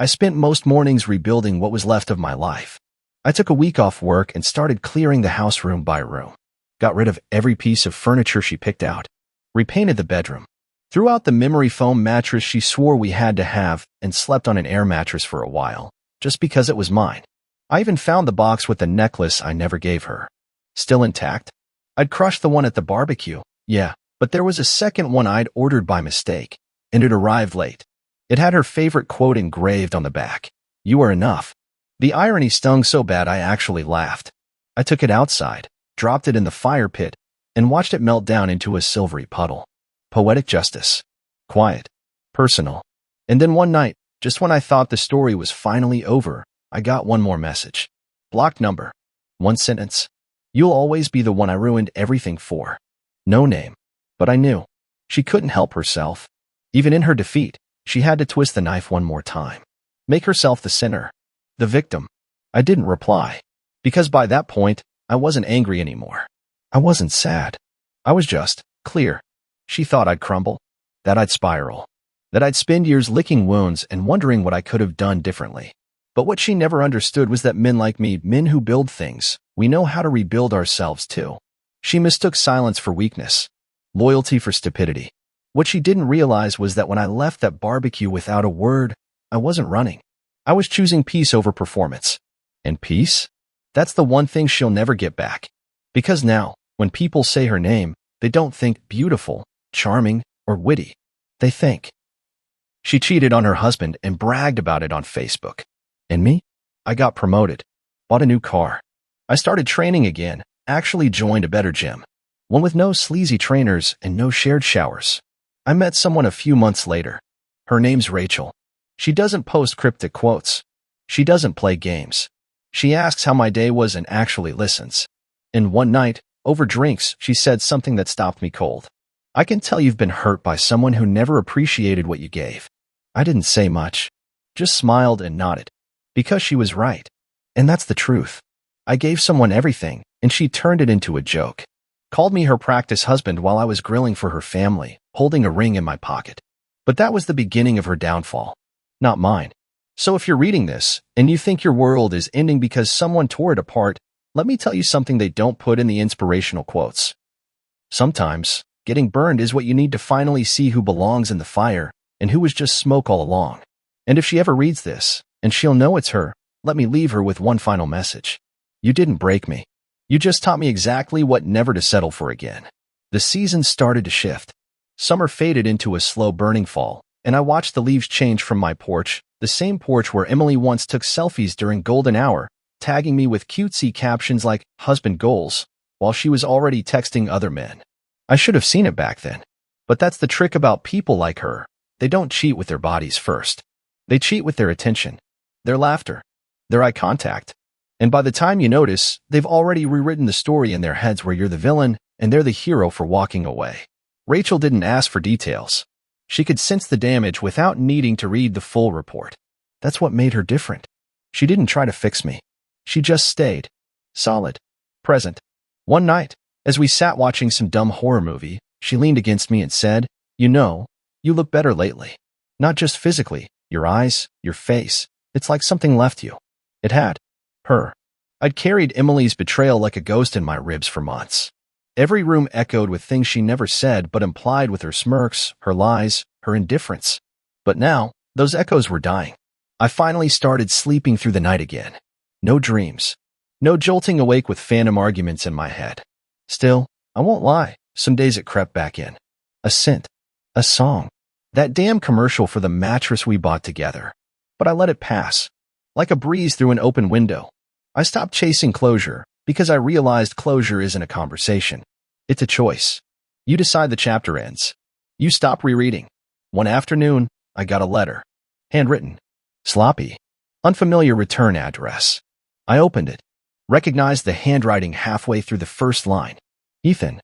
I spent most mornings rebuilding what was left of my life. I took a week off work and started clearing the house room by room. Got rid of every piece of furniture she picked out. Repainted the bedroom. Threw out the memory foam mattress she swore we had to have and slept on an air mattress for a while, just because it was mine. I even found the box with the necklace I never gave her. Still intact. I'd crushed the one at the barbecue, yeah, but there was a second one I'd ordered by mistake, and it arrived late. It had her favorite quote engraved on the back. You are enough. The irony stung so bad I actually laughed. I took it outside, dropped it in the fire pit, and watched it melt down into a silvery puddle. Poetic justice. Quiet. Personal. And then one night, just when I thought the story was finally over, I got one more message. Blocked number. One sentence. You'll always be the one I ruined everything for. No name. But I knew. She couldn't help herself. Even in her defeat, she had to twist the knife one more time. Make herself the sinner. The victim. I didn't reply. Because by that point, I wasn't angry anymore. I wasn't sad. I was just clear. She thought I'd crumble. That I'd spiral. That I'd spend years licking wounds and wondering what I could have done differently. But what she never understood was that men like me, men who build things, we know how to rebuild ourselves too. She mistook silence for weakness. Loyalty for stupidity. What she didn't realize was that when I left that barbecue without a word, I wasn't running. I was choosing peace over performance. And peace? That's the one thing she'll never get back. Because now, when people say her name, they don't think beautiful, charming, or witty. They think. She cheated on her husband and bragged about it on Facebook. And me? I got promoted. Bought a new car. I started training again, actually joined a better gym. One with no sleazy trainers and no shared showers. I met someone a few months later. Her name's Rachel. She doesn't post cryptic quotes. She doesn't play games. She asks how my day was and actually listens. And one night, over drinks, she said something that stopped me cold. I can tell you've been hurt by someone who never appreciated what you gave. I didn't say much. Just smiled and nodded. Because she was right. And that's the truth. I gave someone everything, and she turned it into a joke. Called me her practice husband while I was grilling for her family, holding a ring in my pocket. But that was the beginning of her downfall. Not mine. So if you're reading this, and you think your world is ending because someone tore it apart, let me tell you something they don't put in the inspirational quotes. Sometimes, getting burned is what you need to finally see who belongs in the fire, and who was just smoke all along. And if she ever reads this, and she'll know it's her, let me leave her with one final message. You didn't break me. You just taught me exactly what never to settle for again. The seasons started to shift. Summer faded into a slow burning fall, and I watched the leaves change from my porch, the same porch where Emily once took selfies during golden hour, tagging me with cutesy captions like husband goals, while she was already texting other men. I should have seen it back then. But that's the trick about people like her. They don't cheat with their bodies first. They cheat with their attention, their laughter, their eye contact. And by the time you notice, they've already rewritten the story in their heads where you're the villain and they're the hero for walking away. Rachel didn't ask for details. She could sense the damage without needing to read the full report. That's what made her different. She didn't try to fix me. She just stayed. Solid. Present. One night, as we sat watching some dumb horror movie, she leaned against me and said, "You know, you look better lately. Not just physically, your eyes, your face. It's like something left you." It had. Her. I'd carried Emily's betrayal like a ghost in my ribs for months. Every room echoed with things she never said but implied with her smirks, her lies, her indifference. But now, those echoes were dying. I finally started sleeping through the night again. No dreams. No jolting awake with phantom arguments in my head. Still, I won't lie, some days it crept back in. A scent. A song. That damn commercial for the mattress we bought together. But I let it pass. Like a breeze through an open window. I stopped chasing closure because I realized closure isn't a conversation. It's a choice. You decide the chapter ends. You stop rereading. One afternoon, I got a letter. Handwritten. Sloppy. Unfamiliar return address. I opened it. Recognized the handwriting halfway through the first line. Ethan,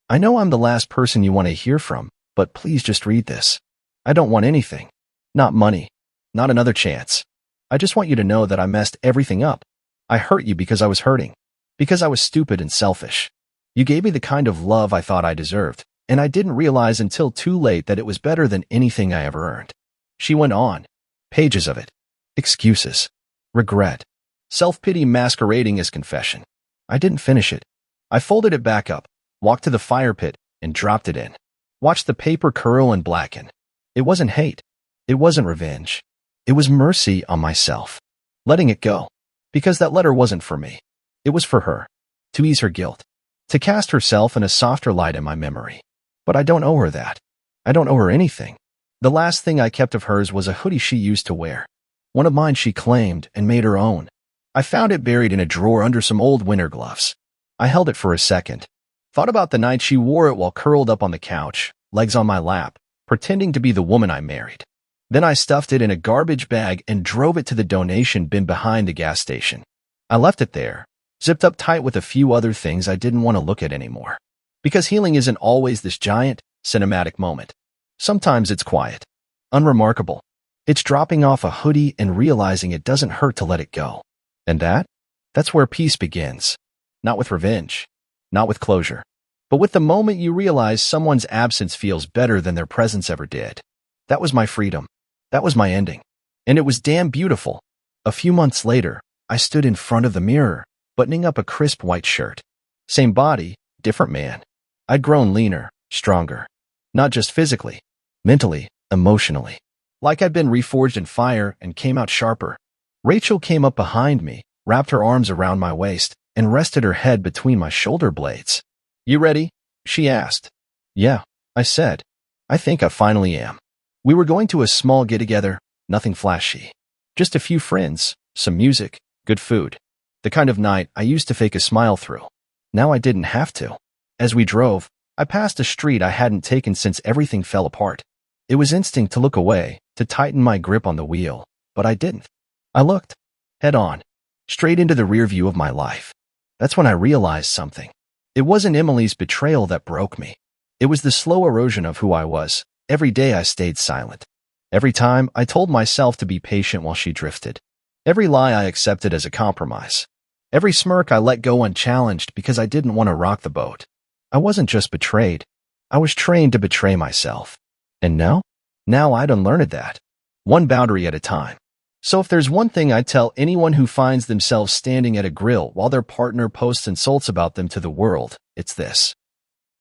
I know I'm the last person you want to hear from, but please just read this. I don't want anything. Not money. Not another chance. I just want you to know that I messed everything up. I hurt you because I was hurting. Because I was stupid and selfish. You gave me the kind of love I thought I deserved, and I didn't realize until too late that it was better than anything I ever earned. She went on. Pages of it. Excuses. Regret. Self-pity masquerading as confession. I didn't finish it. I folded it back up, walked to the fire pit, and dropped it in. Watched the paper curl and blacken. It wasn't hate. It wasn't revenge. It was mercy on myself. Letting it go. Because that letter wasn't for me. It was for her. To ease her guilt. To cast herself in a softer light in my memory. But I don't owe her that. I don't owe her anything. The last thing I kept of hers was a hoodie she used to wear. One of mine she claimed and made her own. I found it buried in a drawer under some old winter gloves. I held it for a second. Thought about the night she wore it while curled up on the couch, legs on my lap, pretending to be the woman I married. Then I stuffed it in a garbage bag and drove it to the donation bin behind the gas station. I left it there, zipped up tight with a few other things I didn't want to look at anymore. Because healing isn't always this giant, cinematic moment. Sometimes it's quiet. Unremarkable. It's dropping off a hoodie and realizing it doesn't hurt to let it go. And that's where peace begins. Not with revenge. Not with closure. But with the moment you realize someone's absence feels better than their presence ever did. That was my freedom. That was my ending. And it was damn beautiful. A few months later, I stood in front of the mirror, buttoning up a crisp white shirt. Same body, different man. I'd grown leaner, stronger. Not just physically, mentally, emotionally. Like I'd been reforged in fire and came out sharper. Rachel came up behind me, wrapped her arms around my waist, and rested her head between my shoulder blades. You ready? She asked. Yeah, I said. I think I finally am. We were going to a small get-together, nothing flashy. Just a few friends, some music, good food. The kind of night I used to fake a smile through. Now I didn't have to. As we drove, I passed a street I hadn't taken since everything fell apart. It was instinct to look away, to tighten my grip on the wheel, but I didn't. I looked, head on, straight into the rear view of my life. That's when I realized something. It wasn't Emily's betrayal that broke me. It was the slow erosion of who I was. Every day I stayed silent. Every time I told myself to be patient while she drifted. Every lie I accepted as a compromise. Every smirk I let go unchallenged because I didn't want to rock the boat. I wasn't just betrayed. I was trained to betray myself. And now? Now I'd unlearned that. One boundary at a time. So if there's one thing I'd tell anyone who finds themselves standing at a grill while their partner posts insults about them to the world, it's this.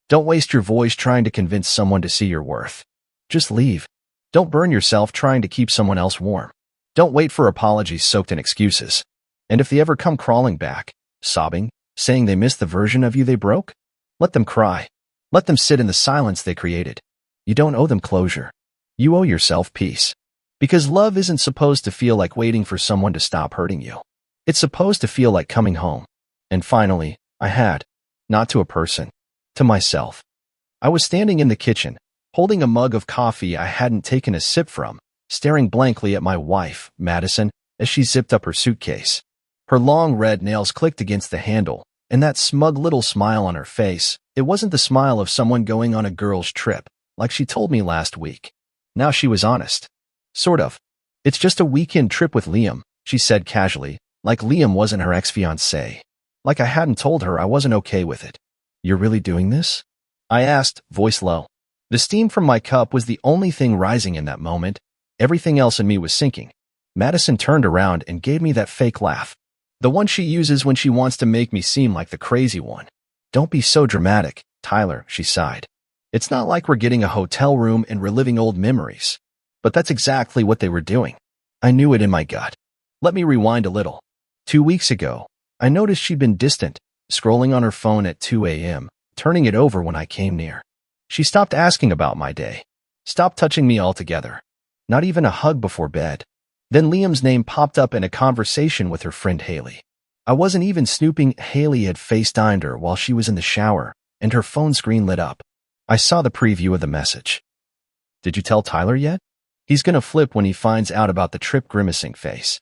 Don't waste your voice trying to convince someone to see your worth. Just leave. Don't burn yourself trying to keep someone else warm. Don't wait for apologies soaked in excuses. And if they ever come crawling back, sobbing, saying they miss the version of you they broke, let them cry. Let them sit in the silence they created. You don't owe them closure. You owe yourself peace. Because love isn't supposed to feel like waiting for someone to stop hurting you. It's supposed to feel like coming home. And finally, I had. Not to a person. To myself. I was standing in the kitchen, holding a mug of coffee I hadn't taken a sip from, staring blankly at my wife, Madison, as she zipped up her suitcase. Her long red nails clicked against the handle, and that smug little smile on her face, it wasn't the smile of someone going on a girl's trip, like she told me last week. Now she was honest. Sort of. It's just a weekend trip with Liam, she said casually, like Liam wasn't her ex-fiancé. Like I hadn't told her I wasn't okay with it. You're really doing this? I asked, voice low. The steam from my cup was the only thing rising in that moment. Everything else in me was sinking. Madison turned around and gave me that fake laugh. The one she uses when she wants to make me seem like the crazy one. Don't be so dramatic, Tyler, she sighed. It's not like we're getting a hotel room and reliving old memories. But that's exactly what they were doing. I knew it in my gut. Let me rewind a little. 2 weeks ago, I noticed she'd been distant, scrolling on her phone at 2 a.m., turning it over when I came near. She stopped asking about my day. Stopped touching me altogether. Not even a hug before bed. Then Liam's name popped up in a conversation with her friend Haley. I wasn't even snooping. Haley had FaceTimed her while she was in the shower, and her phone screen lit up. I saw the preview of the message. Did you tell Tyler yet? He's gonna flip when he finds out about the trip. Grimacing face.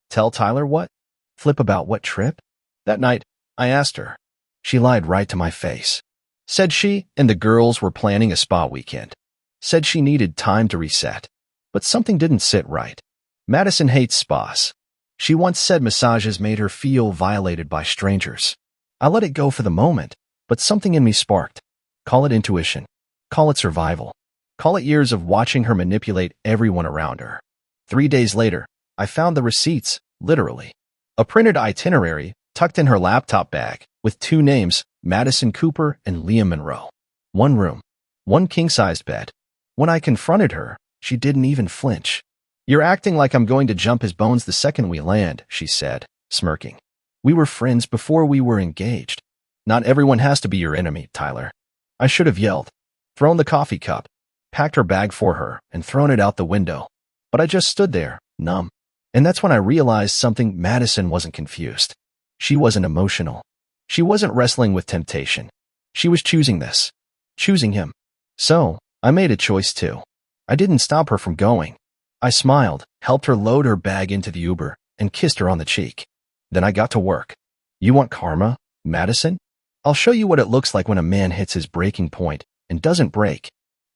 Tell Tyler what? Flip about what trip? That night, I asked her. She lied right to my face. Said she and the girls were planning a spa weekend. Said she needed time to reset. But something didn't sit right. Madison hates spas. She once said massages made her feel violated by strangers. I let it go for the moment, but something in me sparked. Call it intuition. Call it survival. Call it years of watching her manipulate everyone around her. 3 days later, I found the receipts, literally. A printed itinerary tucked in her laptop bag with 2 names, Madison Cooper and Liam Monroe. 1 room. 1 king-sized bed. When I confronted her, she didn't even flinch. You're acting like I'm going to jump his bones the second we land, she said, smirking. We were friends before we were engaged. Not everyone has to be your enemy, Tyler. I should have yelled, thrown the coffee cup, packed her bag for her, and thrown it out the window. But I just stood there, numb. And that's when I realized something. Madison wasn't confused. She wasn't emotional. She wasn't wrestling with temptation. She was choosing this. Choosing him. So, I made a choice too. I didn't stop her from going. I smiled, helped her load her bag into the Uber, and kissed her on the cheek. Then I got to work. You want karma, Madison? I'll show you what it looks like when a man hits his breaking point and doesn't break.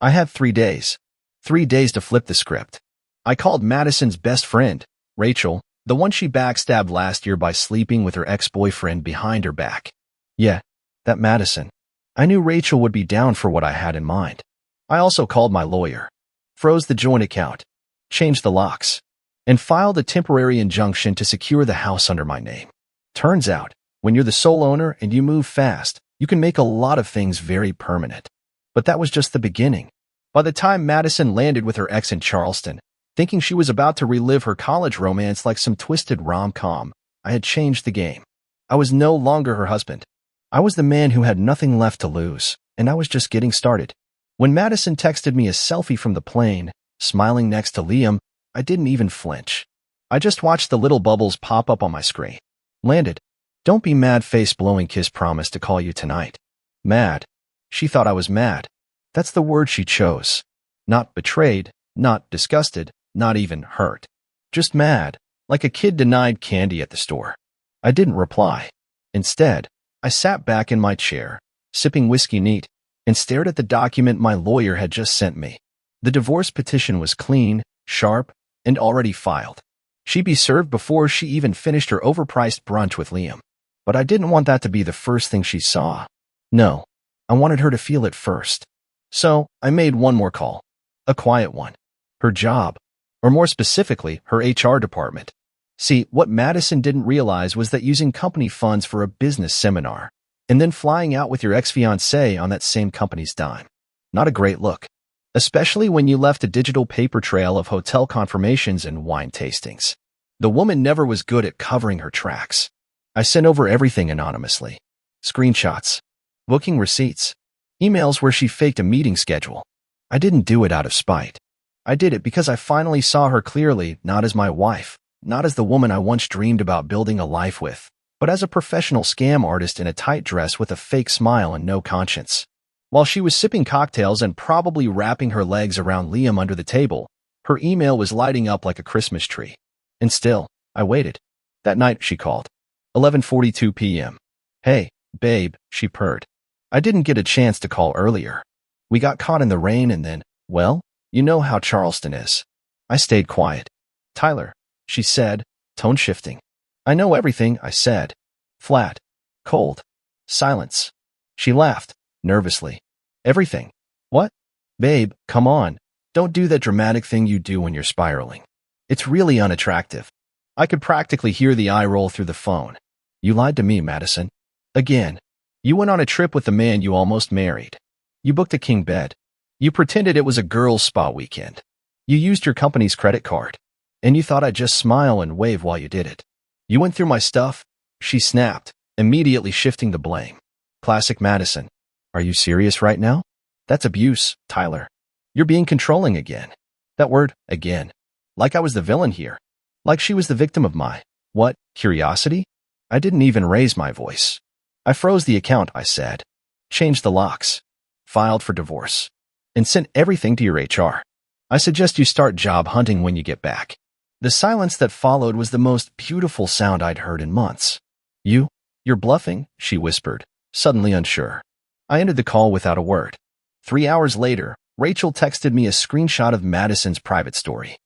I had 3 days. 3 days to flip the script. I called Madison's best friend, Rachel, the one she backstabbed last year by sleeping with her ex-boyfriend behind her back. Yeah, that Madison. I knew Rachel would be down for what I had in mind. I also called my lawyer, froze the joint account, changed the locks, and filed a temporary injunction to secure the house under my name. Turns out, when you're the sole owner and you move fast, you can make a lot of things very permanent. But that was just the beginning. By the time Madison landed with her ex in Charleston, thinking she was about to relive her college romance like some twisted rom-com, I had changed the game. I was no longer her husband. I was the man who had nothing left to lose, and I was just getting started. When Madison texted me a selfie from the plane, smiling next to Liam, I didn't even flinch. I just watched the little bubbles pop up on my screen. Landed. Don't be mad. Face blowing kiss. Promise to call you tonight. Mad. She thought I was mad. That's the word she chose. Not betrayed, not disgusted, not even hurt. Just mad, like a kid denied candy at the store. I didn't reply. Instead, I sat back in my chair, sipping whiskey neat, and stared at the document my lawyer had just sent me. The divorce petition was clean, sharp, and already filed. She'd be served before she even finished her overpriced brunch with Liam. But I didn't want that to be the first thing she saw. No, I wanted her to feel it first. So, I made one more call. A quiet one. Her job. Or more specifically, her HR department. See, what Madison didn't realize was that using company funds for a business seminar, and then flying out with your ex-fiancé on that same company's dime. Not a great look. Especially when you left a digital paper trail of hotel confirmations and wine tastings. The woman never was good at covering her tracks. I sent over everything anonymously. Screenshots. Booking receipts. Emails where she faked a meeting schedule. I didn't do it out of spite. I did it because I finally saw her clearly, not as my wife, not as the woman I once dreamed about building a life with, but as a professional scam artist in a tight dress with a fake smile and no conscience. While she was sipping cocktails and probably wrapping her legs around Liam under the table, her email was lighting up like a Christmas tree. And still, I waited. That night, she called. 11:42 p.m. Hey, babe, she purred. I didn't get a chance to call earlier. We got caught in the rain and then, well, you know how Charleston is. I stayed quiet. Tyler, she said, tone shifting. I know everything, I said. Flat. Cold. Silence. She laughed, nervously. Everything. What? Babe, come on. Don't do that dramatic thing you do when you're spiraling. It's really unattractive. I could practically hear the eye roll through the phone. You lied to me, Madison. Again. You went on a trip with the man you almost married. You booked a king bed. You pretended it was a girls' spa weekend. You used your company's credit card. And you thought I'd just smile and wave while you did it. You went through my stuff, she snapped, immediately shifting the blame. Classic Madison. Are you serious right now? That's abuse, Tyler. You're being controlling again. That word, again. Like I was the villain here. Like she was the victim of my, what, curiosity? I didn't even raise my voice. I froze the account, I said. Changed the locks. Filed for divorce. And sent everything to your HR. I suggest you start job hunting when you get back. The silence that followed was the most beautiful sound I'd heard in months. You're bluffing, she whispered, suddenly unsure. I ended the call without a word. 3 hours later, Rachel texted me a screenshot of Madison's private story.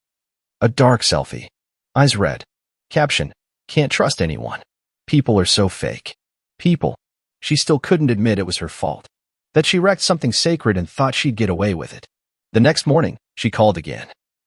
A dark selfie. Eyes red. Caption, can't trust anyone. People are so fake. People. She still couldn't admit it was her fault. That she wrecked something sacred and thought she'd get away with it. The next morning, she called again.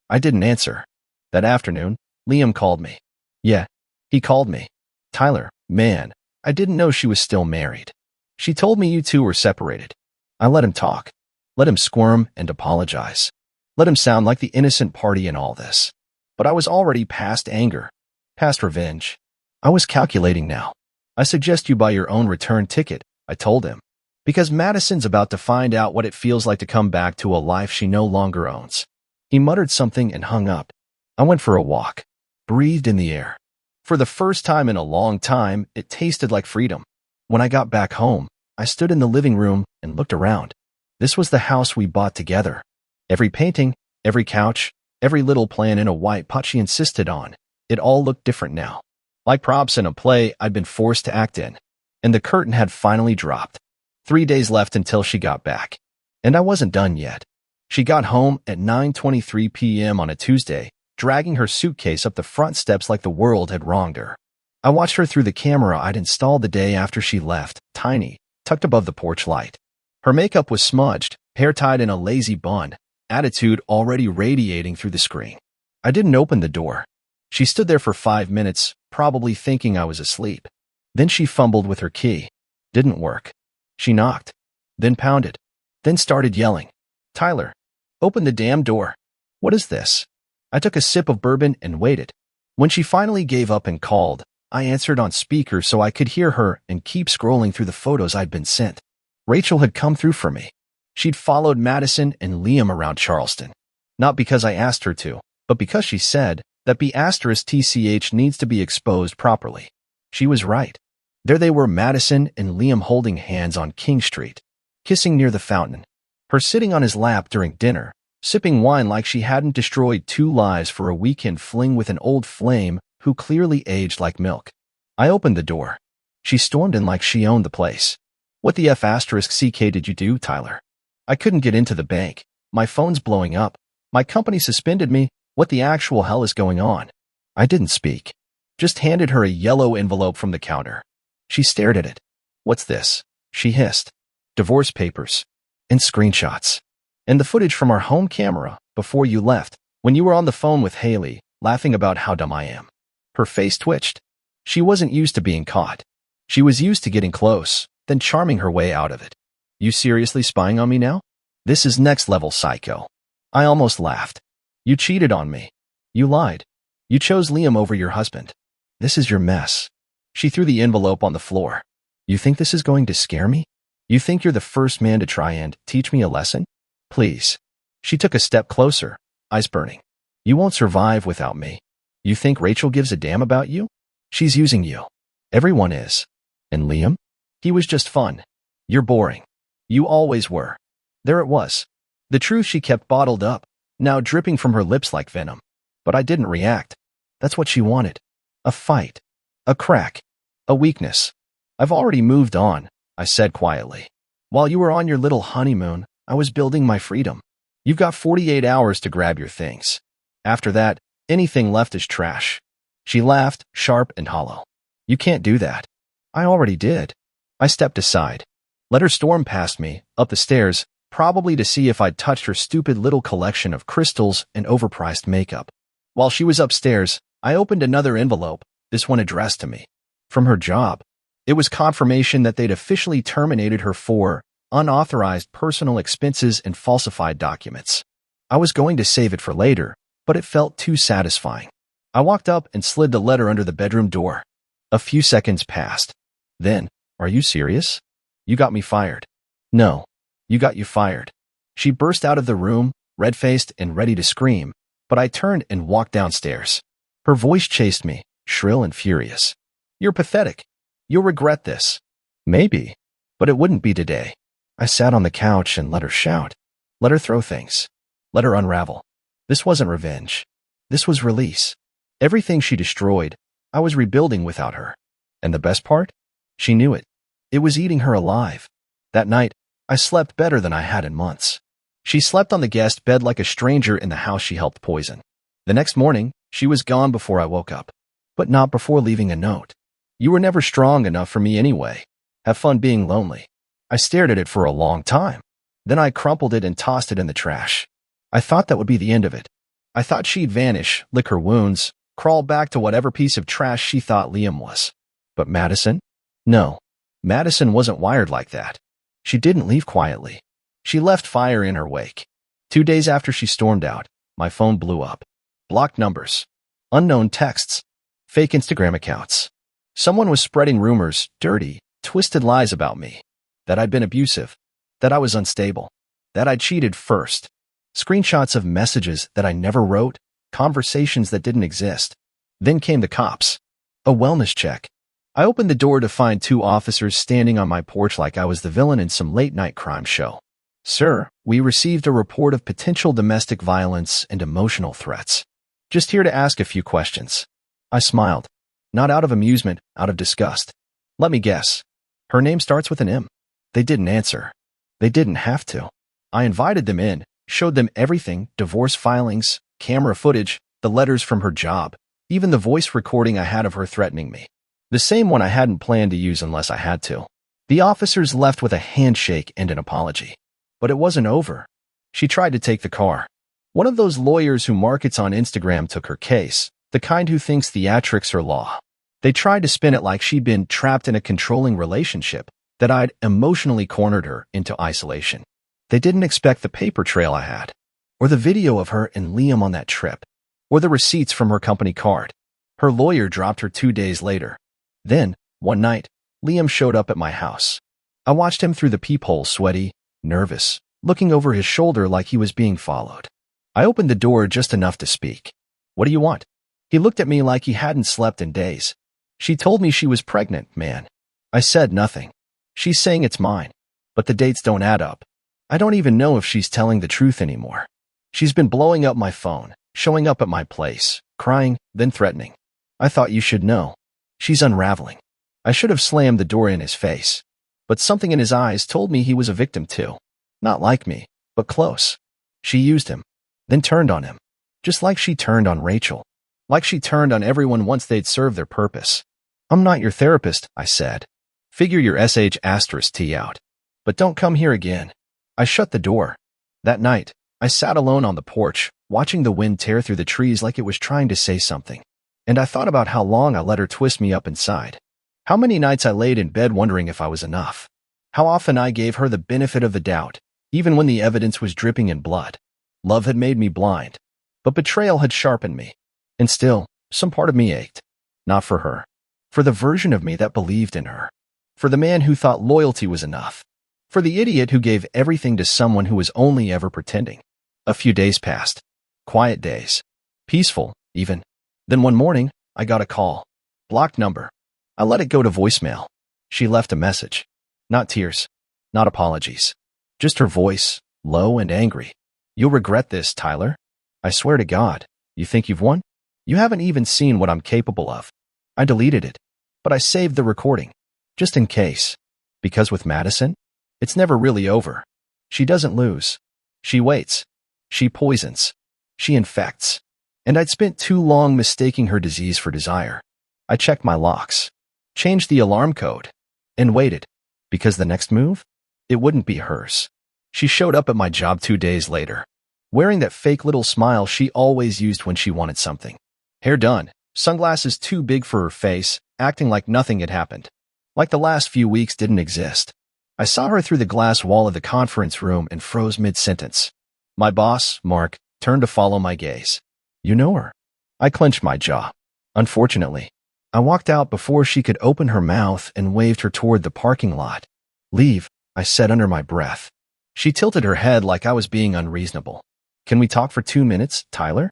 I didn't answer. That afternoon, Liam called me. Yeah, he called me. Tyler, man, I didn't know she was still married. She told me you two were separated. I let him talk. Let him squirm and apologize. Let him sound like the innocent party in all this. But I was already past anger, past revenge. I was calculating now. I suggest you buy your own return ticket, I told him. Because Madison's about to find out what it feels like to come back to a life she no longer owns. He muttered something and hung up. I went for a walk. Breathed in the air. For the first time in a long time, it tasted like freedom. When I got back home, I stood in the living room and looked around. This was the house we bought together. Every painting, every couch, every little plan in a white pot she insisted on. It all looked different now. Like props in a play I'd been forced to act in. And the curtain had finally dropped. 3 days left until she got back. And I wasn't done yet. She got home at 9:23 p.m. on a Tuesday, dragging her suitcase up the front steps like the world had wronged her. I watched her through the camera I'd installed the day after she left, tiny, tucked above the porch light. Her makeup was smudged, hair tied in a lazy bun, attitude already radiating through the screen. I didn't open the door. She stood there for 5 minutes, probably thinking I was asleep. Then she fumbled with her key. Didn't work. She knocked, then pounded, then started yelling. Tyler, open the damn door. What is this? I took a sip of bourbon and waited. When she finally gave up and called, I answered on speaker so I could hear her and keep scrolling through the photos I'd been sent. Rachel had come through for me. She'd followed Madison and Liam around Charleston. Not because I asked her to, but because she said that B*TCH needs to be exposed properly. She was right. There they were, Madison and Liam holding hands on King Street, kissing near the fountain. Her sitting on his lap during dinner, sipping wine like she hadn't destroyed 2 lives for a weekend fling with an old flame who clearly aged like milk. I opened the door. She stormed in like she owned the place. What the F***ck did you do, Tyler? I couldn't get into the bank. My phone's blowing up. My company suspended me. What the actual hell is going on? I didn't speak. Just handed her a yellow envelope from the counter. She stared at it. What's this? She hissed. Divorce papers. And screenshots. And the footage from our home camera before you left, when you were on the phone with Haley, laughing about how dumb I am. Her face twitched. She wasn't used to being caught. She was used to getting close, then charming her way out of it. You seriously spying on me now? This is next level psycho. I almost laughed. You cheated on me. You lied. You chose Liam over your husband. This is your mess. She threw the envelope on the floor. You think this is going to scare me? You think you're the first man to try and teach me a lesson? Please. She took a step closer, eyes burning. You won't survive without me. You think Rachel gives a damn about you? She's using you. Everyone is. And Liam? He was just fun. You're boring. You always were. There it was. The truth she kept bottled up, now dripping from her lips like venom. But I didn't react. That's what she wanted. A fight. A crack. A weakness. I've already moved on, I said quietly. While you were on your little honeymoon, I was building my freedom. You've got 48 hours to grab your things. After that, anything left is trash. She laughed, sharp and hollow. You can't do that. I already did. I stepped aside. Let her storm past me, up the stairs, probably to see if I'd touched her stupid little collection of crystals and overpriced makeup. While she was upstairs, I opened another envelope, this one addressed to me. From her job. It was confirmation that they'd officially terminated her for unauthorized personal expenses and falsified documents. I was going to save it for later, but it felt too satisfying. I walked up and slid the letter under the bedroom door. A few seconds passed. Then, "Are you serious? You got me fired." "No. You got you fired." She burst out of the room, red-faced and ready to scream, but I turned and walked downstairs. Her voice chased me, shrill and furious. "You're pathetic. You'll regret this." "Maybe, but it wouldn't be today." I sat on the couch and let her shout. Let her throw things. Let her unravel. This wasn't revenge. This was release. Everything she destroyed, I was rebuilding without her. And the best part? She knew it. It was eating her alive. That night, I slept better than I had in months. She slept on the guest bed like a stranger in the house she helped poison. The next morning, she was gone before I woke up. But not before leaving a note. "You were never strong enough for me anyway. Have fun being lonely." I stared at it for a long time. Then I crumpled it and tossed it in the trash. I thought that would be the end of it. I thought she'd vanish, lick her wounds, crawl back to whatever piece of trash she thought Liam was. But Madison? No. Madison wasn't wired like that. She didn't leave quietly. She left fire in her wake. 2 days after she stormed out, my phone blew up. Blocked numbers. Unknown texts. Fake Instagram accounts. Someone was spreading rumors, dirty, twisted lies about me. That I'd been abusive. That I was unstable. That I cheated first. Screenshots of messages that I never wrote. Conversations that didn't exist. Then came the cops. A wellness check. I opened the door to find 2 officers standing on my porch like I was the villain in some late-night crime show. "Sir, we received a report of potential domestic violence and emotional threats. Just here to ask a few questions." I smiled. Not out of amusement, out of disgust. "Let me guess. Her name starts with an M." They didn't answer. They didn't have to. I invited them in, showed them everything, divorce filings, camera footage, the letters from her job, even the voice recording I had of her threatening me. The same one I hadn't planned to use unless I had to. The officers left with a handshake and an apology. But it wasn't over. She tried to take the car. One of those lawyers who markets on Instagram took her case, the kind who thinks theatrics are law. They tried to spin it like she'd been trapped in a controlling relationship, that I'd emotionally cornered her into isolation. They didn't expect the paper trail I had, or the video of her and Liam on that trip, or the receipts from her company card. Her lawyer dropped her 2 days later. Then, one night, Liam showed up at my house. I watched him through the peephole, sweaty, nervous, looking over his shoulder like he was being followed. I opened the door just enough to speak. "What do you want?" He looked at me like he hadn't slept in days. "She told me she was pregnant, man." I said nothing. "She's saying it's mine, but the dates don't add up. I don't even know if she's telling the truth anymore. She's been blowing up my phone, showing up at my place, crying, then threatening. I thought you should know. She's unraveling." I should have slammed the door in his face, but something in his eyes told me he was a victim too. Not like me, but close. She used him, then turned on him, just like she turned on Rachel, like she turned on everyone once they'd served their purpose. "I'm not your therapist," I said. "Figure your *T out. But don't come here again." I shut the door. That night, I sat alone on the porch, watching the wind tear through the trees like it was trying to say something. And I thought about how long I let her twist me up inside. How many nights I laid in bed wondering if I was enough. How often I gave her the benefit of the doubt, even when the evidence was dripping in blood. Love had made me blind, but betrayal had sharpened me. And still, some part of me ached. Not for her. For the version of me that believed in her. For the man who thought loyalty was enough. For the idiot who gave everything to someone who was only ever pretending. A few days passed. Quiet days. Peaceful, even. Then one morning, I got a call. Blocked number. I let it go to voicemail. She left a message. Not tears. Not apologies. Just her voice, low and angry. "You'll regret this, Tyler. I swear to God. You think you've won? You haven't even seen what I'm capable of." I deleted it, but I saved the recording. Just in case. Because with Madison, it's never really over. She doesn't lose. She waits. She poisons. She infects. And I'd spent too long mistaking her disease for desire. I checked my locks, changed the alarm code, and waited. Because the next move? It wouldn't be hers. She showed up at my job 2 days later, wearing that fake little smile she always used when she wanted something. Hair done, sunglasses too big for her face, acting like nothing had happened. Like the last few weeks didn't exist. I saw her through the glass wall of the conference room and froze mid-sentence. My boss, Mark, turned to follow my gaze. "You know her?" I clenched my jaw. Unfortunately, I walked out before she could open her mouth and waved her toward the parking lot. Leave, I said under my breath. She tilted her head like I was being unreasonable. Can we talk for 2 minutes, Tyler?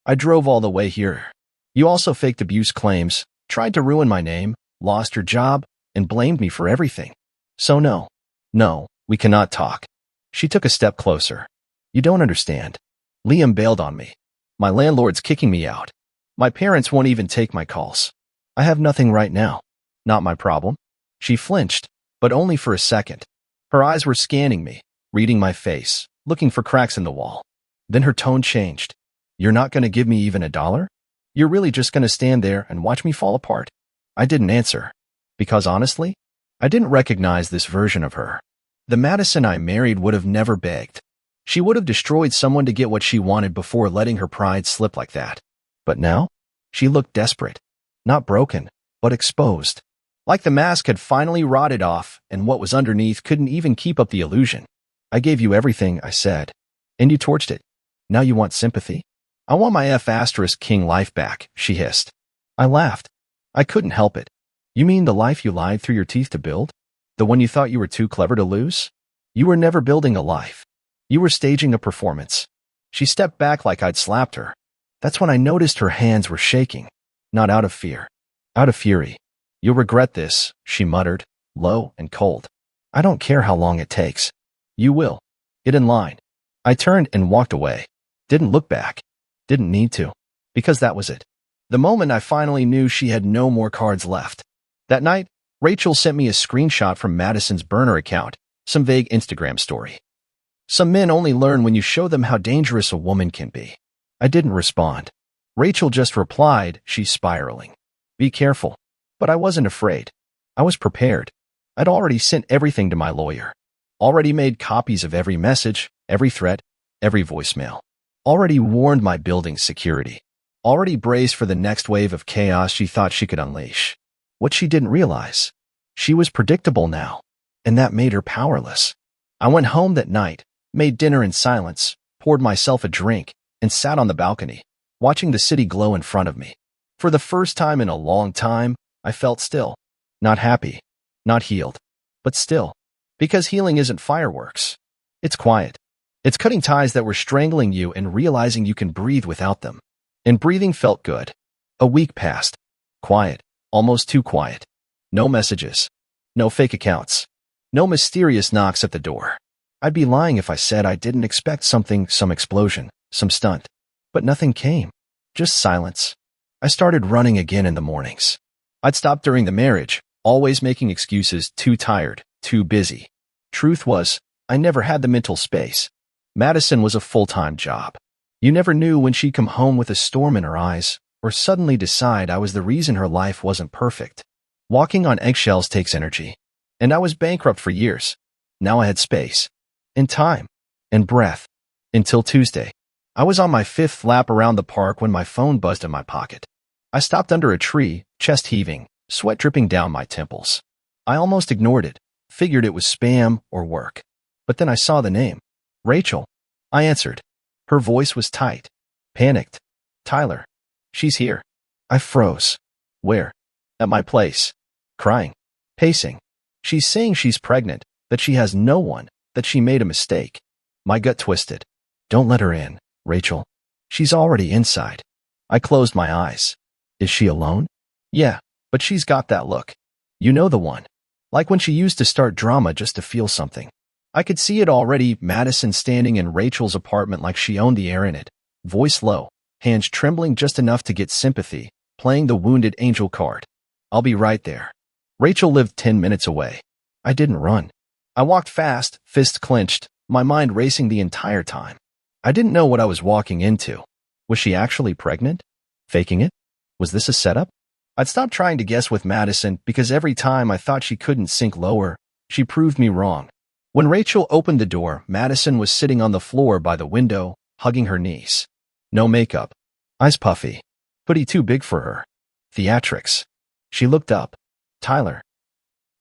I drove all the way here. You also faked abuse claims, tried to ruin my name, lost your job, and blamed me for everything. So no, we cannot talk. She took a step closer. You don't understand. Liam bailed on me. My landlord's kicking me out. My parents won't even take my calls. I have nothing right now. Not my problem. She flinched, but only for a second. Her eyes were scanning me, reading my face, looking for cracks in the wall. Then her tone changed. You're not going to give me even $1? You're really just going to stand there and watch me fall apart? I didn't answer. Because honestly, I didn't recognize this version of her. The Madison I married would have never begged. She would have destroyed someone to get what she wanted before letting her pride slip like that. But now, she looked desperate. Not broken, but exposed. Like the mask had finally rotted off, and what was underneath couldn't even keep up the illusion. I gave you everything, I said. And you torched it. Now you want sympathy? I want my F***king life back, she hissed. I laughed. I couldn't help it. You mean the life you lied through your teeth to build? The one you thought you were too clever to lose? You were never building a life. You were staging a performance. She stepped back like I'd slapped her. That's when I noticed her hands were shaking. Not out of fear. Out of fury. You'll regret this, she muttered, low and cold. I don't care how long it takes. You will. Get in line. I turned and walked away. Didn't look back. Didn't need to. Because that was it. The moment I finally knew she had no more cards left. That night, Rachel sent me a screenshot from Madison's burner account, some vague Instagram story. Some men only learn when you show them how dangerous a woman can be. I didn't respond. Rachel just replied, she's spiraling. Be careful. But I wasn't afraid. I was prepared. I'd already sent everything to my lawyer. Already made copies of every message, every threat, every voicemail. Already warned my building's security. Already braced for the next wave of chaos she thought she could unleash. What she didn't realize, she was predictable now, and that made her powerless. I went home that night, made dinner in silence, poured myself a drink, and sat on the balcony, watching the city glow in front of me. For the first time in a long time, I felt still. Not happy, not healed, but still. Because healing isn't fireworks. It's quiet. It's cutting ties that were strangling you and realizing you can breathe without them. And breathing felt good. A week passed. Quiet. Almost too quiet. No messages. No fake accounts. No mysterious knocks at the door. I'd be lying if I said I didn't expect something, some explosion, some stunt. But nothing came. Just silence. I started running again in the mornings. I'd stopped during the marriage, always making excuses, too tired, too busy. Truth was, I never had the mental space. Madison was a full-time job. You never knew when she'd come home with a storm in her eyes, or suddenly decide I was the reason her life wasn't perfect. Walking on eggshells takes energy. And I was bankrupt for years. Now I had space. And time. And breath. Until Tuesday. I was on my 5th lap around the park when my phone buzzed in my pocket. I stopped under a tree, chest heaving, sweat dripping down my temples. I almost ignored it, figured it was spam or work. But then I saw the name. Rachel. I answered. Her voice was tight. Panicked. Tyler. She's here. I froze. Where? At my place. Crying. Pacing. She's saying she's pregnant, that she has no one, that she made a mistake. My gut twisted. Don't let her in, Rachel. She's already inside. I closed my eyes. Is she alone? Yeah, but she's got that look. You know the one. Like when she used to start drama just to feel something. I could see it already, Madison standing in Rachel's apartment like she owned the air in it. Voice low, hands trembling just enough to get sympathy, playing the wounded angel card. I'll be right there. Rachel lived 10 minutes away. I didn't run. I walked fast, fists clenched, my mind racing the entire time. I didn't know what I was walking into. Was she actually pregnant? Faking it? Was this a setup? I'd stopped trying to guess with Madison because every time I thought she couldn't sink lower, she proved me wrong. When Rachel opened the door, Madison was sitting on the floor by the window, hugging her knees. No makeup. Eyes puffy. Hoodie too big for her. Theatrics. She looked up. Tyler.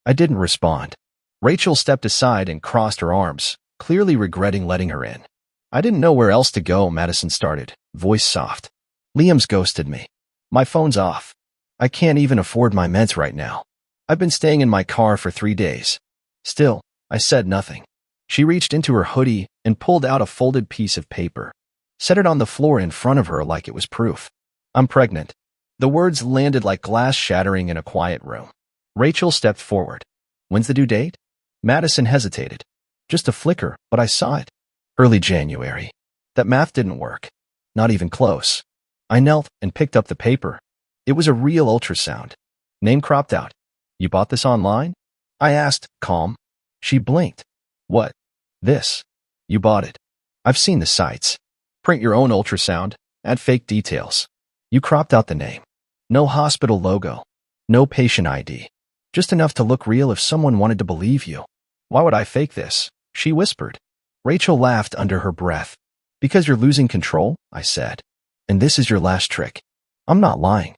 I didn't respond. Rachel stepped aside and crossed her arms, clearly regretting letting her in. I didn't know where else to go, Madison started, voice soft. Liam's ghosted me. My phone's off. I can't even afford my meds right now. I've been staying in my car for 3 days. Still, I said nothing. She reached into her hoodie and pulled out a folded piece of paper. Set it on the floor in front of her like it was proof. I'm pregnant. The words landed like glass shattering in a quiet room. Rachel stepped forward. When's the due date? Madison hesitated. Just a flicker, but I saw it. Early January. That math didn't work. Not even close. I knelt and picked up the paper. It was a real ultrasound. Name cropped out. You bought this online? I asked, calm. She blinked. What? This. You bought it. I've seen the sites. Print your own ultrasound, add fake details. You cropped out the name. No hospital logo. No patient ID. Just enough to look real if someone wanted to believe you. Why would I fake this? She whispered. Rachel laughed under her breath. Because you're losing control, I said. And this is your last trick. I'm not lying.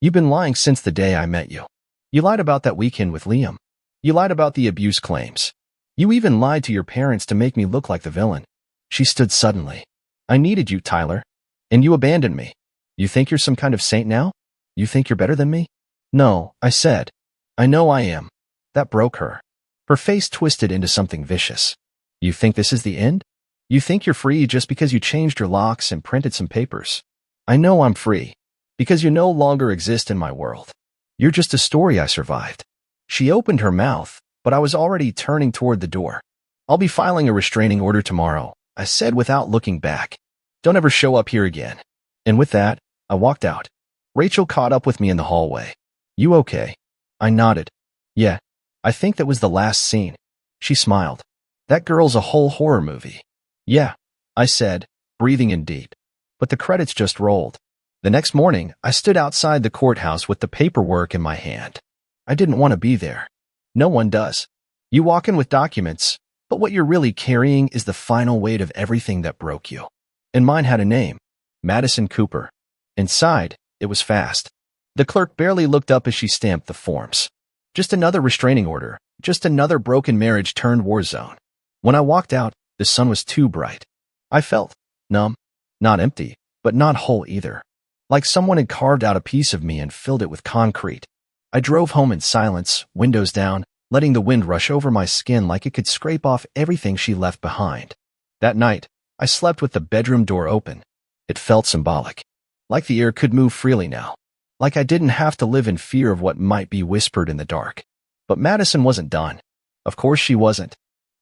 You've been lying since the day I met you. You lied about that weekend with Liam. You lied about the abuse claims. You even lied to your parents to make me look like the villain. She stood suddenly. I needed you, Tyler. And you abandoned me. You think you're some kind of saint now? You think you're better than me? No, I said. I know I am. That broke her. Her face twisted into something vicious. You think this is the end? You think you're free just because you changed your locks and printed some papers? I know I'm free. Because you no longer exist in my world. You're just a story I survived. She opened her mouth, but I was already turning toward the door. I'll be filing a restraining order tomorrow, I said without looking back. Don't ever show up here again. And with that, I walked out. Rachel caught up with me in the hallway. You okay? I nodded. Yeah, I think that was the last scene. She smiled. That girl's a whole horror movie. Yeah, I said, breathing in deep. But the credits just rolled. The next morning, I stood outside the courthouse with the paperwork in my hand. I didn't want to be there. No one does. You walk in with documents, but what you're really carrying is the final weight of everything that broke you. And mine had a name, Madison Cooper. Inside, it was fast. The clerk barely looked up as she stamped the forms. Just another restraining order, just another broken marriage turned war zone. When I walked out, the sun was too bright. I felt numb, not empty, but not whole either. Like someone had carved out a piece of me and filled it with concrete. I drove home in silence, windows down, letting the wind rush over my skin like it could scrape off everything she left behind. That night, I slept with the bedroom door open. It felt symbolic. Like the air could move freely now. Like I didn't have to live in fear of what might be whispered in the dark. But Madison wasn't done. Of course she wasn't.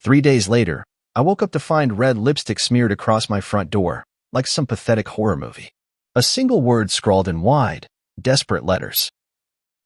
3 days later, I woke up to find red lipstick smeared across my front door, like some pathetic horror movie. A single word scrawled in wide, desperate letters.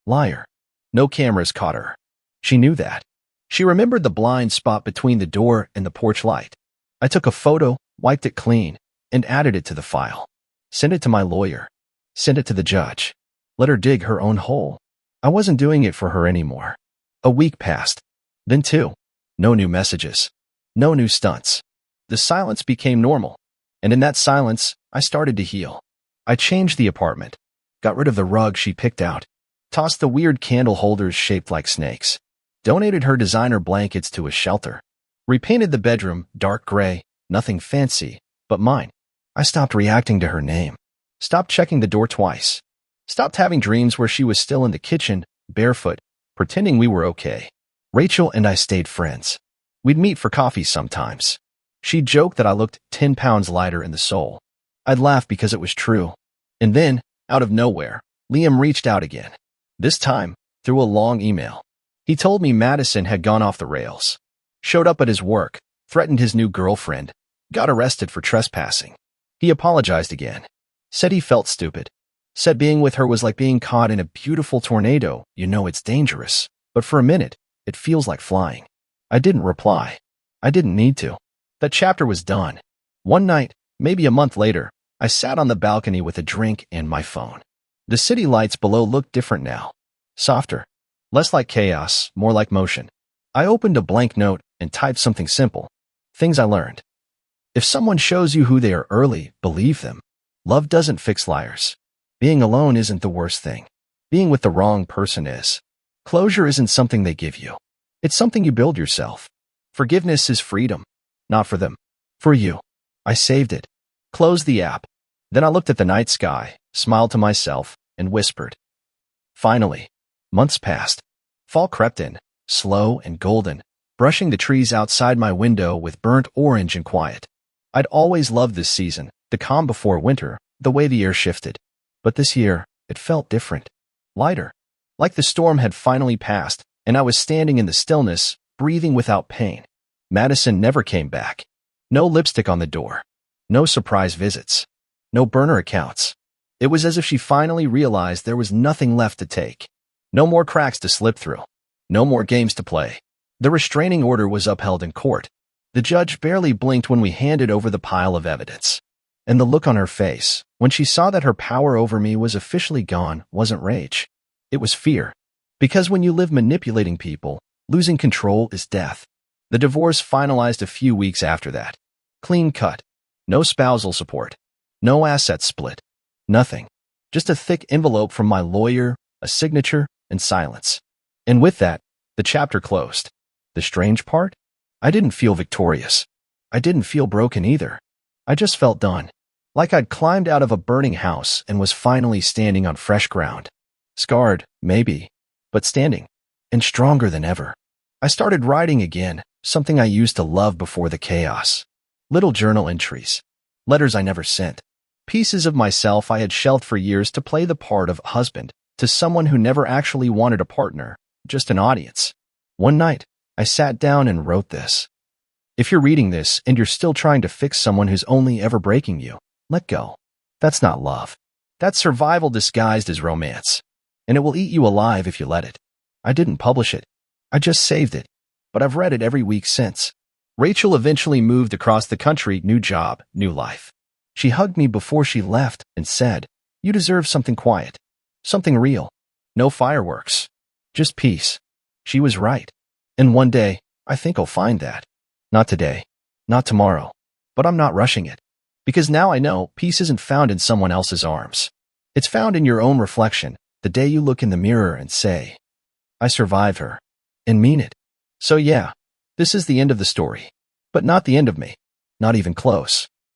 Liar. No cameras caught her. She knew that. She remembered the blind spot between the door and the porch light. I took a photo, wiped it clean, and added it to the file. Sent it to my lawyer. Sent it to the judge. Let her dig her own hole. I wasn't doing it for her anymore. A week passed. Then 2. No new messages. No new stunts. The silence became normal. And in that silence, I started to heal. I changed the apartment. Got rid of the rug she picked out. Tossed the weird candle holders shaped like snakes. Donated her designer blankets to a shelter. Repainted the bedroom, dark gray, nothing fancy, but mine. I stopped reacting to her name. Stopped checking the door twice. Stopped having dreams where she was still in the kitchen, barefoot, pretending we were okay. Rachel and I stayed friends. We'd meet for coffee sometimes. She'd joke that I looked 10 pounds lighter in the soul. I'd laugh because it was true. And then, out of nowhere, Liam reached out again. This time, through a long email. He told me Madison had gone off the rails. Showed up at his work, threatened his new girlfriend, got arrested for trespassing. He apologized again. Said he felt stupid. Said being with her was like being caught in a beautiful tornado. You know it's dangerous, but for a minute, it feels like flying. I didn't reply. I didn't need to. That chapter was done. One night, maybe a month later, I sat on the balcony with a drink and my phone. The city lights below looked different now. Softer. Less like chaos, more like motion. I opened a blank note and typed something simple. Things I learned. If someone shows you who they are early, believe them. Love doesn't fix liars. Being alone isn't the worst thing. Being with the wrong person is. Closure isn't something they give you. It's something you build yourself. Forgiveness is freedom. Not for them. For you. I saved it. Closed the app. Then I looked at the night sky, smiled to myself, and whispered. Finally. Months passed. Fall crept in, slow and golden, brushing the trees outside my window with burnt orange and quiet. I'd always loved this season, the calm before winter, the way the air shifted. But this year, it felt different. Lighter. Like the storm had finally passed, and I was standing in the stillness, breathing without pain. Madison never came back. No lipstick on the door. No surprise visits. No burner accounts. It was as if she finally realized there was nothing left to take. No more cracks to slip through. No more games to play. The restraining order was upheld in court. The judge barely blinked when we handed over the pile of evidence. And the look on her face, when she saw that her power over me was officially gone, wasn't rage. It was fear. Because when you live manipulating people, losing control is death. The divorce finalized a few weeks after that. Clean cut. No spousal support. No assets split. Nothing. Just a thick envelope from my lawyer, a signature, and silence. And with that, the chapter closed. The strange part? I didn't feel victorious. I didn't feel broken either. I just felt done. Like I'd climbed out of a burning house and was finally standing on fresh ground. Scarred, maybe, but standing, and stronger than ever. I started writing again, something I used to love before the chaos. Little journal entries. Letters I never sent. Pieces of myself I had shelved for years to play the part of husband to someone who never actually wanted a partner, just an audience. One night, I sat down and wrote this. If you're reading this and you're still trying to fix someone who's only ever breaking you, let go. That's not love. That's survival disguised as romance. And it will eat you alive if you let it. I didn't publish it. I just saved it. But I've read it every week since. Rachel eventually moved across the country, new job, new life. She hugged me before she left and said, "You deserve something quiet. Something real. No fireworks. Just peace." She was right. And one day, I think I'll find that. Not today. Not tomorrow. But I'm not rushing it. Because now I know peace isn't found in someone else's arms. It's found in your own reflection, the day you look in the mirror and say, "I survived her." And mean it. So yeah, this is the end of the story. But not the end of me. Not even close.